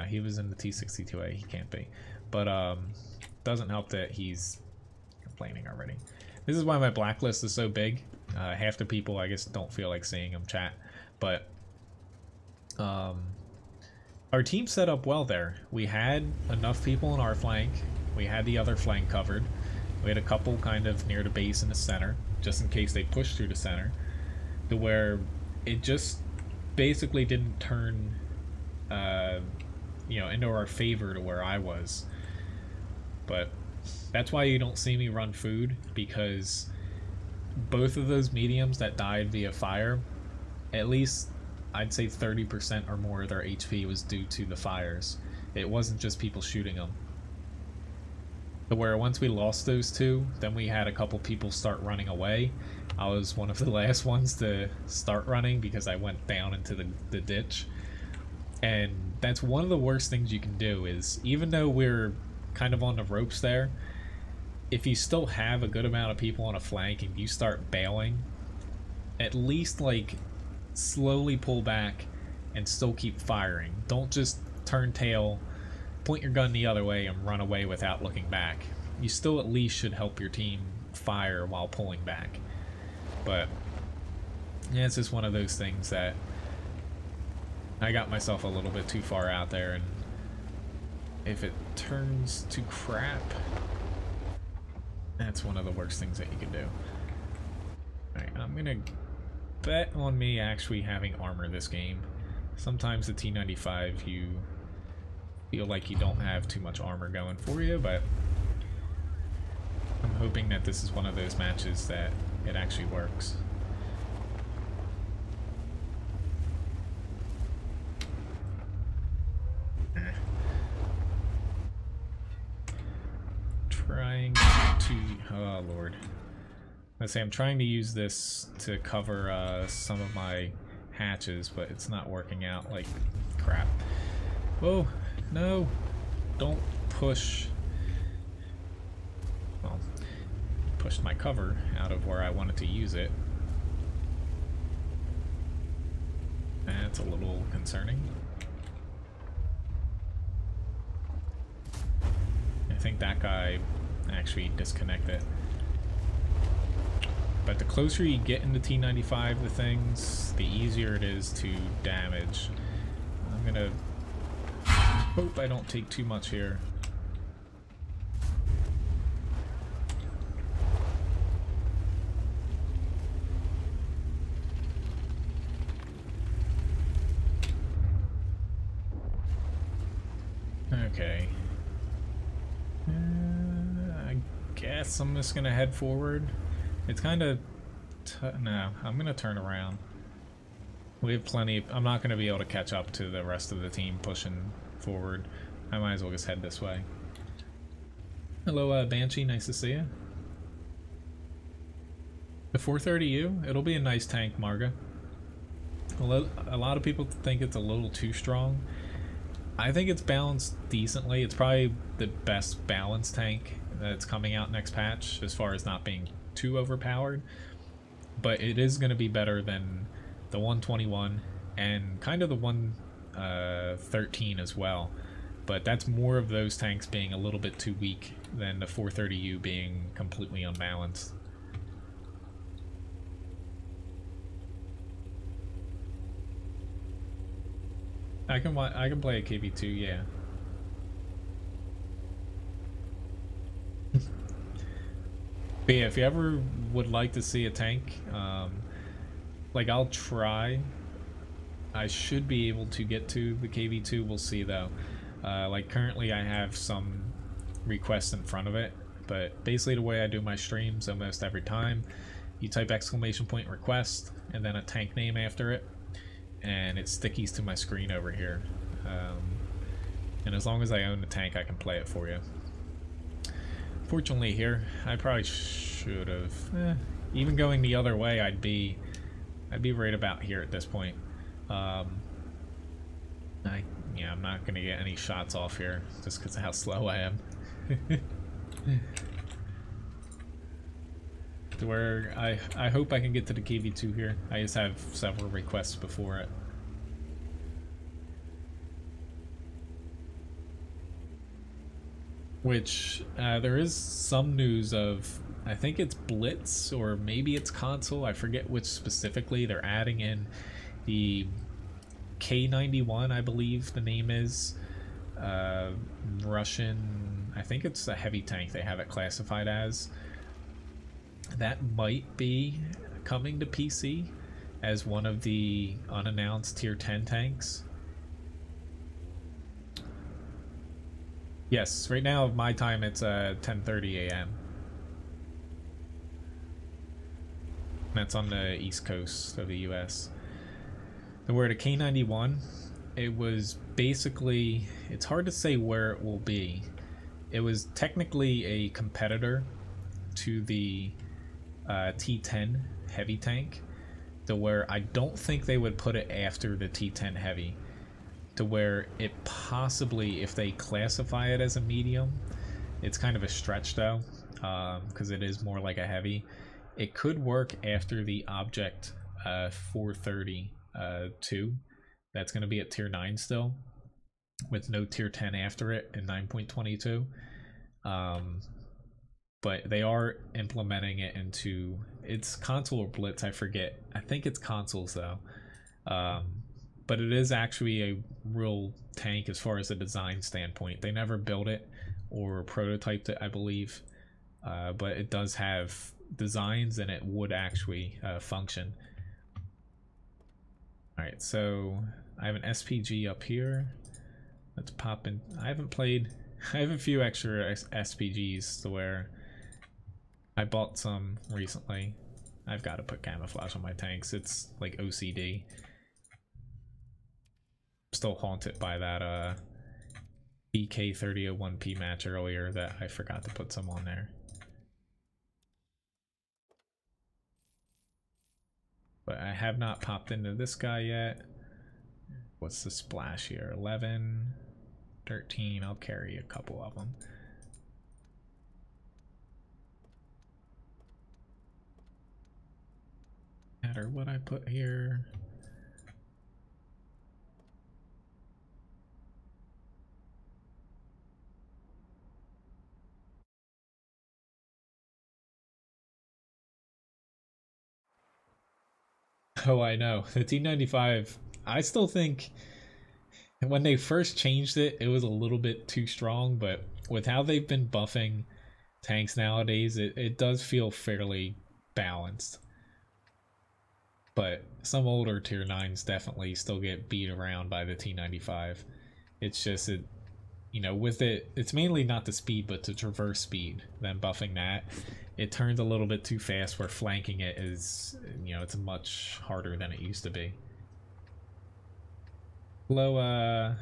he was in the T62A. He can't be. But doesn't help that he's complaining already. This is why my blacklist is so big. Half the people, I guess, don't feel like seeing them chat. But our team set up well there. We had enough people on our flank. We had the other flank covered. We had a couple kind of near the base in the center, just in case they pushed through the center, to where it just basically didn't turn you know, into our favor to where I was. But that's why you don't see me run food, because both of those mediums that died via fire, at least I'd say 30% or more of their HP was due to the fires. It wasn't just people shooting them. To where once we lost those two, then we had a couple people start running away. I was one of the last ones to start running because I went down into the ditch. And that's one of the worst things you can do, is even though we're kind of on the ropes there, if you still have a good amount of people on a flank and you start bailing, at least like slowly pull back and still keep firing. Don't just turn tail, point your gun the other way and run away without looking back. You still at least should help your team fire while pulling back. But yeah, it's just one of those things that I got myself a little bit too far out there, and if it turns to crap, that's one of the worst things that you can do. Alright, I'm gonna bet on me actually having armor this game. Sometimes the T95 you feel like you don't have too much armor going for you, but I'm hoping that this is one of those matches that it actually works. Trying to, oh lord, let's say I'm trying to use this to cover some of my hatches, but it's not working out like crap. Oh no, don't push. Well, pushed my cover out of where I wanted to use it. That's a little concerning. I think that guy actually disconnected. But the closer you get into T95 to things, the easier it is to damage. I'm gonna hope I don't take too much here. Okay. I guess I'm just gonna head forward. It's kind of no, I'm gonna turn around. We have plenty. I'm not gonna be able to catch up to the rest of the team pushing forward. I might as well just head this way. Hello, Banshee. Nice to see you. The 430U. It'll be a nice tank, Marga. A lot of people think it's a little too strong. I think it's balanced decently. It's probably the best balanced tank that's coming out next patch, as far as not being too overpowered. But it is going to be better than the 121 and kind of the 113 as well. But that's more of those tanks being a little bit too weak than the 430U being completely unbalanced. I can play a KV2, yeah. But yeah, if you ever would like to see a tank, like I'll try. I should be able to get to the KV2, we'll see though. Like currently I have some requests in front of it, but basically the way I do my streams almost every time, you type exclamation point request and then a tank name after it. and it stickies to my screen over here. And as long as I own the tank, I can play it for you. Fortunately here, I probably should have. Even going the other way, I'd be right about here at this point. Yeah, I'm not gonna get any shots off here just because of how slow I am. To where I hope I can get to the KV2 here. I just have several requests before it. Which there is some news of, I think it's Blitz or maybe it's console, I forget which specifically. They're adding in the K91, I believe the name is. Russian, I think it's a heavy tank they have it classified as. That might be coming to PC as one of the unannounced tier 10 tanks. Yes, right now my time it's 10:30 a.m. That's on the east coast of the US. The word K91, it was basically, it's hard to say where it will be. It was technically a competitor to the T10 heavy tank, to where I don't think they would put it after the T10 heavy, to where it possibly, if they classify it as a medium, it's kind of a stretch though, because it is more like a heavy. It could work after the Object 432. That's going to be at tier 9 still, with no tier 10 after it in 9.22. But they are implementing it into, it's console or Blitz, I forget. I think it's consoles though. But it is actually a real tank as far as a design standpoint. They never built it or prototyped it, I believe. But it does have designs and it would actually function. Alright, so I have an SPG up here. Let's pop in. I have a few extra SPGs to where I bought some recently. I've got to put camouflage on my tanks. It's like OCD. Still haunted by that BK3001P match earlier that I forgot to put some on there. But I have not popped into this guy yet. What's the splash here? 11, 13. I'll carry a couple of them. Matter what I put here. Oh, I know. The T95, I still think when they first changed it, it was a little bit too strong, but with how they've been buffing tanks nowadays, it does feel fairly balanced. But some older tier 9s definitely still get beat around by the T95. It's just, you know, with it, it's mainly not the speed, but the traverse speed. Then buffing that, it turns a little bit too fast where flanking it is, you know, it's much harder than it used to be. Hello,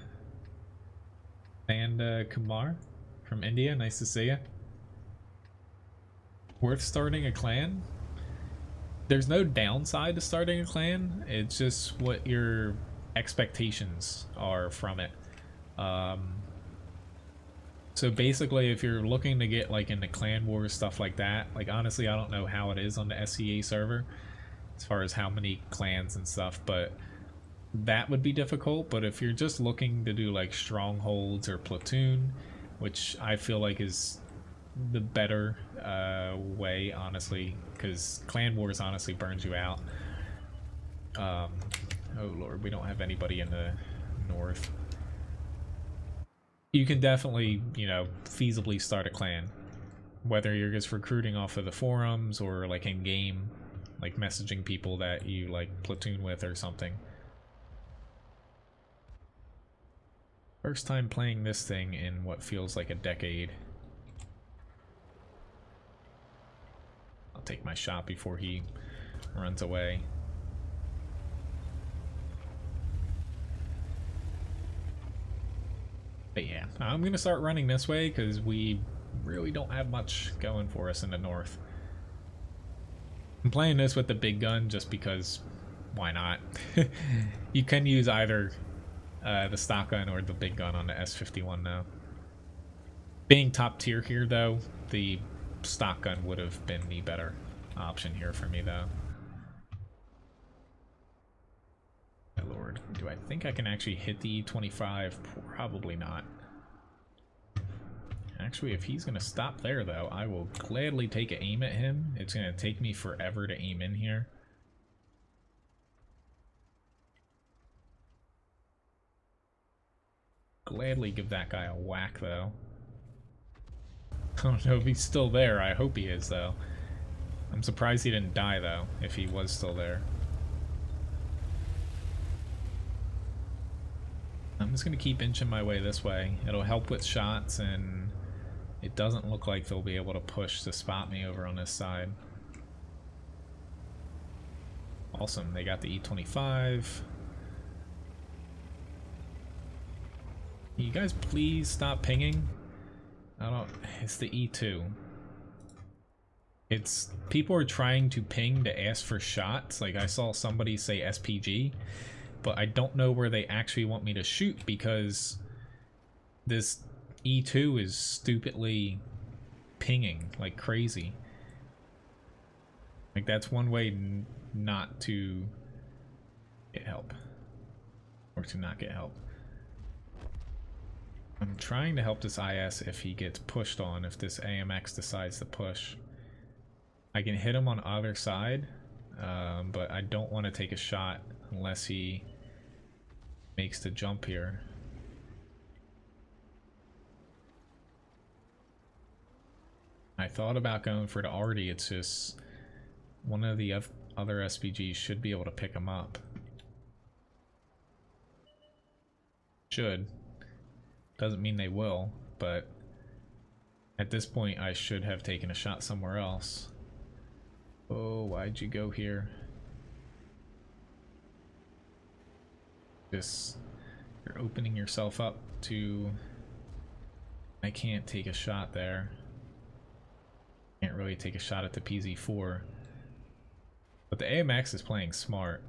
and Kumar from India, nice to see you. Worth starting a clan? There's no downside to starting a clan, it's just what your expectations are from it. So basically, if you're looking to get like into clan wars, stuff like that, like honestly I don't know how it is on the SCA server as far as how many clans and stuff, but that would be difficult. But if you're just looking to do like strongholds or platoon, which I feel like is the better way, honestly, because clan wars honestly burns you out. Oh lord, we don't have anybody in the north. You can definitely, you know, feasibly start a clan, whether you're just recruiting off of the forums or like in game, like messaging people that you like platoon with or something. First time playing this thing in what feels like a decade. I'll take my shot before he runs away. But yeah, I'm gonna start running this way because we really don't have much going for us in the north. I'm playing this with the big gun just because why not? You can use either the stock gun or the big gun on the S51 now. Being top tier here though, the stock gun would have been the better option here for me though. My lord, do I think I can actually hit the E25? Probably not. Actually, if he's gonna stop there though, I will gladly take an aim at him. It's gonna take me forever to aim in here. Gladly give that guy a whack though. I don't know if he's still there. I hope he is though. I'm surprised he didn't die though, if he was still there. I'm just gonna keep inching my way this way. It'll help with shots, and it doesn't look like they'll be able to push to spot me over on this side. Awesome, they got the E25. Can you guys please stop pinging? It's the E2. It's, people are trying to ping to ask for shots. Like I saw somebody say SPG, but I don't know where they actually want me to shoot because this E2 is stupidly pinging like crazy. Like that's one way not to get help, or to not get help. I'm trying to help this IS if he gets pushed on, if this AMX decides to push. I can hit him on either side, but I don't want to take a shot unless he makes the jump here. I thought about going for the Arty, it's just one of the other SPGs should be able to pick him up. Should. Doesn't mean they will, but at this point I should have taken a shot somewhere else. Oh, why'd you go here? Just, you're opening yourself up to... I can't take a shot there. Can't really take a shot at the PZ4. But the AMX is playing smart.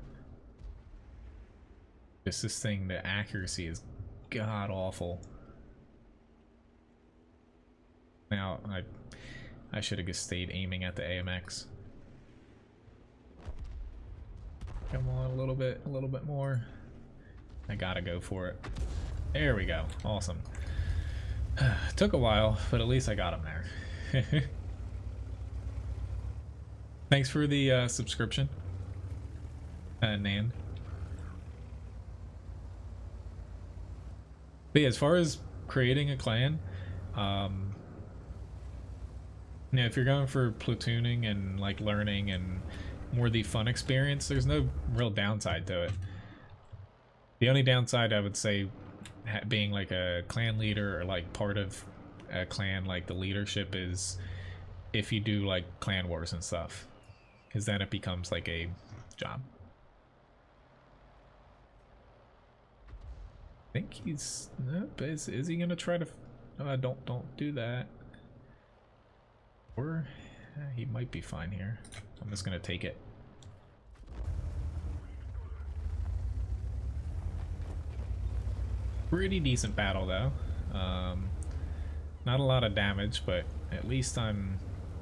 Just this thing, the accuracy is god awful. Now, I should have just stayed aiming at the AMX. Come on, a little bit more. I gotta go for it. There we go. Awesome. Took a while, but at least I got him there. Thanks for the subscription, Nan. But yeah, as far as creating a clan, yeah, if you're going for platooning and like learning and more the fun experience, there's no real downside to it. The only downside I would say being like a clan leader or like part of a clan, like the leadership, is if you do like clan wars and stuff, because then it becomes like a job. I think he's is he gonna try to don't do that. Or he might be fine here. I'm just gonna take it. Pretty decent battle though. Not a lot of damage, but at least I'm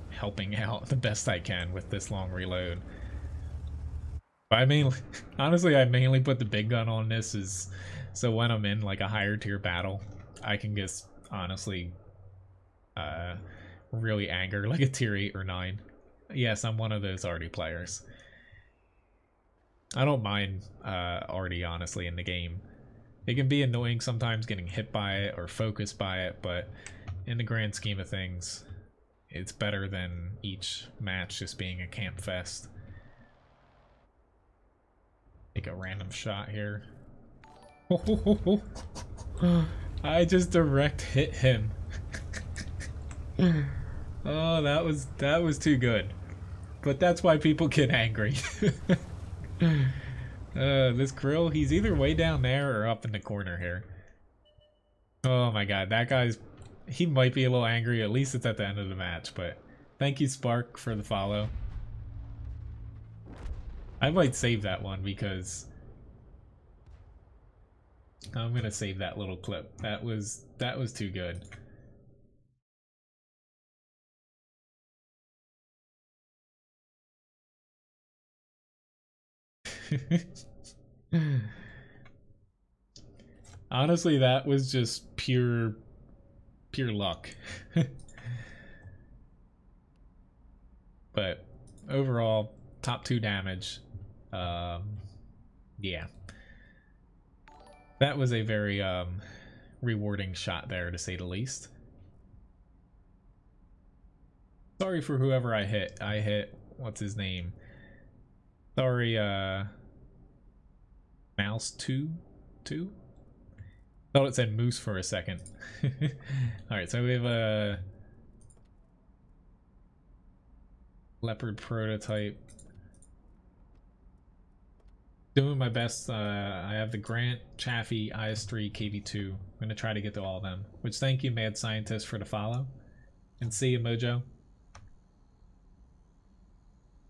helping out the best I can with this long reload. But I mainly, honestly, I mainly put the big gun on this is so when I'm in like a higher tier battle, I can just honestly really anger like a tier 8 or 9. Yes, I'm one of those Arty players. I don't mind Arty honestly in the game. It can be annoying sometimes getting hit by it or focused by it, but in the grand scheme of things, it's better than each match just being a camp fest. Take a random shot here. I just direct hit him. Oh, that was too good. But that's why people get angry. This Krill, he's either way down there or up in the corner here. Oh my god, that guy's... He might be a little angry, at least it's at the end of the match, but... Thank you, Spark, for the follow. I might save that one because... I'm gonna save that little clip. That was too good. Honestly, that was just pure luck. But overall, top 2 damage. Yeah. That was a very rewarding shot there, to say the least. Sorry for whoever I hit. I hit, what's his name? Sorry, Mouse 2? Thought it said Moose for a second. Alright, so we have a Leopard prototype. Doing my best. I have the Grant, Chaffee, IS-3, KV-2. I'm going to try to get to all of them. Which, thank you, Mad Scientist, for the follow. And see you, Mojo.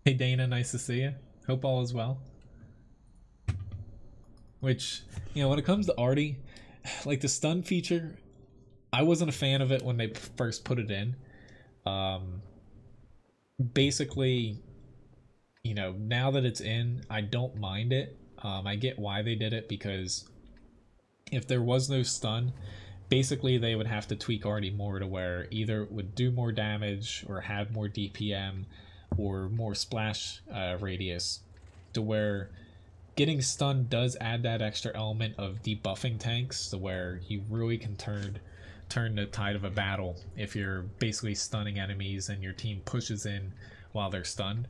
Hey, Dana, nice to see you. Hope all is well. Which, you know, when it comes to Artie, like the stun feature, I wasn't a fan of it when they first put it in. Basically, you know, now that it's in, I don't mind it. I get why they did it, because if there was no stun, basically they would have to tweak Artie more to where either it would do more damage or have more DPM or more splash radius, to where getting stunned does add that extra element of debuffing tanks, to where you really can turn the tide of a battle if you're basically stunning enemies and your team pushes in while they're stunned.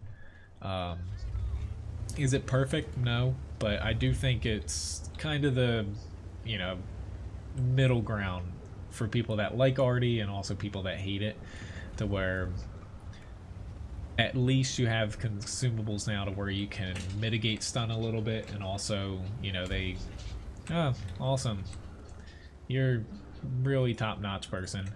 Is it perfect? No, but I do think it's kind of the, you know, middle ground for people that like Artie and also people that hate it, to where at least you have consumables now to where you can mitigate stun a little bit, and also, you know, they... Oh, awesome. You're really top-notch person.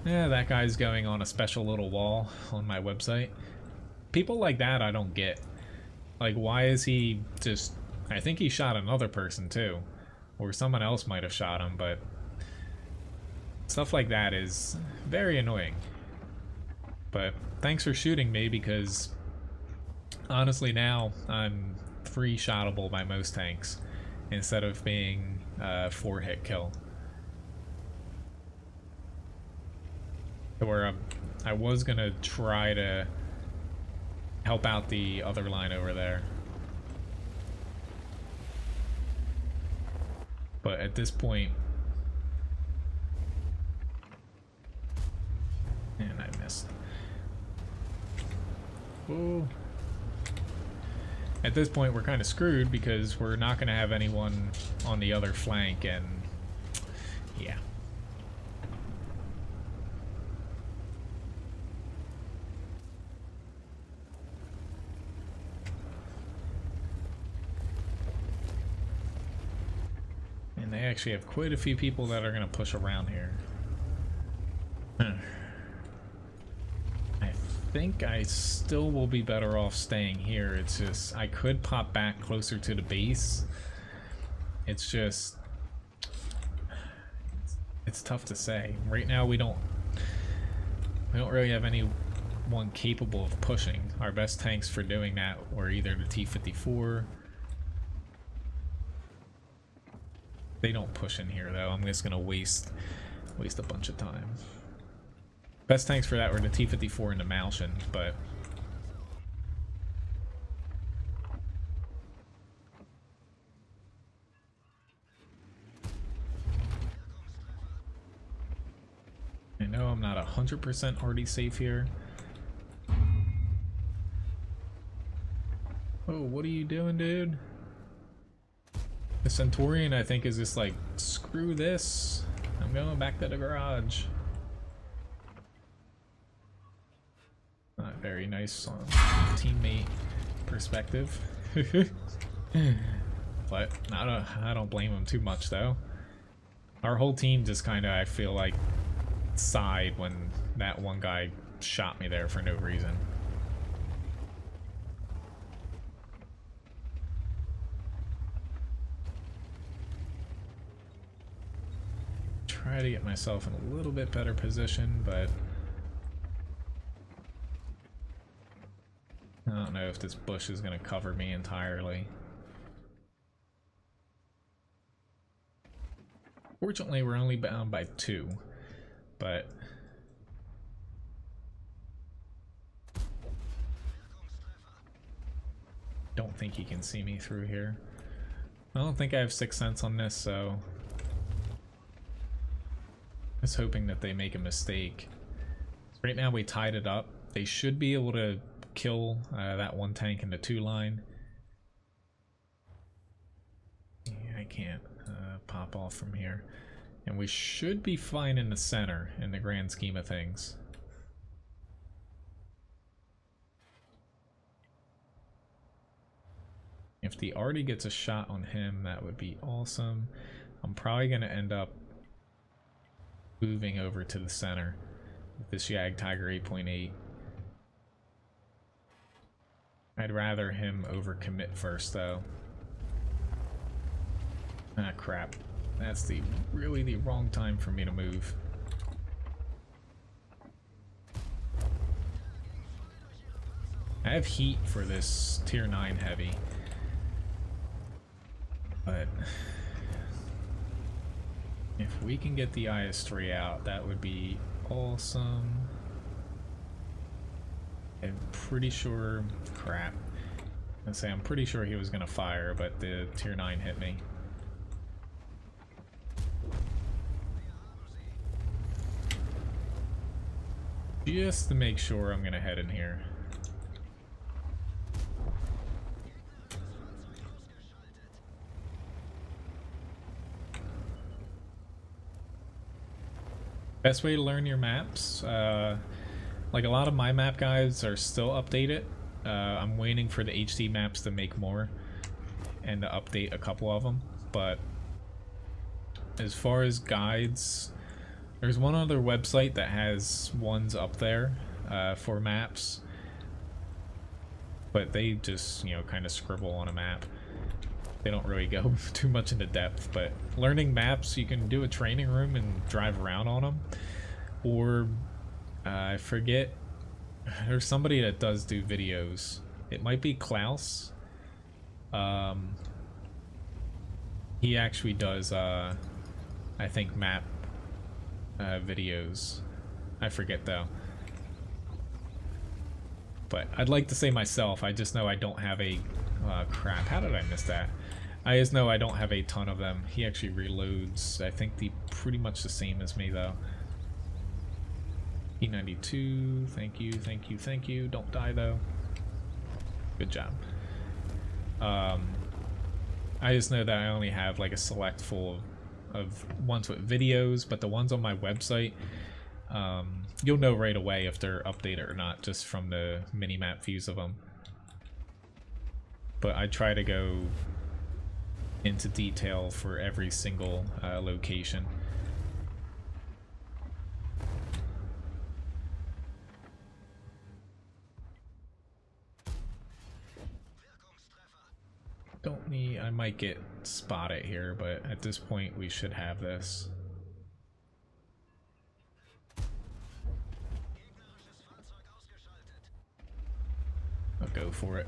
Yeah, that guy's going on a special little wall on my website. People like that I don't get. Like, why is he just... I think he shot another person too. Or someone else might have shot him, but... stuff like that is very annoying. But thanks for shooting me, because honestly now I'm 3-shottable by most tanks instead of being 4-hit kill. Where I was gonna try to help out the other line over there, but at this point, and I missed. Ooh. At this point, we're kind of screwed because we're not going to have anyone on the other flank, and yeah. And they actually have quite a few people that are going to push around here. I think I still will be better off staying here. It's just, I could pop back closer to the base. It's just, it's tough to say. Right now we don't really have anyone capable of pushing. Our best tanks for doing that were either the T-54. They don't push in here though. I'm just gonna waste a bunch of time. Best tanks for that were the T-54 and the Malshin, but... I know I'm not 100% already safe here. Oh, what are you doing, dude? The Centurion, I think, is just like, screw this. I'm going back to the garage. very nice teammate perspective. But I don't blame him too much though. Our whole team just kind of, I feel like, sighed when that one guy shot me there for no reason. Try to get myself in a little bit better position, but I don't know if this bush is going to cover me entirely. Fortunately, we're only bound by 2, but don't think he can see me through here. I don't think I have 6th sense on this, so I was hoping that they make a mistake. Right now we tied it up. They should be able to kill that one tank in the 2 line. Yeah, I can't pop off from here. And we should be fine in the center in the grand scheme of things. If the Artie gets a shot on him, that would be awesome. I'm probably going to end up moving over to the center with this Yag Tiger 8.8. I'd rather him overcommit first though. Ah crap. That's really the wrong time for me to move. I have heat for this tier 9 heavy. But if we can get the IS-3 out, that would be awesome. I'm pretty sure, crap. I'm pretty sure he was gonna fire, but the tier 9 hit me. Just to make sure, I'm gonna head in here. Best way to learn your maps, like a lot of my map guides are still updated. I'm waiting for the HD maps to make more and to update a couple of them, but as far as guides, there's one other website that has ones up there for maps, but they just, you know, kind of scribble on a map. They don't really go too much into depth, but learning maps, you can do a training room and drive around on them, or I forget, there's somebody that does do videos. It might be Klaus. He actually does I think map videos. I forget though, but I'd like to say myself, I just know I don't have a crap, how did I miss that? I just know I don't have a ton of them. He actually reloads, I think pretty much the same as me though. P92, thank you, thank you, thank you. Don't die though. Good job. I just know that I only have like a select full of ones with videos, but the ones on my website, you'll know right away if they're updated or not just from the mini-map views of them. But I try to go into detail for every single location. Don't need, I might get spotted here, but at this point we should have this. I'll go for it.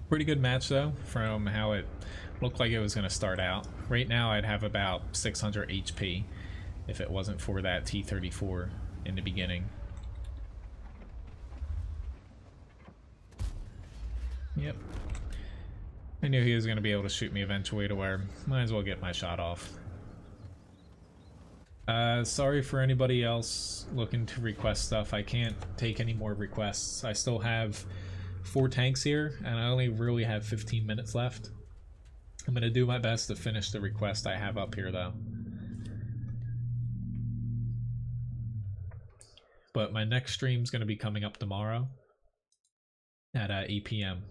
Pretty good match though, from how it looked like it was going to start out. Right now I'd have about 600 HP if it wasn't for that T-34 in the beginning. Yep. I knew he was going to be able to shoot me eventually to where might as well get my shot off. Sorry for anybody else looking to request stuff. I can't take any more requests. I still have 4 tanks here, and I only really have 15 minutes left. I'm going to do my best to finish the request I have up here, though. But my next stream's going to be coming up tomorrow at 8 p.m.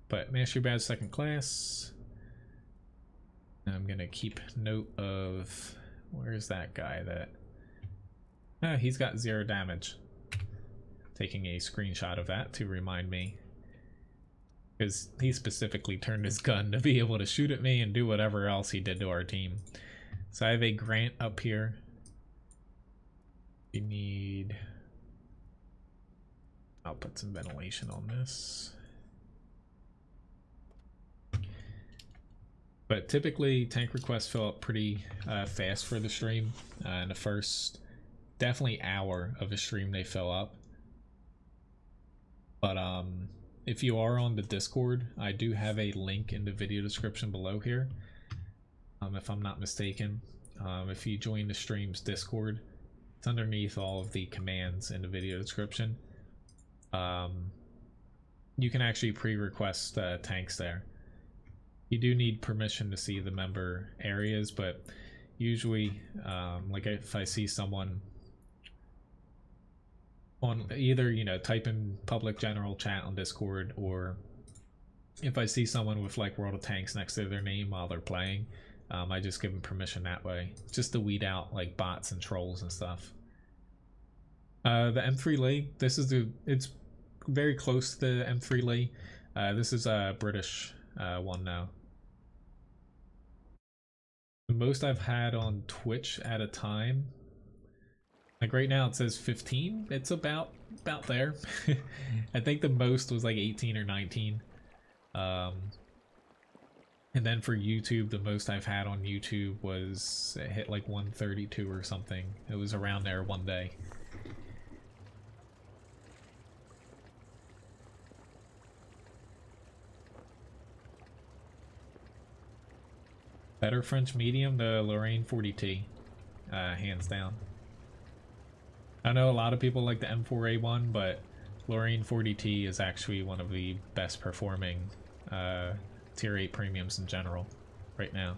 But Mastery Badge second class. I'm going to keep note of... Where's that guy that... he's got 0 damage. Taking a screenshot of that to remind me. Because he specifically turned his gun to be able to shoot at me and do whatever else he did to our team. So I have a Grant up here. We need... I'll put some ventilation on this. But typically tank requests fill up pretty fast for the stream. In the first definitely hour of a stream they fill up. But if you are on the Discord, I do have a link in the video description below here. If I'm not mistaken. If you join the stream's Discord, it's underneath all of the commands in the video description. You can actually pre-request tanks there. You do need permission to see the member areas, but usually, like if I see someone on either, you know, type in public general chat on Discord, or if I see someone with like World of Tanks next to their name while they're playing, I just give them permission that way, just to weed out like bots and trolls and stuff. The M3 Lee, this is it's very close to the M3 Lee. This is a British one now. The most I've had on Twitch at a time, like right now it says 15. It's about there. I think the most was like 18 or 19. And then for YouTube, the most I've had on YouTube was, it hit like 132 or something. It was around there one day. Better French medium, the Lorraine 40T, hands down. I know a lot of people like the M4A1, but Lorraine 40T is actually one of the best performing tier 8 premiums in general right now.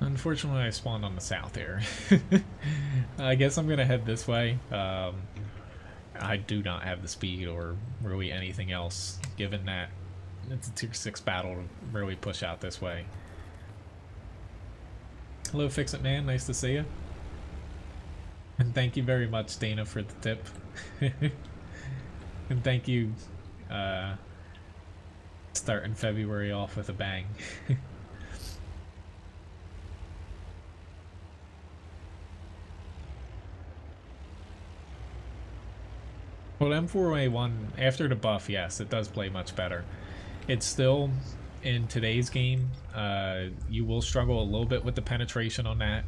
Unfortunately, I spawned on the south here. I guess I'm gonna head this way. I do not have the speed or really anything else, given that it's a tier 6 battle to really push out this way. Hello, Fix It Man. Nice to see you. And thank you very much, Dana, for the tip. And thank you, starting February off with a bang. Well, M4A1, after the buff, yes, it does play much better. It's still, in today's game, you will struggle a little bit with the penetration on that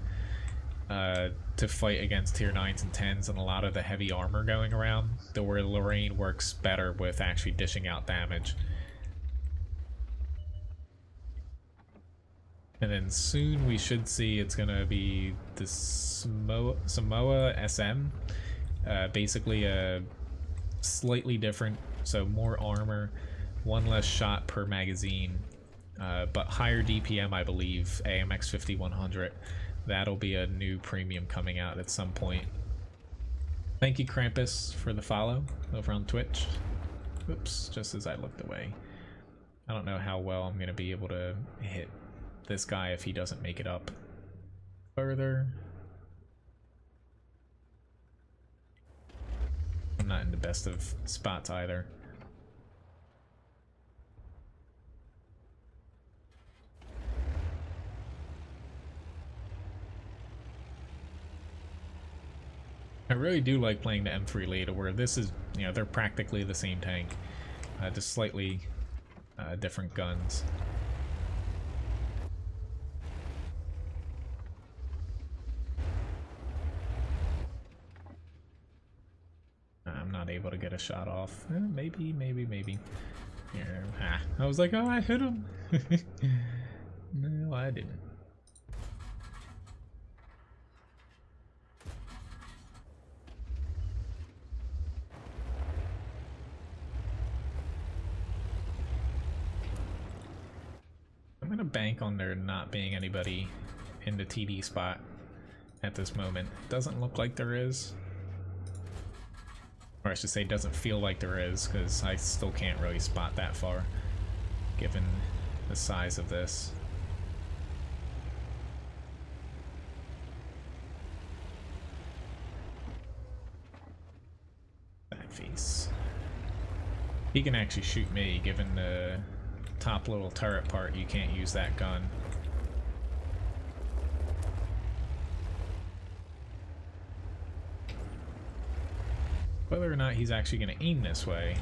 to fight against tier 9s and 10s and a lot of the heavy armor going around, though where Lorraine works better with actually dishing out damage. And then soon we should see it's going to be the Samoa SM, basically a slightly different, so more armor, one less shot per magazine, but higher DPM, I believe, AMX 5100. That'll be a new premium coming out at some point. Thank you, Krampus, for the follow over on Twitch. Oops, just as I looked away. I don't know how well I'm going to be able to hit this guy if he doesn't make it up further. I'm not in the best of spots either. I really do like playing the M3 Leda, where this is, you know, they're practically the same tank, just slightly different guns. I'm not able to get a shot off. Maybe. Here. I was like, oh, I hit him. No, I didn't. bank on there not being anybody in the TD spot at this moment. Doesn't look like there is. Or I should say doesn't feel like there is, because I still can't really spot that far given the size of this. Back face. He can actually shoot me, given the top little turret part. You can't use that gun. Whether or not he's actually going to aim this way.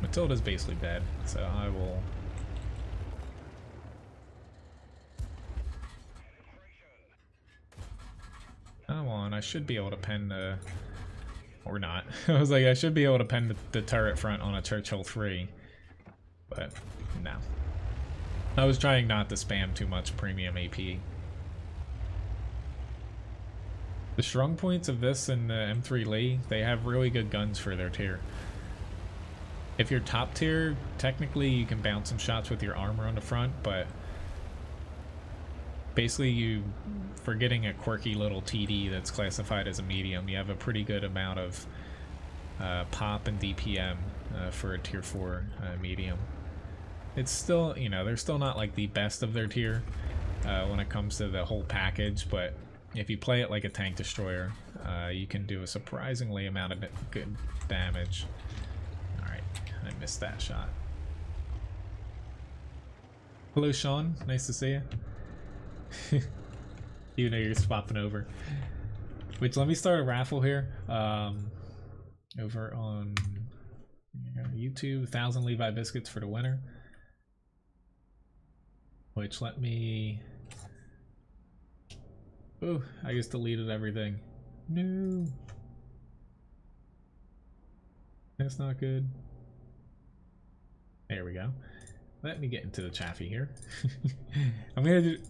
Matilda's basically dead, so I will... Come on, I should be able to pen the... Or not. I was like, I should be able to pen the turret front on a Churchill 3. But, no. I was trying not to spam too much premium AP. The strong points of this and the M3 Lee, they have really good guns for their tier. If you're top tier, technically you can bounce some shots with your armor on the front, but basically you, for getting a quirky little TD that's classified as a medium, you have a pretty good amount of pop and DPM for a tier 4 medium. It's still, you know, they're still not like the best of their tier when it comes to the whole package, but if you play it like a tank destroyer, you can do a surprisingly amount of good damage. Alright, I missed that shot. Hello Sean, nice to see you. You know you're swapping over. Which, let me start a raffle here. Over on YouTube, 1,000 Levi biscuits for the winner. Which, let me... Oh, I just deleted everything. No. That's not good. There we go. Let me get into the chaffee here.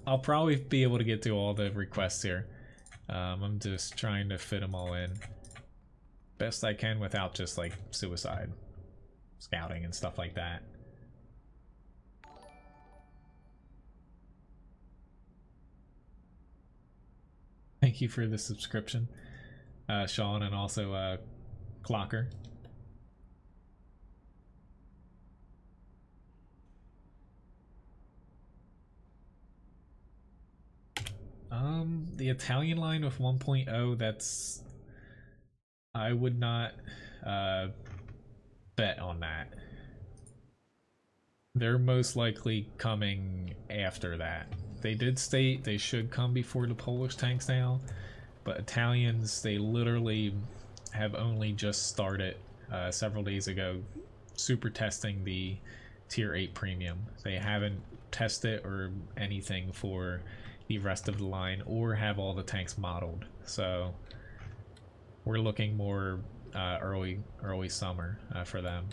I'll probably be able to get to all the requests here. I'm just trying to fit them all in best I can without just like suicide scouting and stuff like that. Thank you for the subscription, Sean, and also Clocker. The Italian line with 1.0, that's... I would not bet on that. They're most likely coming after that. They did state they should come before the Polish tanks now, but Italians, they literally have only just started several days ago super testing the tier 8 premium. They haven't tested or anything for the rest of the line or have all the tanks modeled, so we're looking more early summer for them.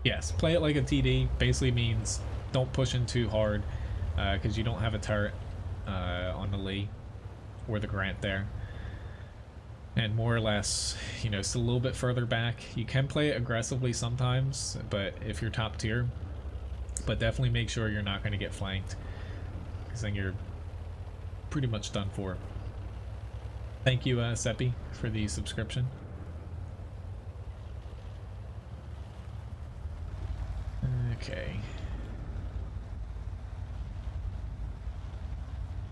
Yes, play it like a TD basically means don't push in too hard because you don't have a turret on the Lee or the Grant there. And more or less, you know, it's a little bit further back. You can play it aggressively sometimes, but if you're top tier, but definitely make sure you're not going to get flanked, because then you're pretty much done for. Thank you, Seppi, for the subscription. Okay.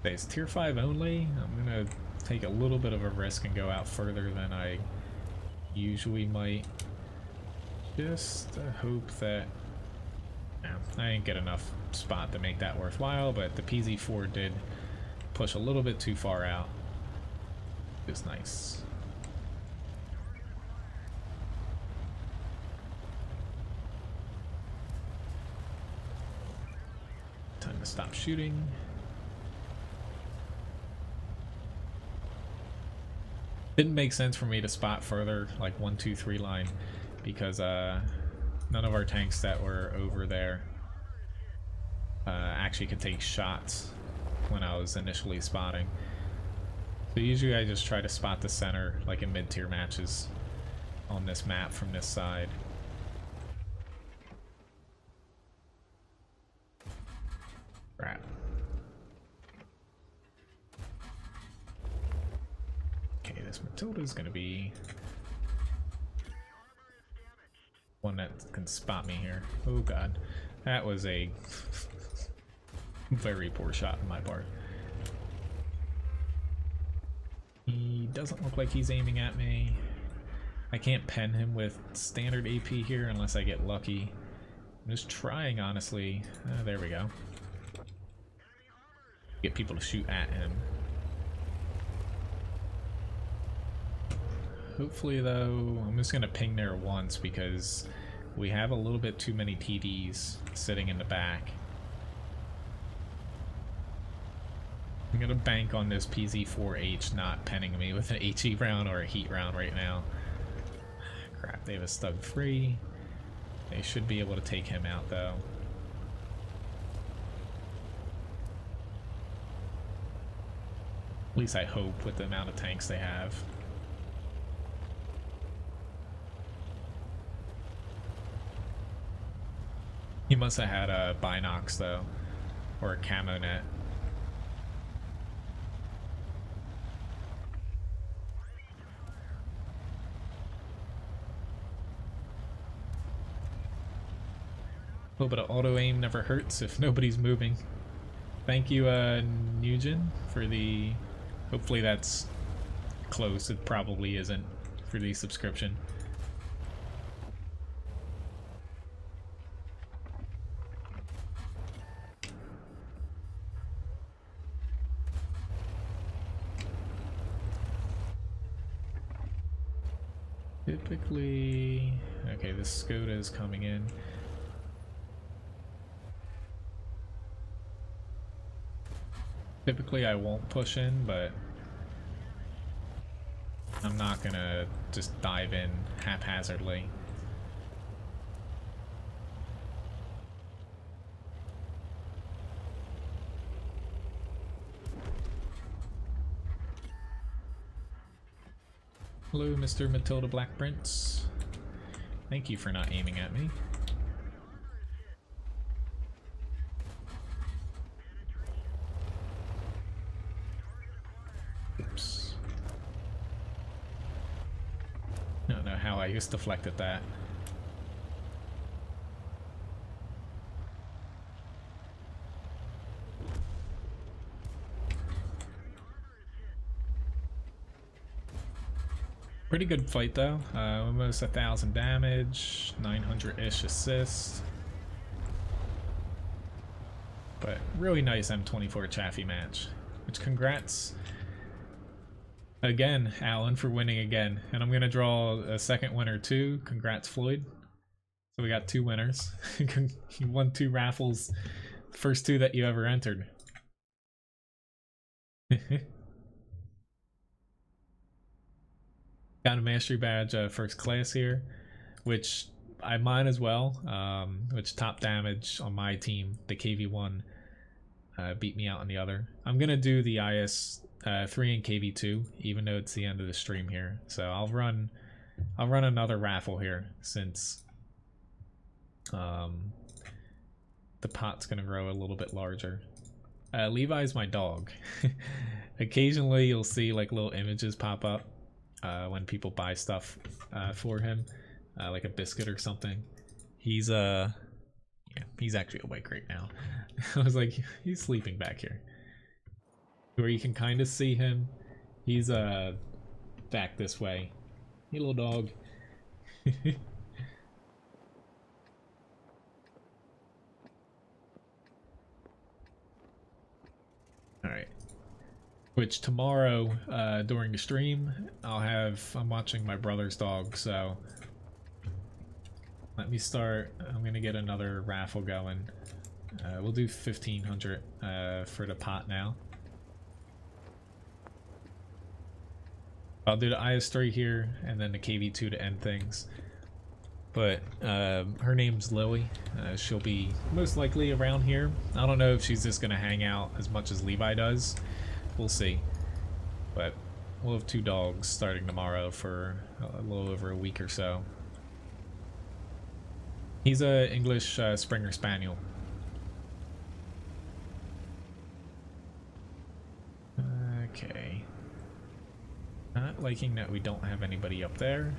It's tier 5 only. I'm gonna take a little bit of a risk and go out further than I usually might. Just hope that... I didn't get enough spot to make that worthwhile, but the PZ4 did push a little bit too far out. It's nice. Time to stop shooting. Didn't make sense for me to spot further, like 1, 2, 3 line, because none of our tanks that were over there actually could take shots when I was initially spotting. So usually I just try to spot the center, like in mid-tier matches on this map from this side. Crap. Okay, this Matilda's gonna be one that can spot me here. Oh god. That was a very poor shot on my part. He doesn't look like he's aiming at me. I can't pen him with standard AP here unless I get lucky. I'm just trying, honestly. There we go. Get people to shoot at him. Hopefully, though, I'm just going to ping there once because we have a little bit too many TDs sitting in the back. I'm going to bank on this PZ4H not penning me with an HE round or a heat round right now. Crap, they have a stug free. They should be able to take him out, though. At least I hope with the amount of tanks they have. He must have had a binox though, or a camo net. A little bit of auto aim never hurts if nobody's moving. Thank you, Nugent, for the... Hopefully that's close. It probably isn't for the subscription. Typically... Okay, this Skoda is coming in. Typically I won't push in, but I'm not gonna just dive in haphazardly. Hello, Mr. Matilda Black Prince. Thank you for not aiming at me. Oops. I don't know how I just deflected that. Pretty good fight though. Almost 1,000 damage, 900-ish assist. But really nice M24 Chaffee match. Which congrats again, Alan, for winning again. And I'm gonna draw a second winner too. Congrats, Floyd. So we got 2 winners. You won 2 raffles. First 2 that you ever entered. Got a mastery badge first class here, which I might as well, which top damage on my team. The KV1 beat me out on the other. I'm gonna do the IS 3 and KV2, even though it's the end of the stream here. So I'll run another raffle here since the pot's gonna grow a little bit larger. Levi's my dog. Occasionally you'll see like little images pop up when people buy stuff for him, like a biscuit or something. He's yeah, he's actually awake right now. I was like, he's sleeping back here. Where you can kind of see him. He's back this way. Hey, little dog. Alright. Which tomorrow, during the stream, I'm watching my brother's dog, so let me start. I'm gonna get another raffle going. We'll do 1,500 for the pot now. I'll do the IS3 here, and then the KV2 to end things. but her name's Lily. She'll be most likely around here. I don't know if she's just gonna hang out as much as Levi does. We'll see. But we'll have 2 dogs starting tomorrow for a little over a week or so. He's a English Springer Spaniel. Okay. Not liking that we don't have anybody up there.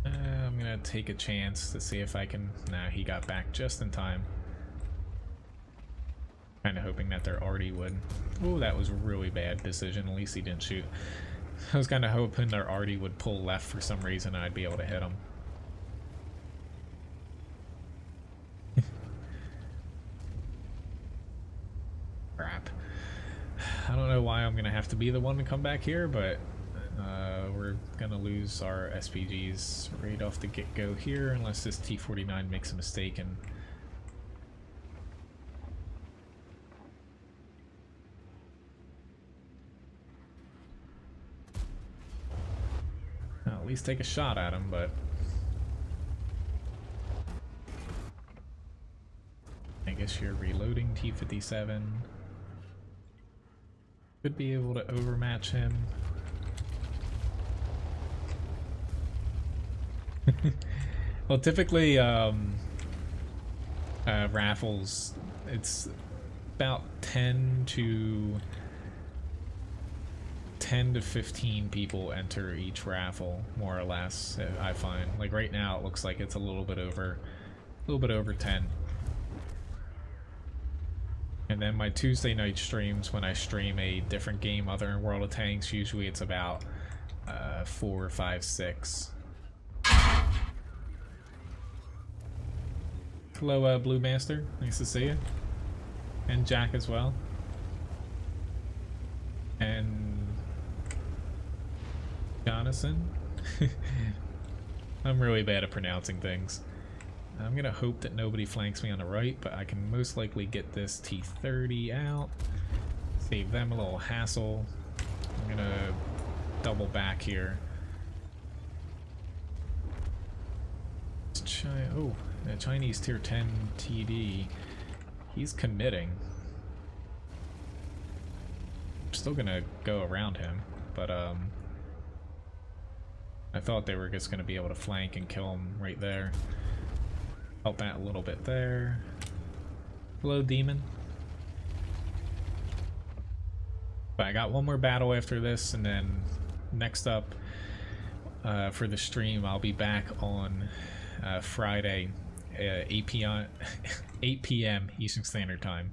I'm gonna take a chance to see if I can... Nah, he got back just in time. Kind of hoping that their Artie would... Oh, that was a really bad decision. At least he didn't shoot. I was kind of hoping their Artie would pull left for some reason and I'd be able to hit him. Crap. I don't know why I'm going to have to be the one to come back here, but we're going to lose our SPGs right off the get-go here unless this T-49 makes a mistake and... I'll at least take a shot at him, but... I guess you're reloading T-57. Could be able to overmatch him. Well, typically, raffles, it's about 10 to 15 people enter each raffle, more or less. I find, like right now, it looks like it's a little bit over 10. And then my Tuesday night streams, when I stream a different game other than World of Tanks, usually it's about 4, 5, 6. Hello, Blue Master. Nice to see you. And Jack as well. And Jonathan. I'm really bad at pronouncing things. I'm gonna hope that nobody flanks me on the right, but I can most likely get this T-30 out. Save them a little hassle. I'm gonna double back here. Oh, a Chinese tier 10 TD. He's committing. I'm still gonna go around him, but I thought they were just gonna be able to flank and kill him right there. Help out a little bit there. Hello, demon. But I got one more battle after this, and then next up for the stream, I'll be back on Friday, 8 p.m. Eastern Standard Time.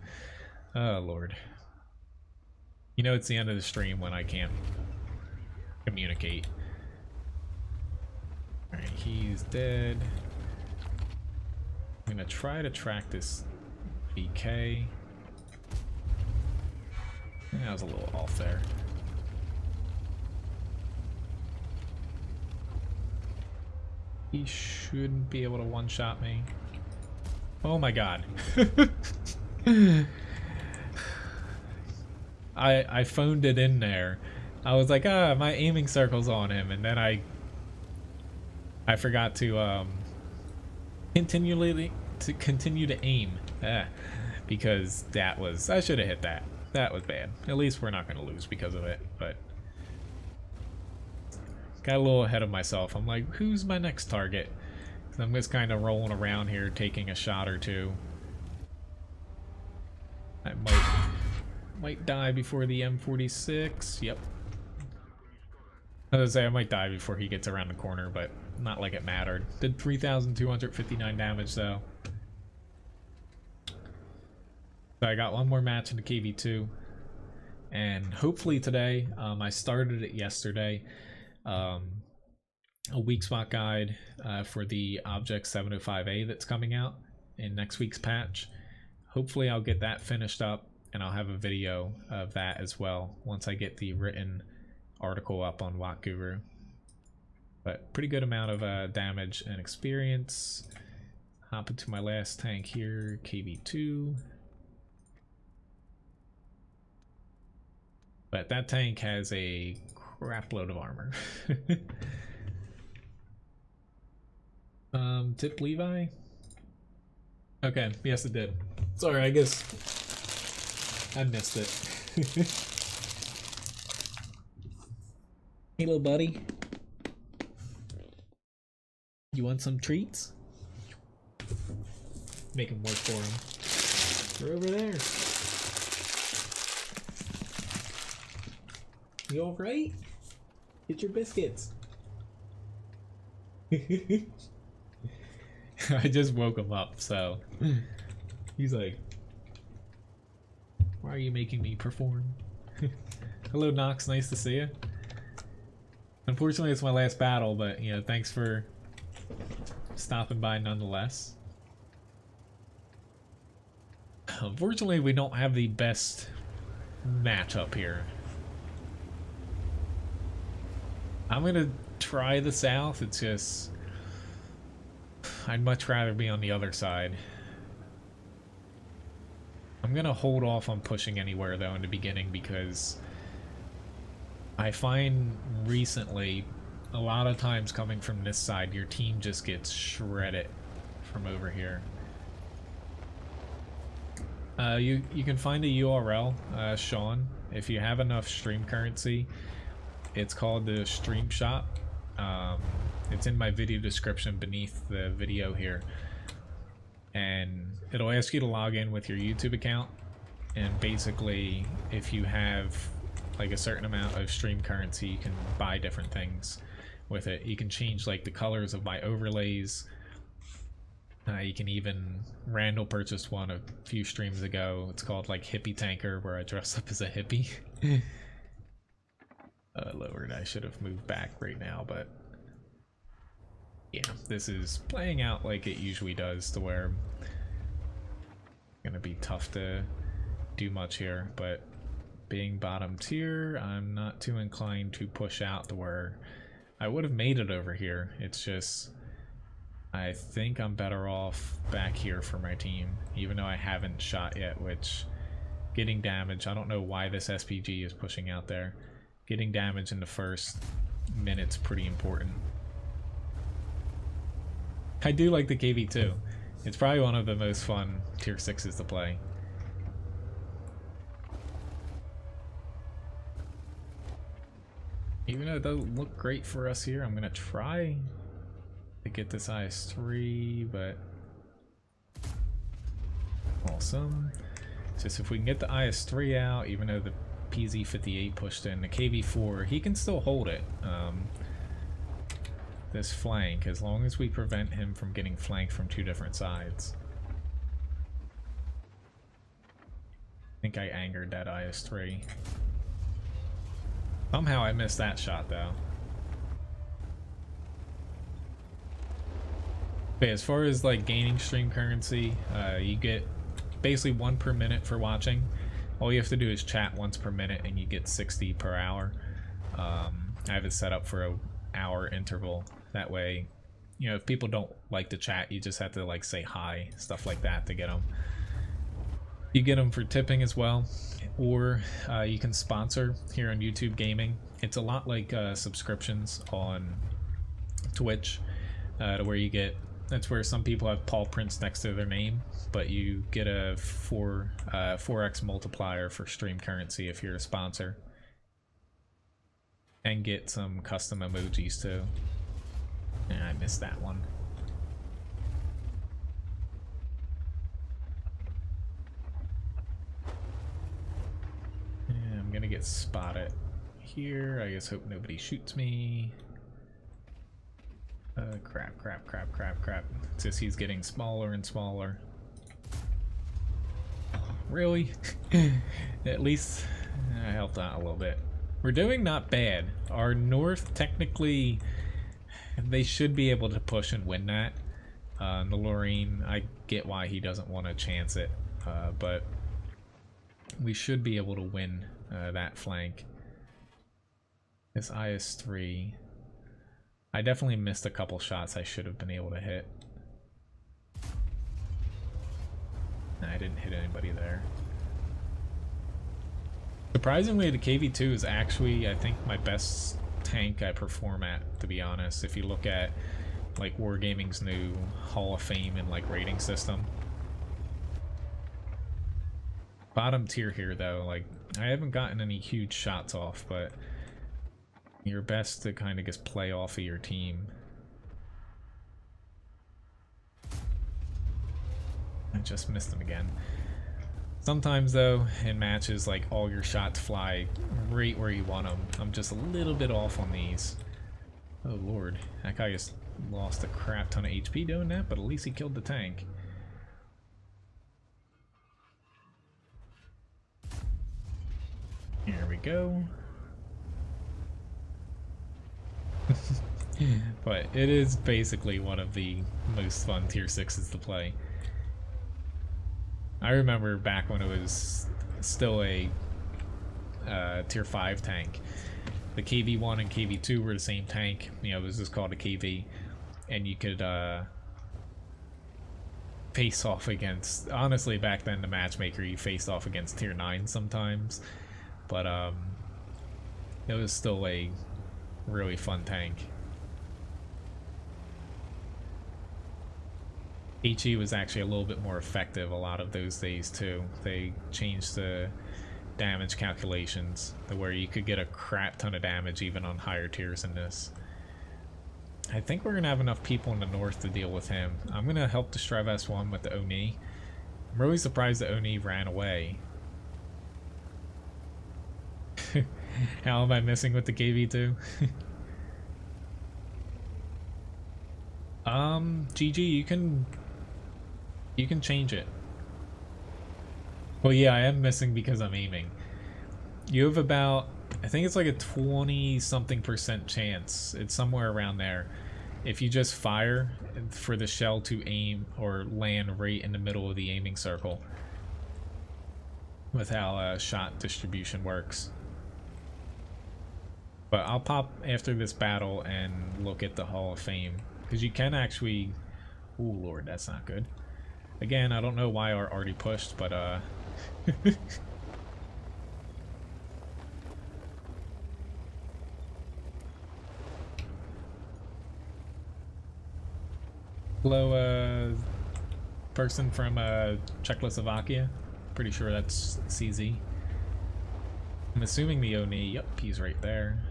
Oh, Lord. You know it's the end of the stream when I can't communicate. Alright, he's dead. I'm gonna try to track this BK. That was a little off there. He shouldn't be able to one-shot me. Oh my god. I phoned it in there. I was like, my aiming circle's on him, and then I forgot to continue to aim. Because that was, I should have hit that. That was bad. At least we're not going to lose because of it, but got a little ahead of myself. I'm like, who's my next target? I'm just kind of rolling around here taking a shot or two. I might die before the M46. Yep. I was gonna say I might die before he gets around the corner, but not like it mattered. Did 3,259 damage though. So I got one more match in the KV2, and hopefully today. I started it yesterday. A weak spot guide for the Object 705A that's coming out in next week's patch. Hopefully I'll get that finished up, and I'll have a video of that as well once I get the written article up on WoT Guru. But pretty good amount of damage and experience. Hop into my last tank here, KV2. But that tank has a crap load of armor. Tip Levi? Okay, yes it did. Sorry, I guess I missed it. Hey little buddy. You want some treats? Make him work for him. They're over there. You alright? Get your biscuits. I just woke him up, so he's like, why are you making me perform? Hello Nox, nice to see you. Unfortunately it's my last battle, but you know, thanks for stopping by nonetheless. Unfortunately we don't have the best matchup here. I'm gonna try the south, it's just I'd much rather be on the other side. I'm gonna hold off on pushing anywhere though in the beginning, because I find recently a lot of times coming from this side your team just gets shredded from over here. You can find a URL, Sean, if you have enough stream currency. It's called the Stream Shop. It's in my video description beneath the video here, and it'll ask you to log in with your YouTube account, and basically if you have like a certain amount of stream currency you can buy different things with it. You can change like the colors of my overlays. You can even Randall purchased one a few streams ago. It's called like Hippie Tanker, where I dress up as a hippie. Lowered. I should have moved back right now, but yeah, this is playing out like it usually does, to where it's gonna be tough to do much here. But being bottom tier, I'm not too inclined to push out to where I would have made it over here. It's just I think I'm better off back here for my team, even though I haven't shot yet, which getting damage, I don't know why this SPG is pushing out there. Getting damage in the first minute's pretty important. I do like the KV2. It's probably one of the most fun tier 6s to play. Even though it doesn't look great for us here, I'm gonna try to get this IS-3, but awesome. Just if we can get the IS-3 out, even though the PZ-58 pushed in, the KV-4, he can still hold it. This flank, as long as we prevent him from getting flanked from two different sides. I think I angered that IS-3. Somehow I missed that shot though. Okay, as far as like gaining stream currency, you get basically 1 per minute for watching. All you have to do is chat once per minute and you get 60 per hour. I have it set up for an hour interval. That way, you know, if people don't like to chat, you just have to like say hi, stuff like that to get them. You get them for tipping as well, or you can sponsor here on YouTube Gaming. It's a lot like subscriptions on Twitch, to where you get, that's where some people have Paul Prince next to their name, but you get a 4x multiplier for stream currency if you're a sponsor, and get some custom emojis too. Yeah, I missed that one. Yeah, I'm gonna get spotted here. I just hope nobody shoots me. Crap, crap, crap, crap, crap. It's just he's getting smaller and smaller. Really? At least I helped out a little bit. We're doing not bad. Our north, technically, they should be able to push and win that. The Lorraine, I get why he doesn't want to chance it, but we should be able to win that flank. This IS-3. I definitely missed a couple shots I should have been able to hit. I didn't hit anybody there. Surprisingly, the KV-2 is actually, I think, my best tank I perform at, to be honest. If you look at like Wargaming's new Hall of Fame and like rating system. Bottom tier here though, like I haven't gotten any huge shots off, but you're best to kind of just play off of your team. I just missed them again. Sometimes though, in matches, like all your shots fly right where you want them. I'm just a little bit off on these. Oh lord, that guy just lost a crap ton of HP doing that, but at least he killed the tank. Here we go. But it is basically one of the most fun tier 6s to play. I remember back when it was still a tier 5 tank. The KV-1 and KV-2 were the same tank. You know, it was just called a KV. And you could face off against... Honestly, back then, the matchmaker, you faced off against tier 9 sometimes. But it was still a really fun tank. HE was actually a little bit more effective a lot of those days too. They changed the damage calculations to where you could get a crap ton of damage even on higher tiers in this. I think we're gonna have enough people in the north to deal with him. I'm gonna help the Strev S1 with the Oni. I'm really surprised the Oni ran away. How am I missing with the KV2? GG, you can change it. Well, yeah, I am missing because I'm aiming. You have about, I think it's like a 20-something% chance. It's somewhere around there. If you just fire for the shell to aim or land right in the middle of the aiming circle. With how shot distribution works. But I'll pop after this battle and look at the Hall of Fame. Because you can actually... Ooh, lord, that's not good. Again, I don't know why I already pushed, but Hello, person from Czechoslovakia. Pretty sure that's CZ. I'm assuming the Oni, yep, he's right there.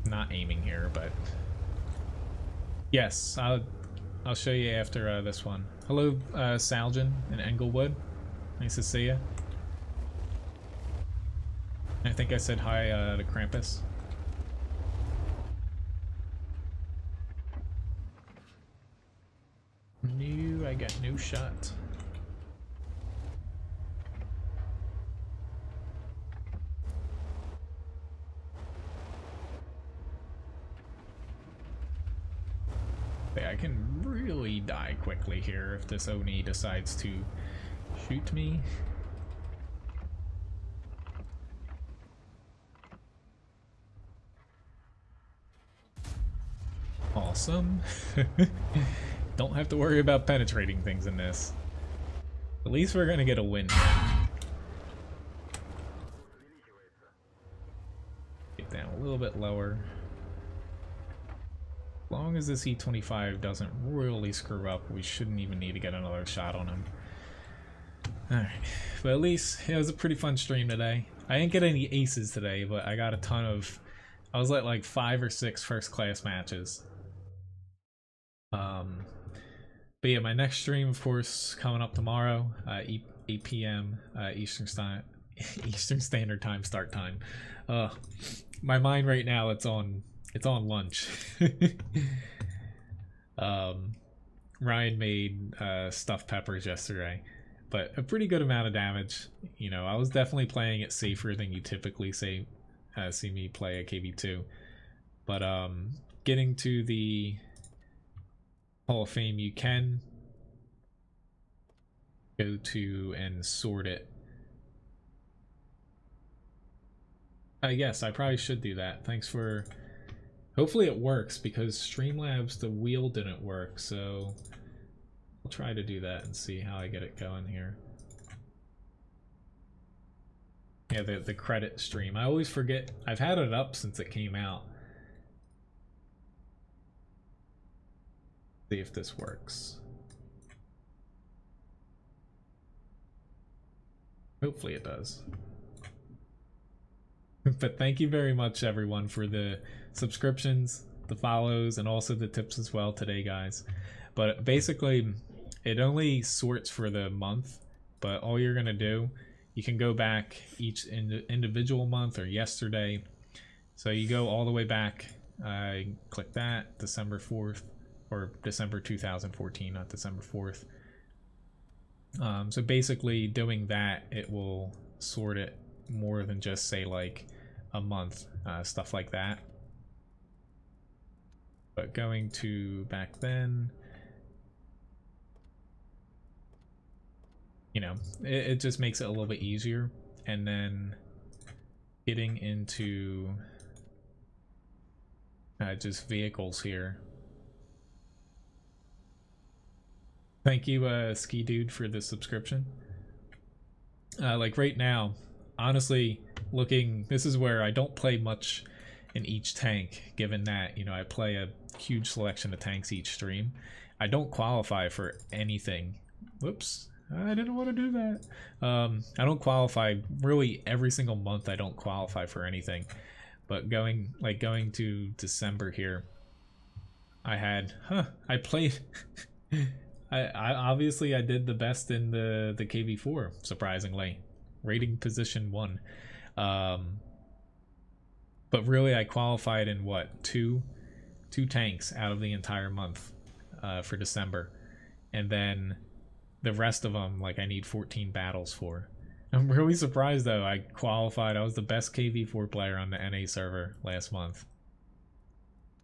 Not aiming here, but yes, I'll show you after this one. Hello, Saljan in Englewood. Nice to see you. I think I said hi to Krampus. No, I got no shot. I can really die quickly here if this Oni decides to shoot me. Awesome. Don't have to worry about penetrating things in this. At least we're gonna get a win. Get down a little bit lower. As long as this E25 doesn't really screw up, we shouldn't even need to get another shot on him. Alright, but at least it was a pretty fun stream today. I didn't get any aces today, but I got a ton of... I was at like 5 or 6 first class matches. But yeah, my next stream, of course, coming up tomorrow, 8 p.m. Eastern Standard Time start time. My mind right now, it's on lunch. Ryan made stuffed peppers yesterday, but a pretty good amount of damage. You know, I was definitely playing it safer than you typically see me play a KV2. But getting to the Hall of Fame, you can go to and sort it. Yes, I probably should do that. Thanks for... Hopefully it works, because Streamlabs, the wheel didn't work, so I'll try to do that and see how I get it going here. Yeah, the credit stream. I always forget. I've had it up since it came out. See if this works. Hopefully it does. But thank you very much, everyone, for the subscriptions, the follows, and also the tips as well today, guys. But basically, it only sorts for the month, but all you're going to do, you can go back each individual month or yesterday. So you go all the way back, click that, December 4th, or December 2014, not December 4th. So basically doing that, it will sort it more than just say like a month, stuff like that. But going to back then, you know, it just makes it a little bit easier. And then getting into just vehicles here. Thank you, Ski Dude, for the subscription. Like right now, honestly, this is where I don't play much in each tank, given that, you know, I play a huge selection of tanks each stream. I don't qualify for anything. Whoops, I didn't want to do that. I don't qualify really every single month. I don't qualify for anything. But going to December here, I played. I obviously I did the best in the KV4, surprisingly, rating position 1. But really I qualified in what, two tanks out of the entire month for December, and then the rest of them, like, I need 14 battles for. I'm really surprised though. I qualified. I was the best KV4 player on the NA server last month.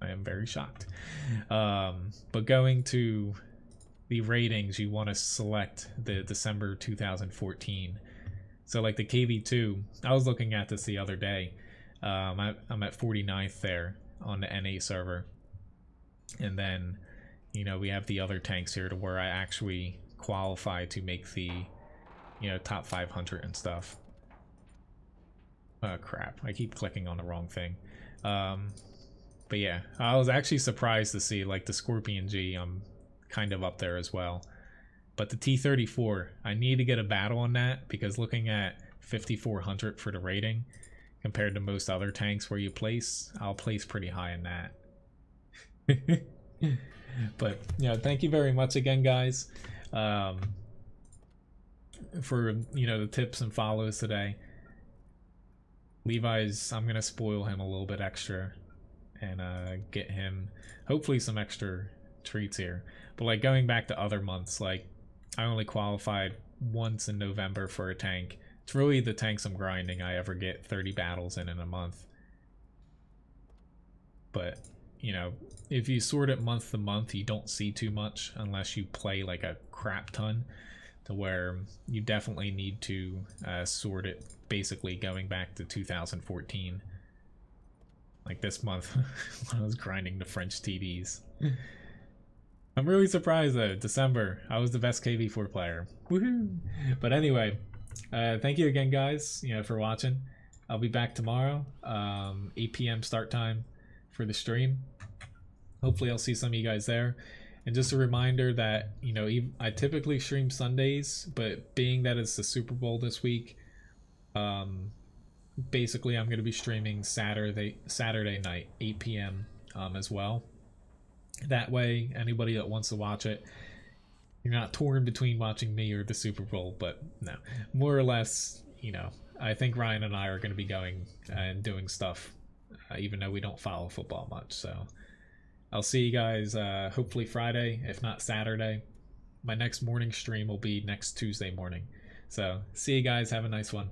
I am very shocked. But going to the ratings, you want to select the December 2014. So like the KV2, I was looking at this the other day. I'm at 49th there on the NA server. And then, you know, we have the other tanks here to where I actually qualify to make the, you know, top 500 and stuff. Oh crap, I keep clicking on the wrong thing. But yeah, I was actually surprised to see, like, the Scorpion G, I'm kind of up there as well. But the T-34, I need to get a battle on that, because looking at 5,400 for the rating compared to most other tanks where you place, I'll place pretty high in that. But yeah, thank you very much again, guys, for, you know, the tips and follows today. Levi's, I'm gonna spoil him a little bit extra and get him hopefully some extra treats here. But like going back to other months, like I only qualified once in November for a tank. It's really the tanks I'm grinding I ever get 30 battles in a month. But, you know, if you sort it month to month, you don't see too much unless you play like a crap ton, to where you definitely need to sort it basically going back to 2014. Like this month when I was grinding the French TDs. I'm really surprised though. December, I was the best KV4 player. Woohoo! But anyway, thank you again, guys, you know, for watching. I'll be back tomorrow, 8 p.m. start time for the stream. Hopefully I'll see some of you guys there. And just a reminder that, you know, I typically stream Sundays, but being that it's the Super Bowl this week, basically I'm going to be streaming Saturday night, 8 p.m. As well. That way, anybody that wants to watch it, you're not torn between watching me or the Super Bowl. But no, more or less, you know, I think Ryan and I are going to be going and doing stuff, even though we don't follow football much. So I'll see you guys hopefully Friday, if not Saturday. My next morning stream will be next Tuesday morning. So see you guys. Have a nice one.